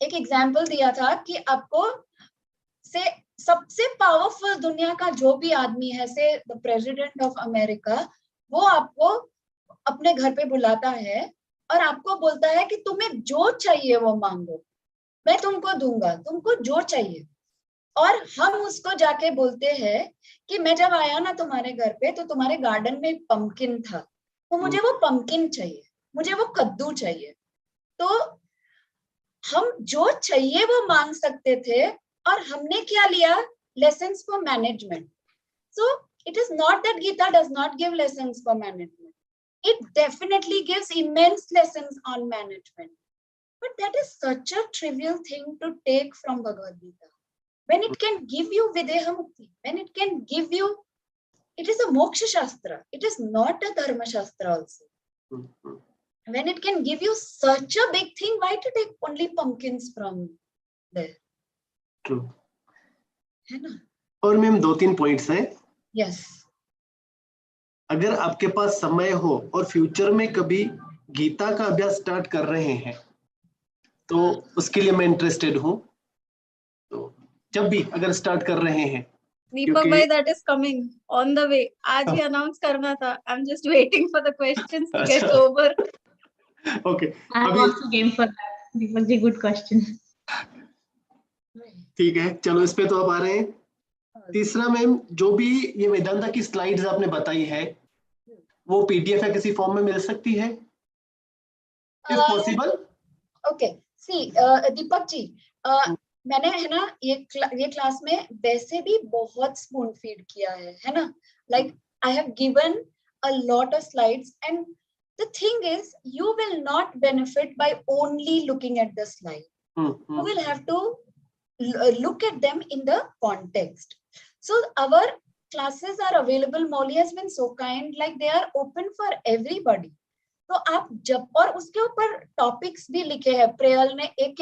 एक एग्जाम्पल दिया था कि आपको से सबसे पावरफुल दुनिया का जो भी आदमी है, से द प्रेसिडेंट ऑफ अमेरिका, वो आपको अपने घर पे बुलाता है और आपको बोलता है कि तुम्हें जो चाहिए वो मांगो, मैं तुमको दूंगा, तुमको जो चाहिए. और हम उसको जाके बोलते हैं कि मैं जब आया ना तुम्हारे घर पे तो तुम्हारे गार्डन में पंपकिन था, तो मुझे वो पंपकिन चाहिए, मुझे वो कद्दू चाहिए. तो हम जो चाहिए वो मांग सकते थे और हमने क्या लिया, lessons for management. So it is not that Gita does not give lessons for management. It definitely gives immense lessons on management. But that is such a trivial thing to take from Bhagavad Gita. When it can give you Videha Mukti, when it can give you, it is a Moksha Shastra. It is not a Dharma Shastra also. When it can give you such a big thing, why to take only pumpkins from there? True. है ना? और ma'am 2-3 points हैं. Yes. अगर आपके पास समय हो और future में कभी गीता का अभ्यास स्टार्ट कर रहे हैं तो उसके लिए मैं इंटरेस्टेड हूँ. तो जब भी अगर स्टार्ट कर रहे हैं, Deepak bhai, that is coming on the way. आज ही announce करना था. I'm just waiting for the questions to get over. Okay. I'm also game for that. Deepak ji, good question. ठीक है, चलो इस पे तो अब आ रहे हैं. तीसरा मैम, जो भी ये वेदांता की स्लाइड्स आपने बताई है वो पीडीएफ या किसी फॉर्म में मिल सकती है, इफ पॉसिबल? ओके, सी दीपक जी, मैंने है ना ये क्लास में वैसे भी बहुत स्पून फीड किया है ना, like I have given a lot of slides and the thing is you will not benefit by only looking at the slide. You will have to look at them in the context. So our classes are available. Molly has been so kind, like they are open for everybody. तो आप जब, और उसके ऊपर topics भी लिखे हैं, प्रेयल ने एक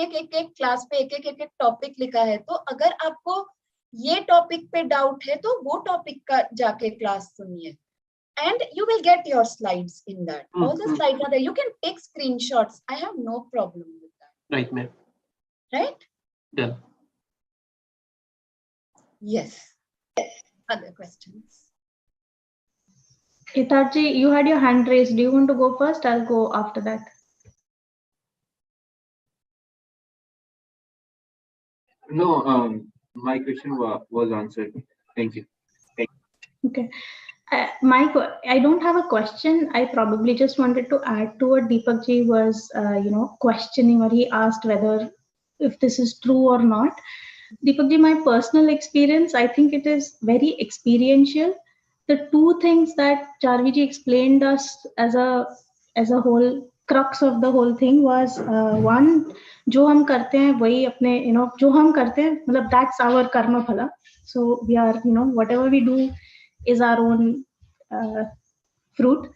क्लास पे एक टॉपिक लिखा है. तो अगर आपको ये टॉपिक पे डाउट है तो वो टॉपिक का जाके क्लास सुनिए, and you will get your slides in that. All the slides are there. You can take screenshots. I have no problem with that. Right, ma'am. Right? Done. Yes. Other questions? Itachi, you had your hand raised. Do you want to go first? I'll go after that. No, my question was answered. Thank you. Okay. I don't have a question. I probably just wanted to add to what Deepak ji was, questioning, or he asked whether if this is true or not. Deepak ji, my personal experience, I think it is very experiential. The two things that Charvi ji explained us as a whole crux of the whole thing was one, जो हम करते हैं वही अपने जो हम करते हैं मतलब that's our karma phala. So we are whatever we do is our own fruit,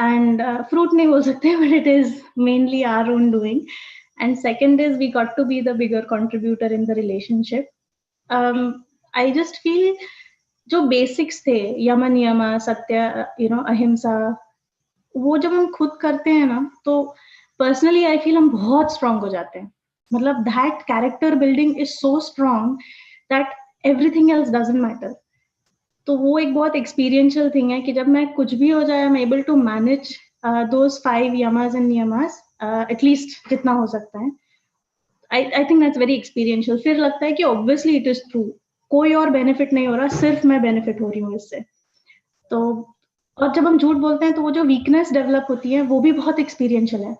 and fruit नहीं बोल सकते, but it is mainly our own doing. And second is we got to be the bigger contributor in the relationship. I just feel जो basics थे, यम नियम, सत्य, अहिंसा, वो जब हम खुद करते हैं ना तो पर्सनली आई फील हम बहुत स्ट्रांग हो जाते हैं. मतलब that character building is so strong that everything else doesn't matter. तो वो एक बहुत एक्सपीरियंशियल थिंग है कि जब मैं कुछ भी हो जाए, I am able to manage those 5 yamas and niyamas at least जितना हो सकता है. I think that's very experiential. फिर लगता है कि obviously it is true. कोई और benefit नहीं हो रहा, सिर्फ मैं benefit हो रही हूँ इससे. तो और जब हम झूठ बोलते हैं तो वो जो weakness develop होती है वो भी बहुत experiential है.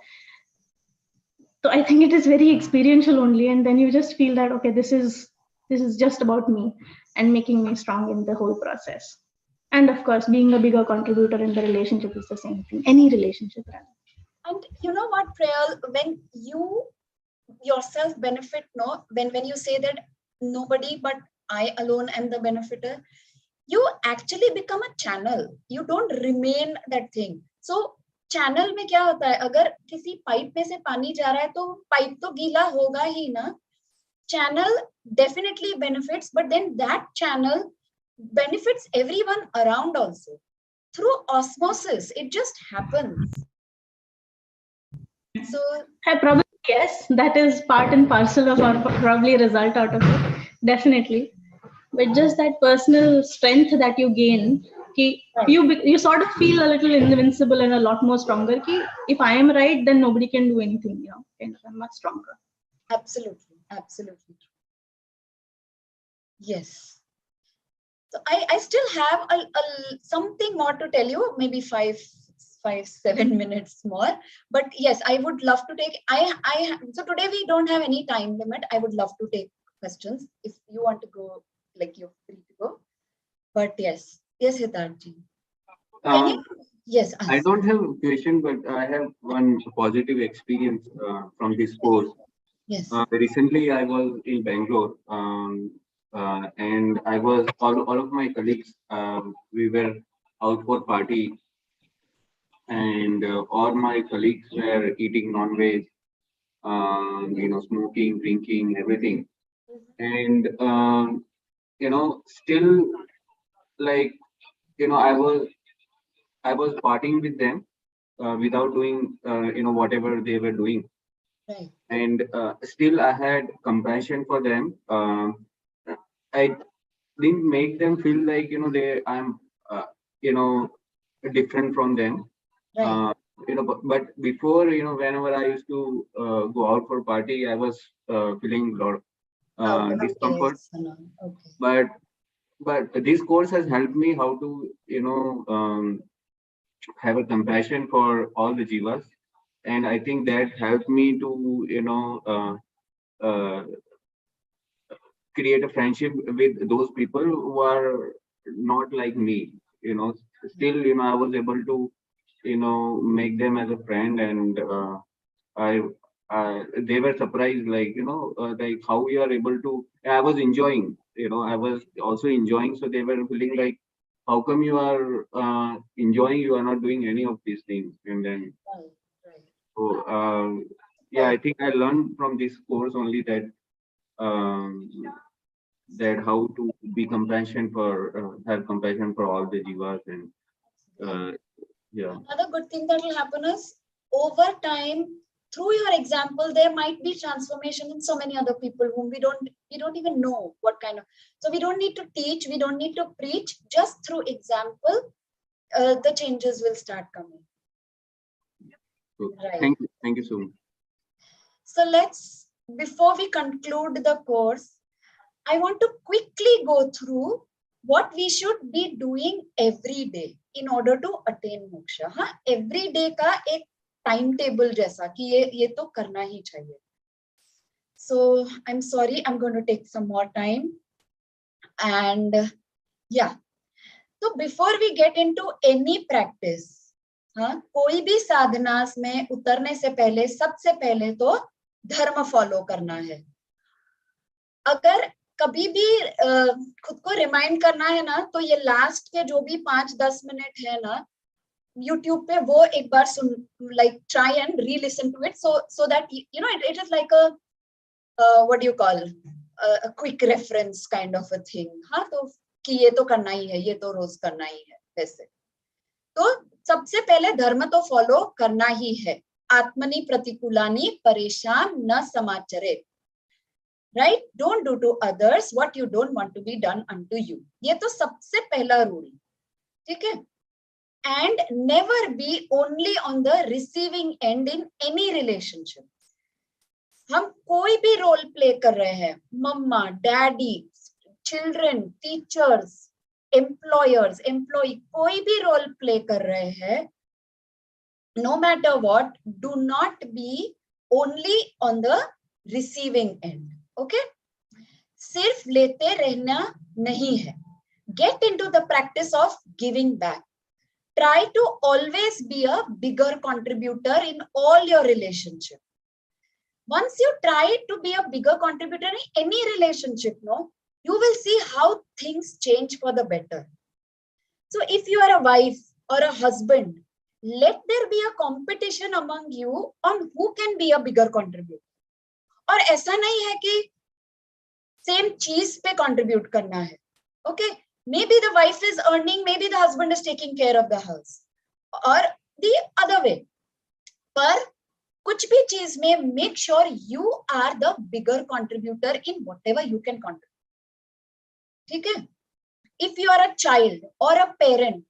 So I think it is very experiential only, and then you just feel that okay, this is just about me and making me strong in the whole process. And of course, being a bigger contributor in the relationship is the same thing. Any relationship, rather. And you know what, Prayal, when you yourself benefit, no, when you say that nobody but I alone am the benefiter, you actually become a channel. You don't remain that thing. So channel में क्या होता है, अगर किसी pipe में से पानी जा रहा है तो पाइप तो गीला होगा ही ना. Channel definitely benefits, but then that channel benefits everyone around also through osmosis. It just happens. So Probably yes, that is part and parcel of our probably result out of it, definitely. But just that personal strength that you gain, ki you sort of feel a little invincible and a lot more stronger. Ki if I am right, then nobody can do anything. You know, and I'm much stronger. absolutely, absolutely. Yes. So I still have something more to tell you, maybe 7 minutes more. But yes, I would love to take. So today we don't have any time limit. I would love to take questions if you want to go. Like you're free to go. But yes, Hitarji. Yes. I don't have a question, but I have one positive experience from this course. Yes. Recently, I was in Bangalore, and I was all of my colleagues. We were out for party, and all my colleagues were eating non-veg, smoking, drinking, everything, and still like I was partying with them without doing whatever they were doing. Right. And still I had compassion for them. I didn't make them feel like I'm different from them. Right. But before, whenever I used to go out for party, I was feeling a lot of discomfort. Okay. But this course has helped me how to have a compassion for all the jivas, and I think that helped me to create a friendship with those people who are not like me. Still I was able to make them as a friend, and I they were surprised, like how we are able to. I was enjoying, I was also enjoying, so they were feeling like, how come you are enjoying, you are not doing any of these things? And then so yeah, I think I learned from this course only that that how to be compassion for have compassion for all the jivas. And yeah, another good thing that will happen is over time, through your example, there might be transformation in so many other people whom we don't even know what kind of. So we don't need to teach, we don't need to preach. Just through example, the changes will start coming. so Right. thank you so much. So let's, before we conclude the course, I want to quickly go through what we should be doing every day in order to attain moksha. हाँ, every day का एक timetable जैसा कि ये तो करना ही चाहिए. So I'm sorry, I'm going to take some more time. And yeah, so before we get into any practice, हाँ, कोई भी साधनास में उतरने से पहले सबसे पहले तो धर्म फॉलो करना है. अगर कभी भी खुद को रिमाइंड करना है ना, तो ये लास्ट के जो भी 5-10 मिनट है ना, YouTube पे वो एक बार सुन, like try and re-listen to it, so that it is like a what do you call a quick reference kind of a thing. हाँ, तो कि ये तो करना ही है, ये तो रोज करना ही है, वैसे. तो सबसे पहले धर्म तो फॉलो करना ही है. आत्मनि प्रतिकूलानि परेशान न समाचरेत. Right? Don't do to others what you don't want to be done unto you. ये तो सबसे पहला रूल, ठीक है? And never be only on the receiving end in any relationship. हम कोई भी रोल प्ले कर रहे हैं, mamma, daddy, children, teachers, employers, employ, कोई भी रोल प्ले कर रहे हैं, no matter what, do not be only on the receiving end. Okay? सिर्फ लेते रहना नहीं है. Get into the practice of giving back. Try to always be a bigger contributor in all your relationship. Once you try to be a bigger contributor in any relationship, no, you will see how things change for the better. So if you are a wife or a husband, let there be a competition among you on who can be a bigger contributor. और ऐसा नहीं है कि same चीज पे contribute करना है. Okay, maybe the wife is earning, maybe the husband is taking care of the house, or the other way. पर कुछ भी चीज में make sure you are the bigger contributor in whatever you can contribute. ठीक है? If you are a child or a parent,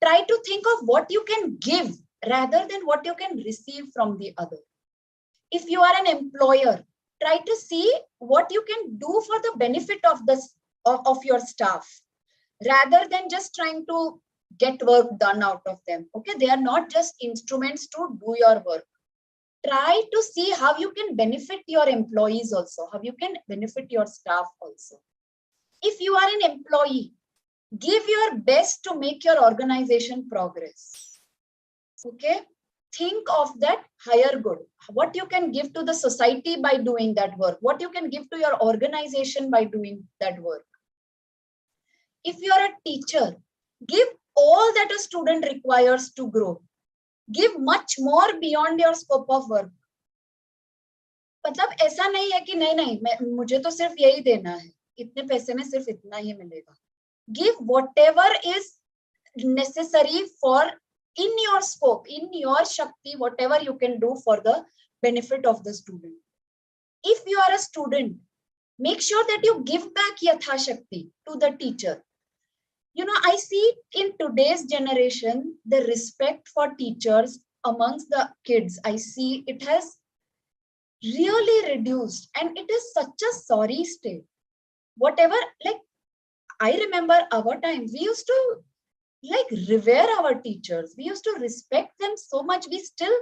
try to think of what you can give rather than what you can receive from the other. If you are an employer, try to see what you can do for the benefit of of your staff, rather than just trying to get work done out of them. Okay, they are not just instruments to do your work. Try to see how you can benefit your employees also, how you can benefit your staff also. If you are an employee, give your best to make your organization progress. Okay, think of that higher good, what you can give to the society by doing that work, what you can give to your organization by doing that work. If you are a teacher, give all that a student requires to grow. Give much more beyond your scope of work. मतलब ऐसा नहीं है कि नहीं मुझे तो सिर्फ यही देना है, इतने पैसे में सिर्फ इतना ही मिलेगा. Give whatever is necessary for in your scope, in your shakti, whatever you can do for the benefit of the student. If you are a student, make sure that you give back yatha shakti to the teacher. You know, I see in today's generation, the respect for teachers amongst the kids, I see it has really reduced, and it is such a sorry state. Whatever, like, I remember our time, we used to like revere our teachers. We used to respect them so much. We still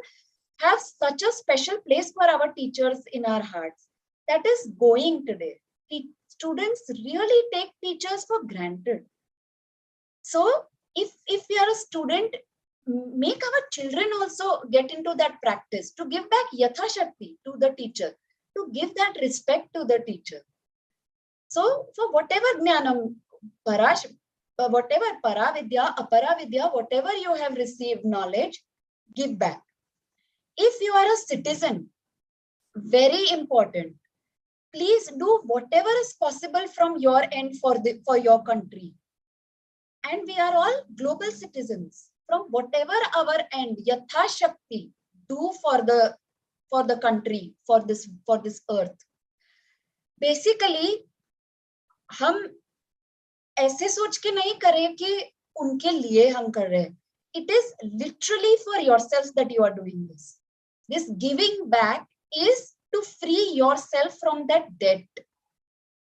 have such a special place for our teachers in our hearts. That is going today. Students really take teachers for granted. So if we are a student, make our children also get into that practice to give back yatha shakti to the teacher, to give that respect to the teacher. So for whatever jnanam, whatever paravidya, aparavidya, whatever you have received knowledge, give back. If you are a citizen, very important, please do whatever is possible from your end for your country. And we are all global citizens. From whatever our end, yatha shakti, do for the country, for this earth. Basically, हम ऐसे सोच के नहीं करें कि उनके लिए हम कर रहे हैं. It is literally for yourself that you are doing this. This giving back is to free yourself from that debt.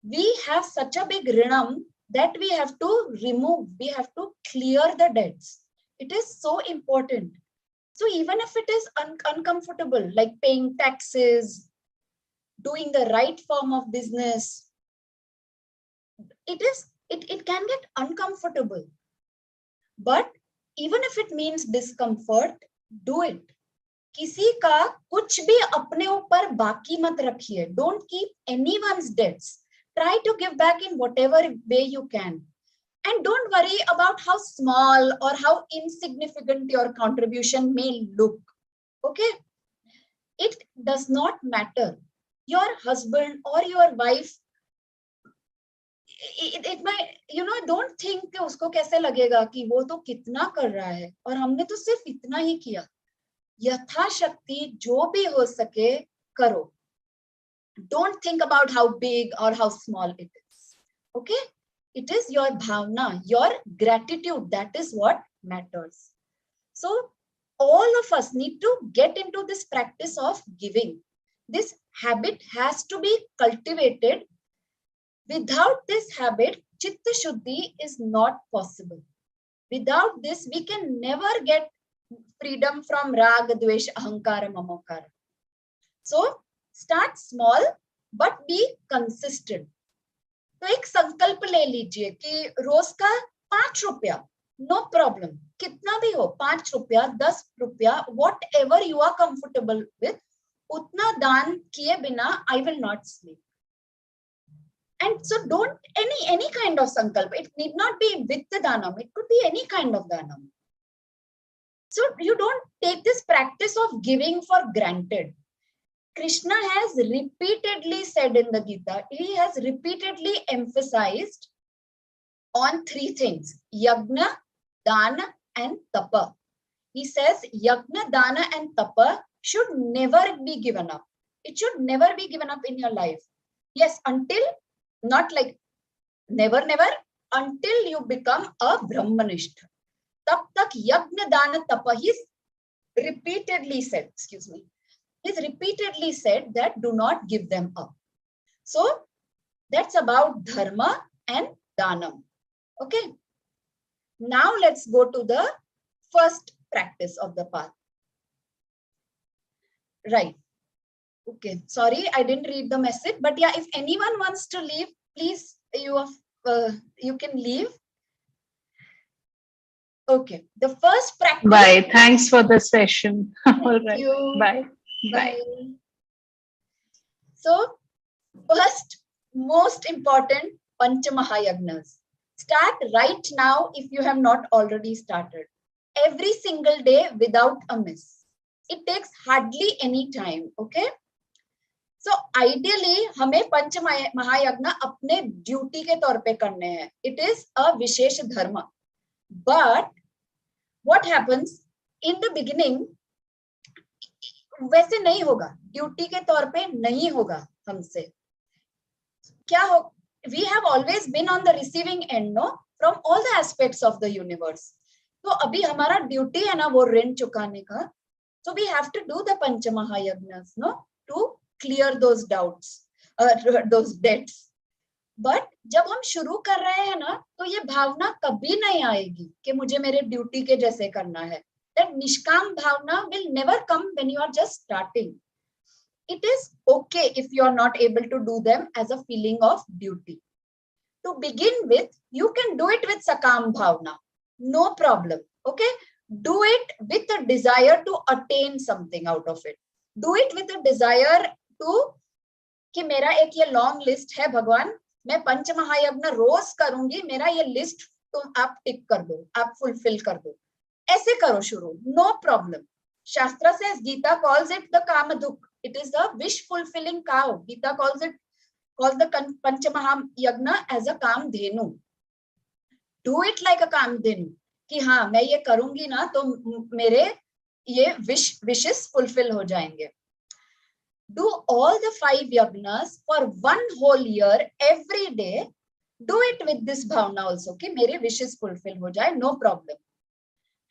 We have such a big rinam that we have to remove. We have to clear the debts. It is so important. So even if it is uncomfortable, like paying taxes, doing the right form of business, it can get uncomfortable. But even if it means discomfort, do it. किसी का कुछ भी अपने ऊपर बाकी मत रखिए. Don't keep anyone's debts. Try to give back in whatever way you can. And don't worry about how small or how insignificant your contribution may look. Okay? It does not matter. Your husband or your wife, it might, you know, don't think कि उसको कैसे लगेगा कि वो तो कितना कर रहा है और हमने तो सिर्फ इतना ही किया. यथाशक्ति जो भी हो सके करो. Don't think about how big or how small it is. Okay? It is your bhavna, your gratitude. That is what matters. So all of us need to get into this practice of giving. This habit has to be cultivated. Without this habit, chitta shuddhi is not possible. Without this, we can never get freedom from raga, dvesh, ahankara, mamokara. So start small but be consistent. तो एक संकल्प ले लीजिए कि रोज का 5 रुपया, no problem, कितना भी हो, 5 रुपया, 10 रुपया, whatever you are comfortable with, उतना दान किए बिना I will not sleep. And so don't any kind of sankalp. It need not be with the danam. It could be any kind of danam. So you don't take this practice of giving for granted. Krishna has repeatedly said in the Gita, he has repeatedly emphasized on 3 things: yagna, dana, and tapa. He says yagna, dana, and tapa should never be given up. It should never be given up in your life. Yes, until, not like never, until you become a Brahmanishta. Tab tak yagna, dana, tapa, he's repeatedly said, he's repeatedly said that do not give them up. So that's about dharma and danam. Okay. Now let's go to the first practice of the path. Right. Okay. Sorry, I didn't read the message, but yeah, if anyone wants to leave, please, you can leave. Okay. The first practice. Bye. Thanks for the session. All right. You. Bye. Bye. So, first, most important, Pancha Mahayagnas. Start right now if you have not already started. Every single day without a miss. It takes hardly any time, okay? So, ideally, हमें पंच महायज्ञ अपने duty के तौर पे करने हैं. It is a विशेष धर्म. But what happens in the beginning, वैसे नहीं होगा, ड्यूटी के तौर पे नहीं होगा हमसे. क्या हो, we have always been on the receiving end, no, from all the aspects of the universe. तो अभी हमारा ड्यूटी है ना वो ऋण चुकाने का. So we have to do the punch महायज्ञs, no, to clear those doubts, those debts. But जब हम शुरू कर रहे हैं ना, तो ये भावना कभी नहीं आएगी कि मुझे मेरे ड्यूटी के जैसे करना है. That nishkam bhavna will never come when you are just starting. It is okay if you are not able to do them as a feeling of duty. To begin with, you can do it with sakam bhavna. No problem. Okay? Do it with a desire to attain something out of it. Do it with a desire to कि मेरा एक ये long list है भगवान, मैं पंच महायज्ञ रोज करूंगी, मेरा ये लिस्ट तुम आप टिक कर दो, आप फुलफिल कर दो. ऐसे करो शुरू, no problem. Shastra says, Gita calls it the Kamaduk. It is the wish fulfilling cow. Gita calls the Panchamaha Yagna as a Kamdhenu. Do it like a Kamdhenu. कि हाँ मैं ये करूंगी ना तो मेरे ये wishes fulfill हो जाएंगे. Do all the 5 yagnas for 1 whole year every day. Do it with this bhavna also कि मेरे wishes fulfill हो जाए, no problem.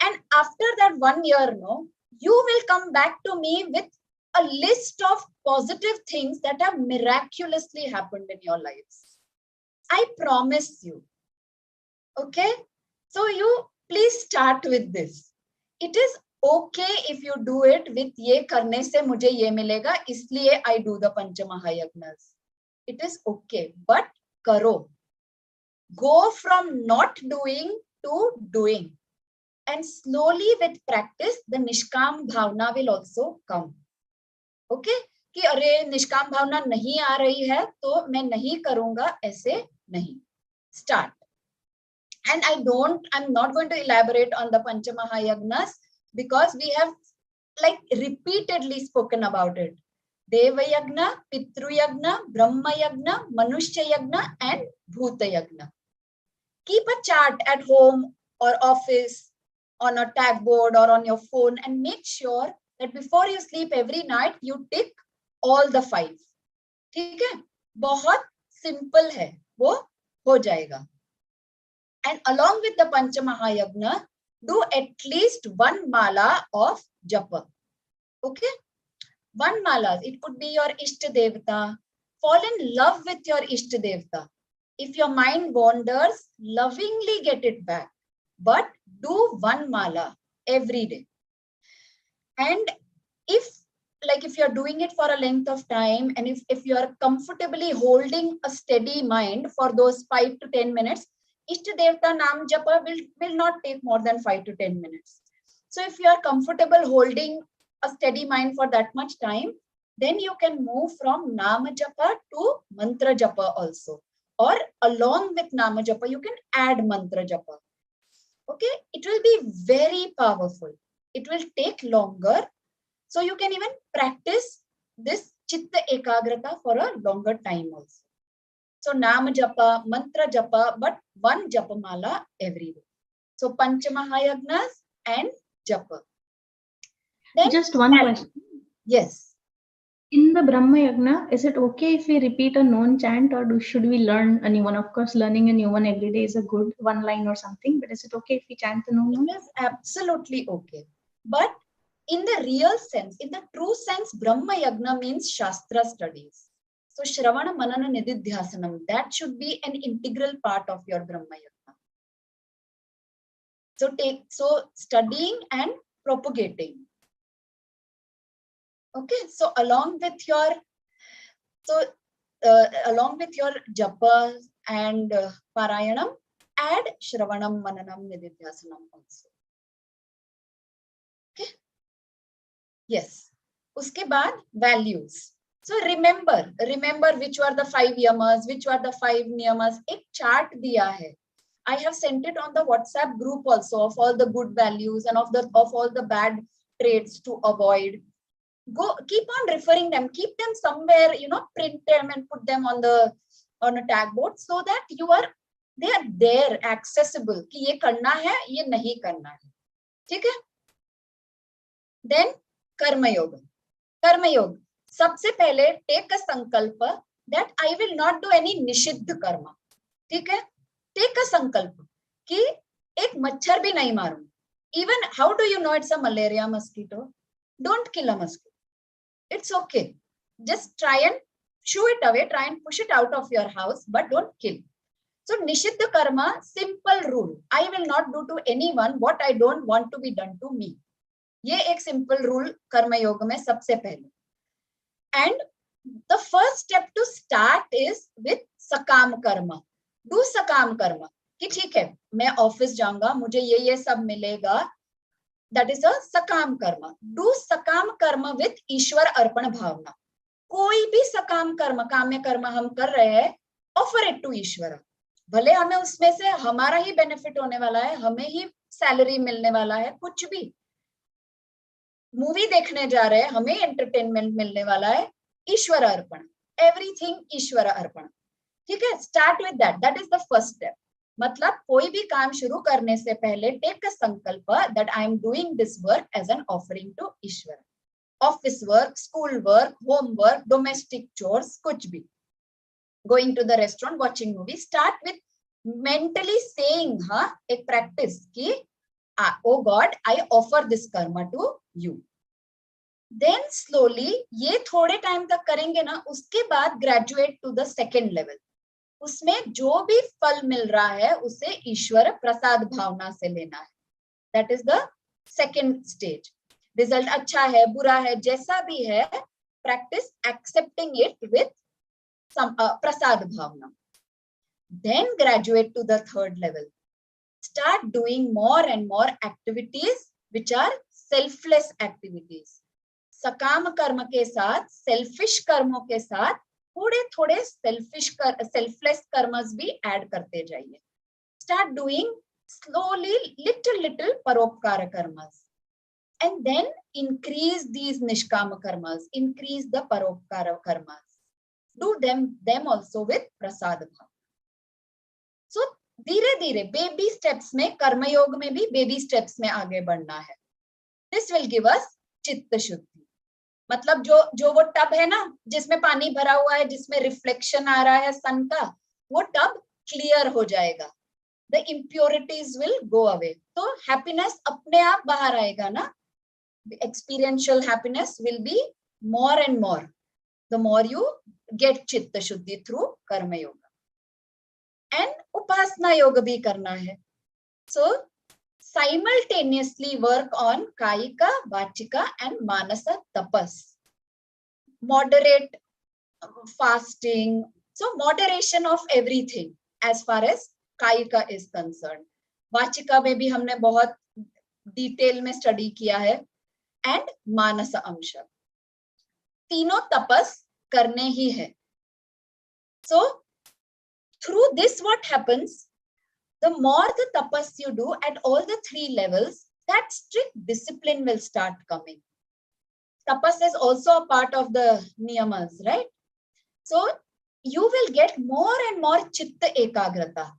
And after that 1 year, no, you will come back to me with a list of positive things that have miraculously happened in your lives. I promise you. Okay? So you please start with this. It is okay if you do it with ये करने से मुझे ये मिलेगा, इसलिए I do the Pancha Mahayagnas. It is okay, but करो. Go from not doing to doing. And slowly with practice, the Nishkam Bhavna will also come. Okay? कि अरे निष्काम भावना नहीं आ रही है तो मैं नहीं करूंगा, ऐसे नहीं. Start. And I'm not going to elaborate on the Pancha Mahayagnas because we have like repeatedly spoken about it. Deva Yagna, Pitru Yagna, Brahma Yagna, Manushya Yagna, and Bhuta Yagna. Keep a chart at home or office, on a tag board or on your phone, and make sure that before you sleep every night you tick all the 5. ठीक है, बहुत simple है, वो हो जाएगा. And along with the Panchamahayagna, do at least 1 mala of japa. Okay, 1 mala. It could be your Ishta Devata. Fall in love with your Ishta Devata. If your mind wanders, lovingly get it back. But do 1 mala every day. And if you're doing it for a length of time, and if you are comfortably holding a steady mind for those 5 to 10 minutes, Ishta Devata Nam Japa will not take more than 5 to 10 minutes. So if you are comfortable holding a steady mind for that much time, then you can move from Nama Japa to Mantra Japa also. Or along with Nama Japa, you can add Mantra Japa. Okay, it will be very powerful. It will take longer. So you can even practice this Chitta Ekagrata for a longer time also. So Nama Japa, Mantra Japa, but 1 Japamala every day. So Panchamahayagnas and Japa. Then, Just one question. Yes. In the Brahma Yagna, is it okay if we repeat a known chant, or should we learn a new one? Of course, learning a new one every day is a good 1 line or something, but is it okay if we chant the known one? It is absolutely okay. But in the real sense, in the true sense, Brahma Yagna means Shastra studies. So Shravana Manana Nididhyasanam, that should be an integral part of your Brahma Yagna. So studying and propagating. Okay, so along with your japa and parayanam, add Shravanam Mananam Nididhyasanam also. Okay. Yes. Uske baad values. So remember which were the 5 yamas, which were the 5 niyamas. Ek chart diya hai. I have sent it on the WhatsApp group also of all the good values and of all the bad traits to avoid. Keep on referring them, keep them somewhere, print them and put them on a tag board so that they are there, accessible. कि ये करना है, ये नहीं करना है. ठीक है? Then कर्म योग. सबसे पहले take a संकल्प that I will not do any निषिद्ध कर्म. ठीक है? Take a संकल्प कि एक मच्छर भी नहीं मारूं. Even how do you know it's a malaria mosquito? Don't kill a mosquito. It's okay. Just try and shoo it away, try and push it out of your house, but don't kill. So Nishiddha Karma, simple rule. I will not do to anyone what I don't want to be done to me. ये एक simple rule Karma Yoga में सबसे पहले. And the first step to start is with Sakam Karma. Do Sakam Karma. कि ठीक है, मैं office जाऊंगा, मुझे ये सब मिलेगा. That is a sakam karma. Do sakam karma with ईश्वर अर्पण भावना. कोई भी सकम कर्म, काम्य कर्म हम कर रहे हैं, offer it to ईश्वर. भले हमें उसमें से हमारा ही बेनिफिट होने वाला है, हमें ही सैलरी मिलने वाला है, कुछ भी. मूवी देखने जा रहे हैं, हमें एंटरटेनमेंट मिलने वाला है, ईश्वर अर्पण. एवरीथिंग ईश्वर अर्पण. ठीक है? Start with that. That is the first step. मतलब कोई भी काम शुरू करने से पहले टेक अ संकल्प that I am doing this work as an offering to ईश्वर. Office work, school work, home work, domestic chores, कुछ भी. Going to the restaurant, watching movie. Start with mentally saying, एक प्रैक्टिस की O God I offer this karma to you. Then slowly ये थोड़े time तक करेंगे ना, उसके बाद graduate to the second level. उसमें जो भी फल मिल रहा है उसे ईश्वर प्रसाद भावना से लेना है. That is the second stage. Result अच्छा है, बुरा है, जैसा भी है, practice accepting it with prasad bhavana. Then graduate to the third level. Start doing more and more activities which are selfless activities. सकाम कर्म के साथ, सेल्फिश कर्मों के साथ थोड़े सेल्फलेस कर्मस भी ऐड करते जाइए. Start doing slowly little paropkara karmas, and then increase these nishkama karmas, increase the paropkara karmas. Do them also with prasad bhav. So धीरे धीरे बेबी स्टेप्स में, कर्मयोग में भी बेबी स्टेप्स में आगे बढ़ना है. This will give us चित्त शुद्धि। मतलब जो वो टब है ना जिसमें पानी भरा हुआ है, जिसमें रिफ्लेक्शन आ रहा है सन का, वो टब क्लियर हो जाएगा, the impurities will go away, तो हैप्पीनेस अपने आप बाहर आएगा ना। Experiential happiness will be more and more the more you get chitta shuddhi through karma yoga। and upasana yoga bhi karna hai, so simultaneously work on kayika, vachika and manasa tapas, moderate fasting, so moderation of everything as far as kayika is concerned। vachika में भी हमने बहुत detail में study किया है, and मानस अंश, तीनों तपस करने ही है। So through this what happens, the more the tapas you do at all the three levels, that strict discipline will start coming. Tapas is also a part of the niyamas, right? So you will get more and more chitta ekagrata।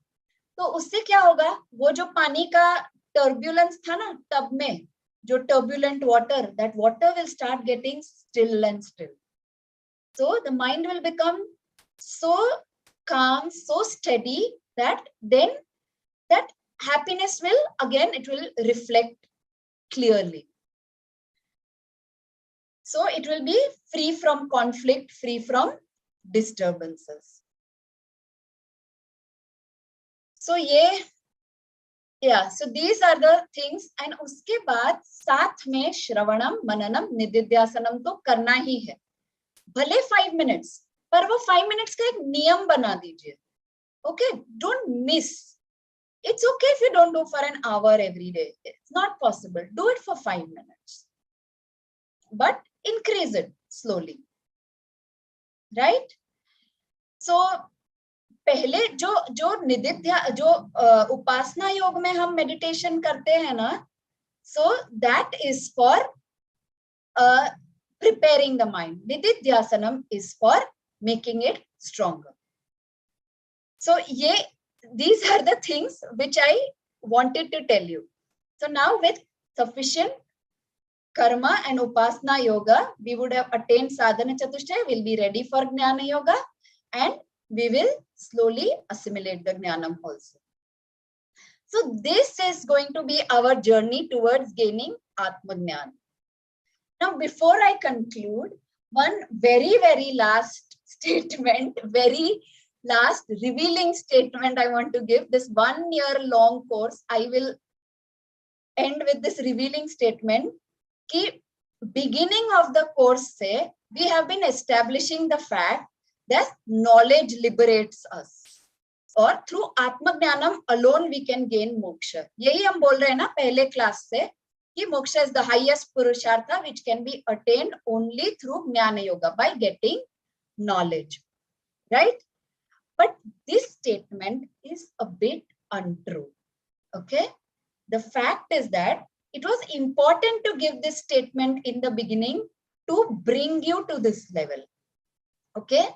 तो उससे क्या होगा, वो जो पानी का turbulence था ना टब में, जो turbulent water, that water will start getting still and still। So the mind will become so calm, so steady that then that happiness will again, it will reflect clearly। So it will be free from conflict, free from disturbances। So so these are the things। and उसके बाद साथ में श्रवणम, मननम, निदिध्यासनम तो करना ही है, भले 5 minutes, पर वो 5 minutes का एक नियम बना दीजिए। Okay, don't miss। It's okay if you don't do for an hour every day, it's not possible, do it for 5 minutes, but increase it slowly, right? So पहले जो निदिध्या, जो उपासना योग में हम मेडिटेशन करते हैं ना, so that is for preparing the mind, nididhyasanam is for making it stronger। So these are the things which I wanted to tell you। So now with sufficient karma and upasana yoga, we would have attained sadhana chatushtaya, will be ready for jnana yoga, and we will slowly assimilate the jnanam also। So this is going to be our journey towards gaining atma jnana। Now before I conclude, one very, very last statement, very last revealing statement I want to give. This 1 year long course, I will end with this revealing statement कि beginning of the course से we have been establishing the fact that knowledge liberates us, और through atma jnanam alone we can gain moksha। यही हम बोल रहे हैं ना पहले क्लास से कि moksha is the highest purushartha which can be attained only through jnana yoga, by getting knowledge, right? But this statement is a bit untrue, okay? The fact is that it was important to give this statement in the beginning to bring you to this level, okay?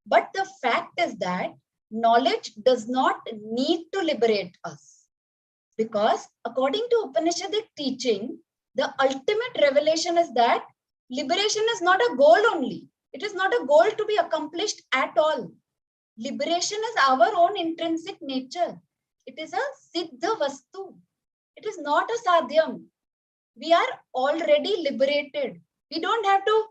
But the fact is that knowledge does not need to liberate us, because according to Upanishadic teaching, the ultimate revelation is that liberation is not a goal only. It is not a goal to be accomplished at all. Liberation is our own intrinsic nature. It is a siddha vastu. It is not a sadhyam. We are already liberated. We don't have to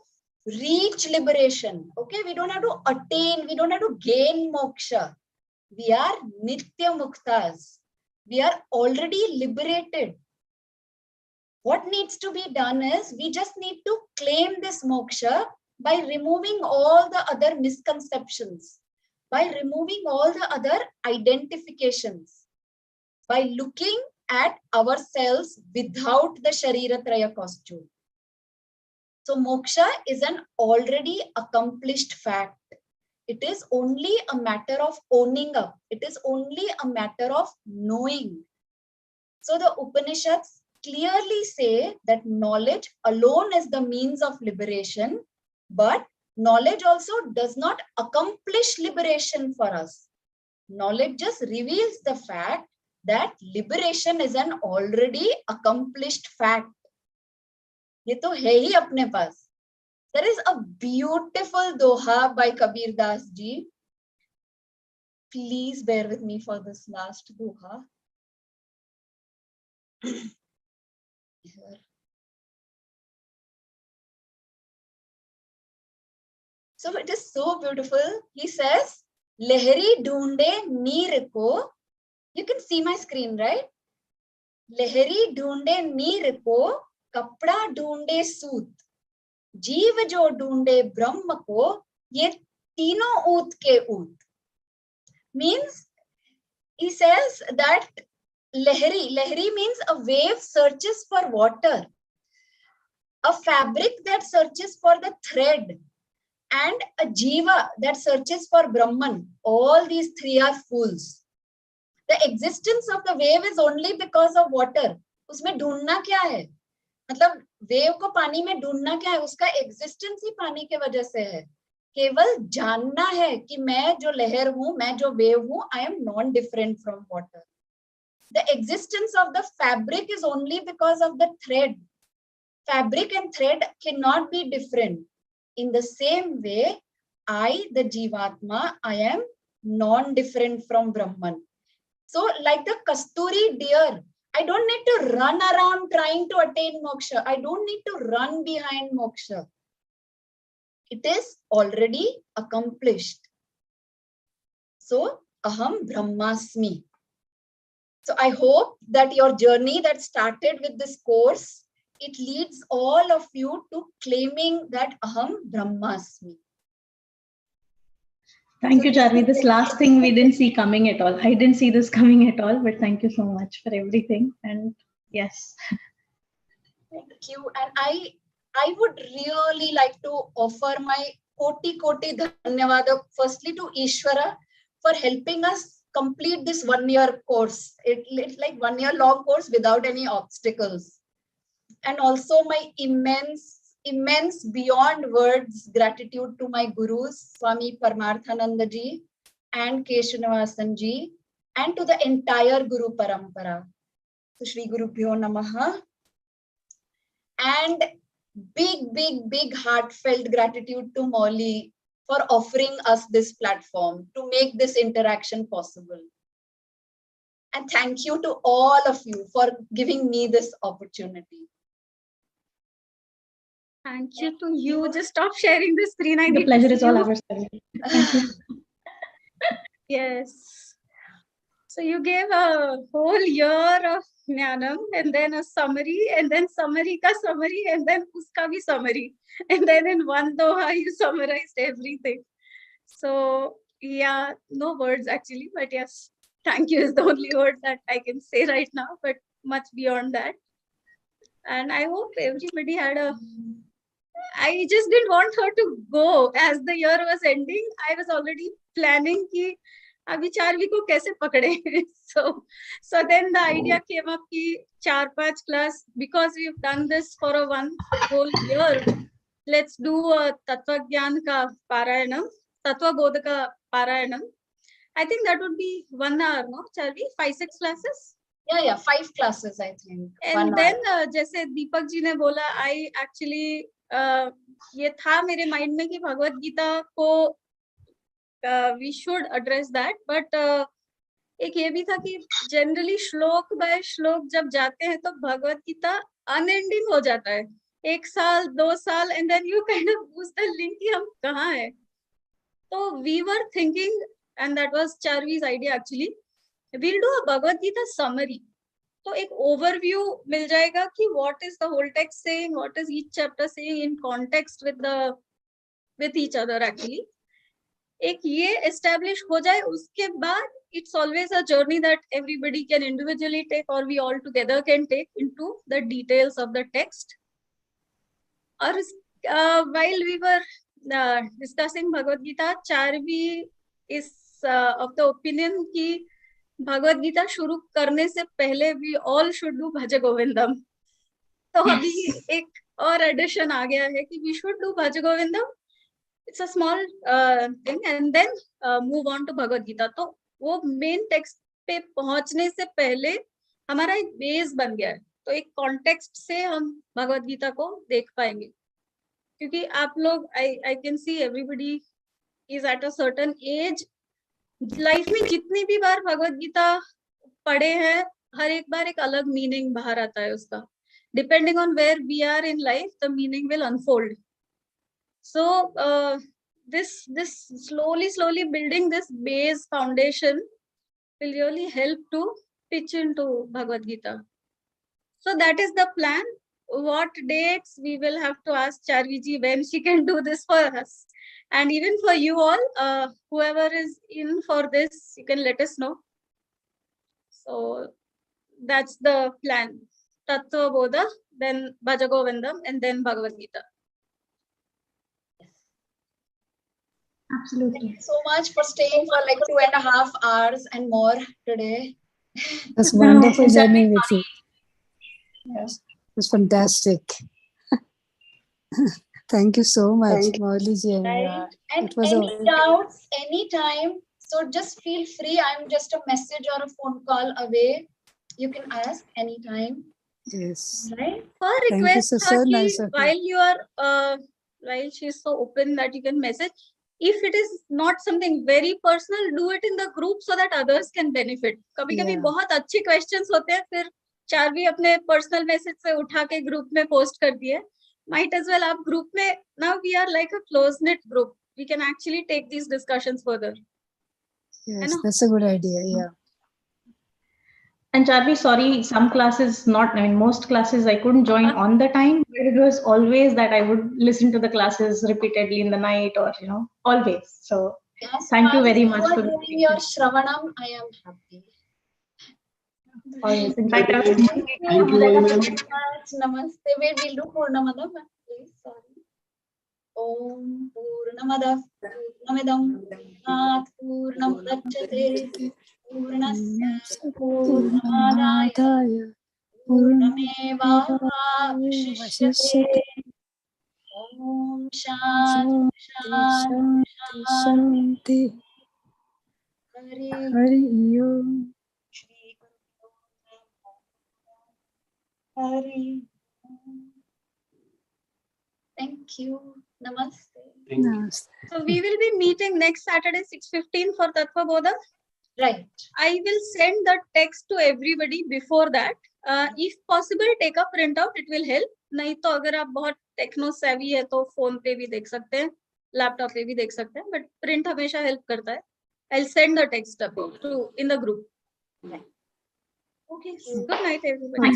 reach liberation. Okay, we don't have to attain, we don't have to gain moksha. We are nitya muktas. We are already liberated. What needs to be done is we just need to claim this moksha by removing all the other misconceptions, by removing all the other identifications, by looking at ourselves without the Shariratraya costume. So moksha is an already accomplished fact. It is only a matter of owning up. It is only a matter of knowing. So the Upanishads clearly say that knowledge alone is the means of liberation, but knowledge also does not accomplish liberation for us. Knowledge just reveals the fact that liberation is an already accomplished fact. ये तो है ही अपने पास. There is a beautiful doha by Kabir Das ji. Please bear with me for this last doha. Here. So it is so beautiful. He says, Lehri dhoonde neer ko. You can see my screen, right? Lehri dhoonde neer ko, kapda dhoonde soot. जीव जो ढूंढे ब्रह्म को, ये तीनों ऊत के ऊत. Means he says that Lehri means a wave searches for water, a fabric that searches for the thread, and a jiva that searches for Brahman. All these three are fools. The existence of the wave is only because of water. उसमें ढूंढना क्या है? मतलब wave को पानी में ढूंढना क्या है? उसका एग्जिस्टेंस ही पानी के वजह से है. केवल जानना है कि मैं जो लहर हूं, मैं जो वेव हूं, I am non different from water. The existence of the fabric is only because of the thread. Fabric and thread can not be different. In the same way, I the जीवात्मा, I am non different from ब्रह्मन. So like the Kasturi deer, I don't need to run around trying to attain moksha. I don't need to run behind moksha. It is already accomplished. So, aham brahmasmi. So I hope that your journey that started with this course, it leads all of you to claiming that aham brahmasmi. Thank you, Charvi. This last thing we didn't see coming at all. I didn't see this coming at all, but thank you so much for everything. And yes. Thank you. And I would really like to offer my koti dhanyawad firstly to Ishvara for helping us complete this 1 year course. It's like 1 year long course without any obstacles. And also my immense beyond words gratitude to my gurus, Swami Paramarthananda ji and Keshanavasan ji, and to the entire Guru Parampara. So Shri Guru Bhyo Namaha. And big heartfelt gratitude to Molly for offering us this platform to make this interaction possible. And thank you to all of you for giving me this opportunity. Thank you to you. Just stop sharing the screen. The pleasure is all ours. Thank you. Yes. So you gave a whole year of Jnanam and then a summary and then summary ka summary and then uska bhi summary. And then in one doha you summarized everything. So yeah, no words actually, but yes, thank you is the only word that I can say right now, but much beyond that. And I hope everybody had a... I just didn't want her to go. As the year was ending, I was already planning ki abhi Charvi ko kaise pakde. So then the idea came up ki 4-5 class, because we've done this for a one whole year, let's do a Tattva Gyan ka Parayanam, Tattva Bodha ka Parayanam. I think that would be 1 hour, no, Charvi? 5-6 classes? Yeah, 5 classes, I think. And then, जैसे दीपक जी ने बोला, I actually ये था मेरे mind में कि भगवत गीता को we should address that, but एक ये भी था कि जनरली श्लोक बाय श्लोक जब जाते हैं तो भगवत गीता अनएंडिंग हो जाता है, 1 साल 2 साल, and then you kind of lose the link कि हम कहाँ हैं. तो we were thinking, and that was Charvi's idea actually, we'll do a Bhagavad Gita summary. तो एक ओवरव्यू मिल जाएगा कि what is the whole text saying, what is each chapter saying in context with each other actually. एक ये establish हो जाए, उसके बाद it's always a journey that everybody can individually take or we all together can take into the details of the text. और while we were discussing Bhagavad Gita, Charvi is of the opinion कि भगवत गीता शुरू करने से पहले we all should do भज गोविंदम. तो अभी एक और एडिशन आ गया है कि we should do भज गोविंदम. It's a small thing and then move on to Bhagavad Gita. तो वो मेन टेक्स्ट पे पहुंचने से पहले हमारा एक बेस बन गया है. तो एक कॉन्टेक्स्ट से हम भगवत गीता को देख पाएंगे, क्योंकि आप लोग I can see everybody is at a certain age, life में जितनी भी बार भगवत गीता पढ़े हैं, हर एक बार एक अलग मीनिंग बाहर आता है उसका. Depending on where we are in life, the meaning will unfold. So this slowly building this base foundation will really help to pitch into Bhagavad Gita. So that is the plan. What dates we will have to ask Charvi ji when she can do this for us, and even for you all, whoever is in for this, you can let us know. So that's the plan. Tattva Bodha, then Bhajagovindam, and then Bhagavad Gita. Absolutely. Thank you so much for staying for like 2.5 hours and more today. That's wonderful No, journey with you. Yes. It's fantastic. Thank you so much, Mauli ji. Right. And It was any a- doubts, anytime, so just feel free. I'm just a message or a phone call away. You can ask anytime. Yes. Right? Her Thank you, request sir. tha So ki nice of you. while you are while she's so open that you can message, if it is not something very personal, do it in the group so that others can benefit. कभी कभी Yeah. बहुत अच्छे questions होते हैं, फिर चारवी अपने personal message से उठा के group में post कर दिए. Might as well आप group में, now we are like a close knit group, we can actually take these discussions further. Yes, know. that's a good idea. Yeah. And Charvi, sorry, some classes not, I mean, most classes I couldn't join on the time, but it was always that I would listen to the classes repeatedly in the night or, always. So Yes, thank you while very you much are for doing your Shravanam, I am happy. always. In fact, I was Thank thinking, you. Thank you very Thank you much. so much. Namaste. Wait, we'll do Purnamadam, please. Sorry. Om Purnamadah Purnamidam Purnat Purnamudachyate Purnasya Purnamadaya Purnamevavashishyate. Om Shanti Shanti Shanti. Hari Hari Om. Shri Guru Hari Om. Thank you. Namaste. Thank you. Namaste. so we will be meeting next Saturday 6:15 for Tattva Bodha. Right. I will send the text to everybody before that. If possible, take a printout. It will help. नहीं तो अगर आप बहुत techno savvy है तो phone पे भी देख सकते हैं, लैपटॉप पे भी देख सकते हैं, बट प्रिंट हमेशा हेल्प करता है. I'll send the text up to in the group. Okay. Good night, everybody.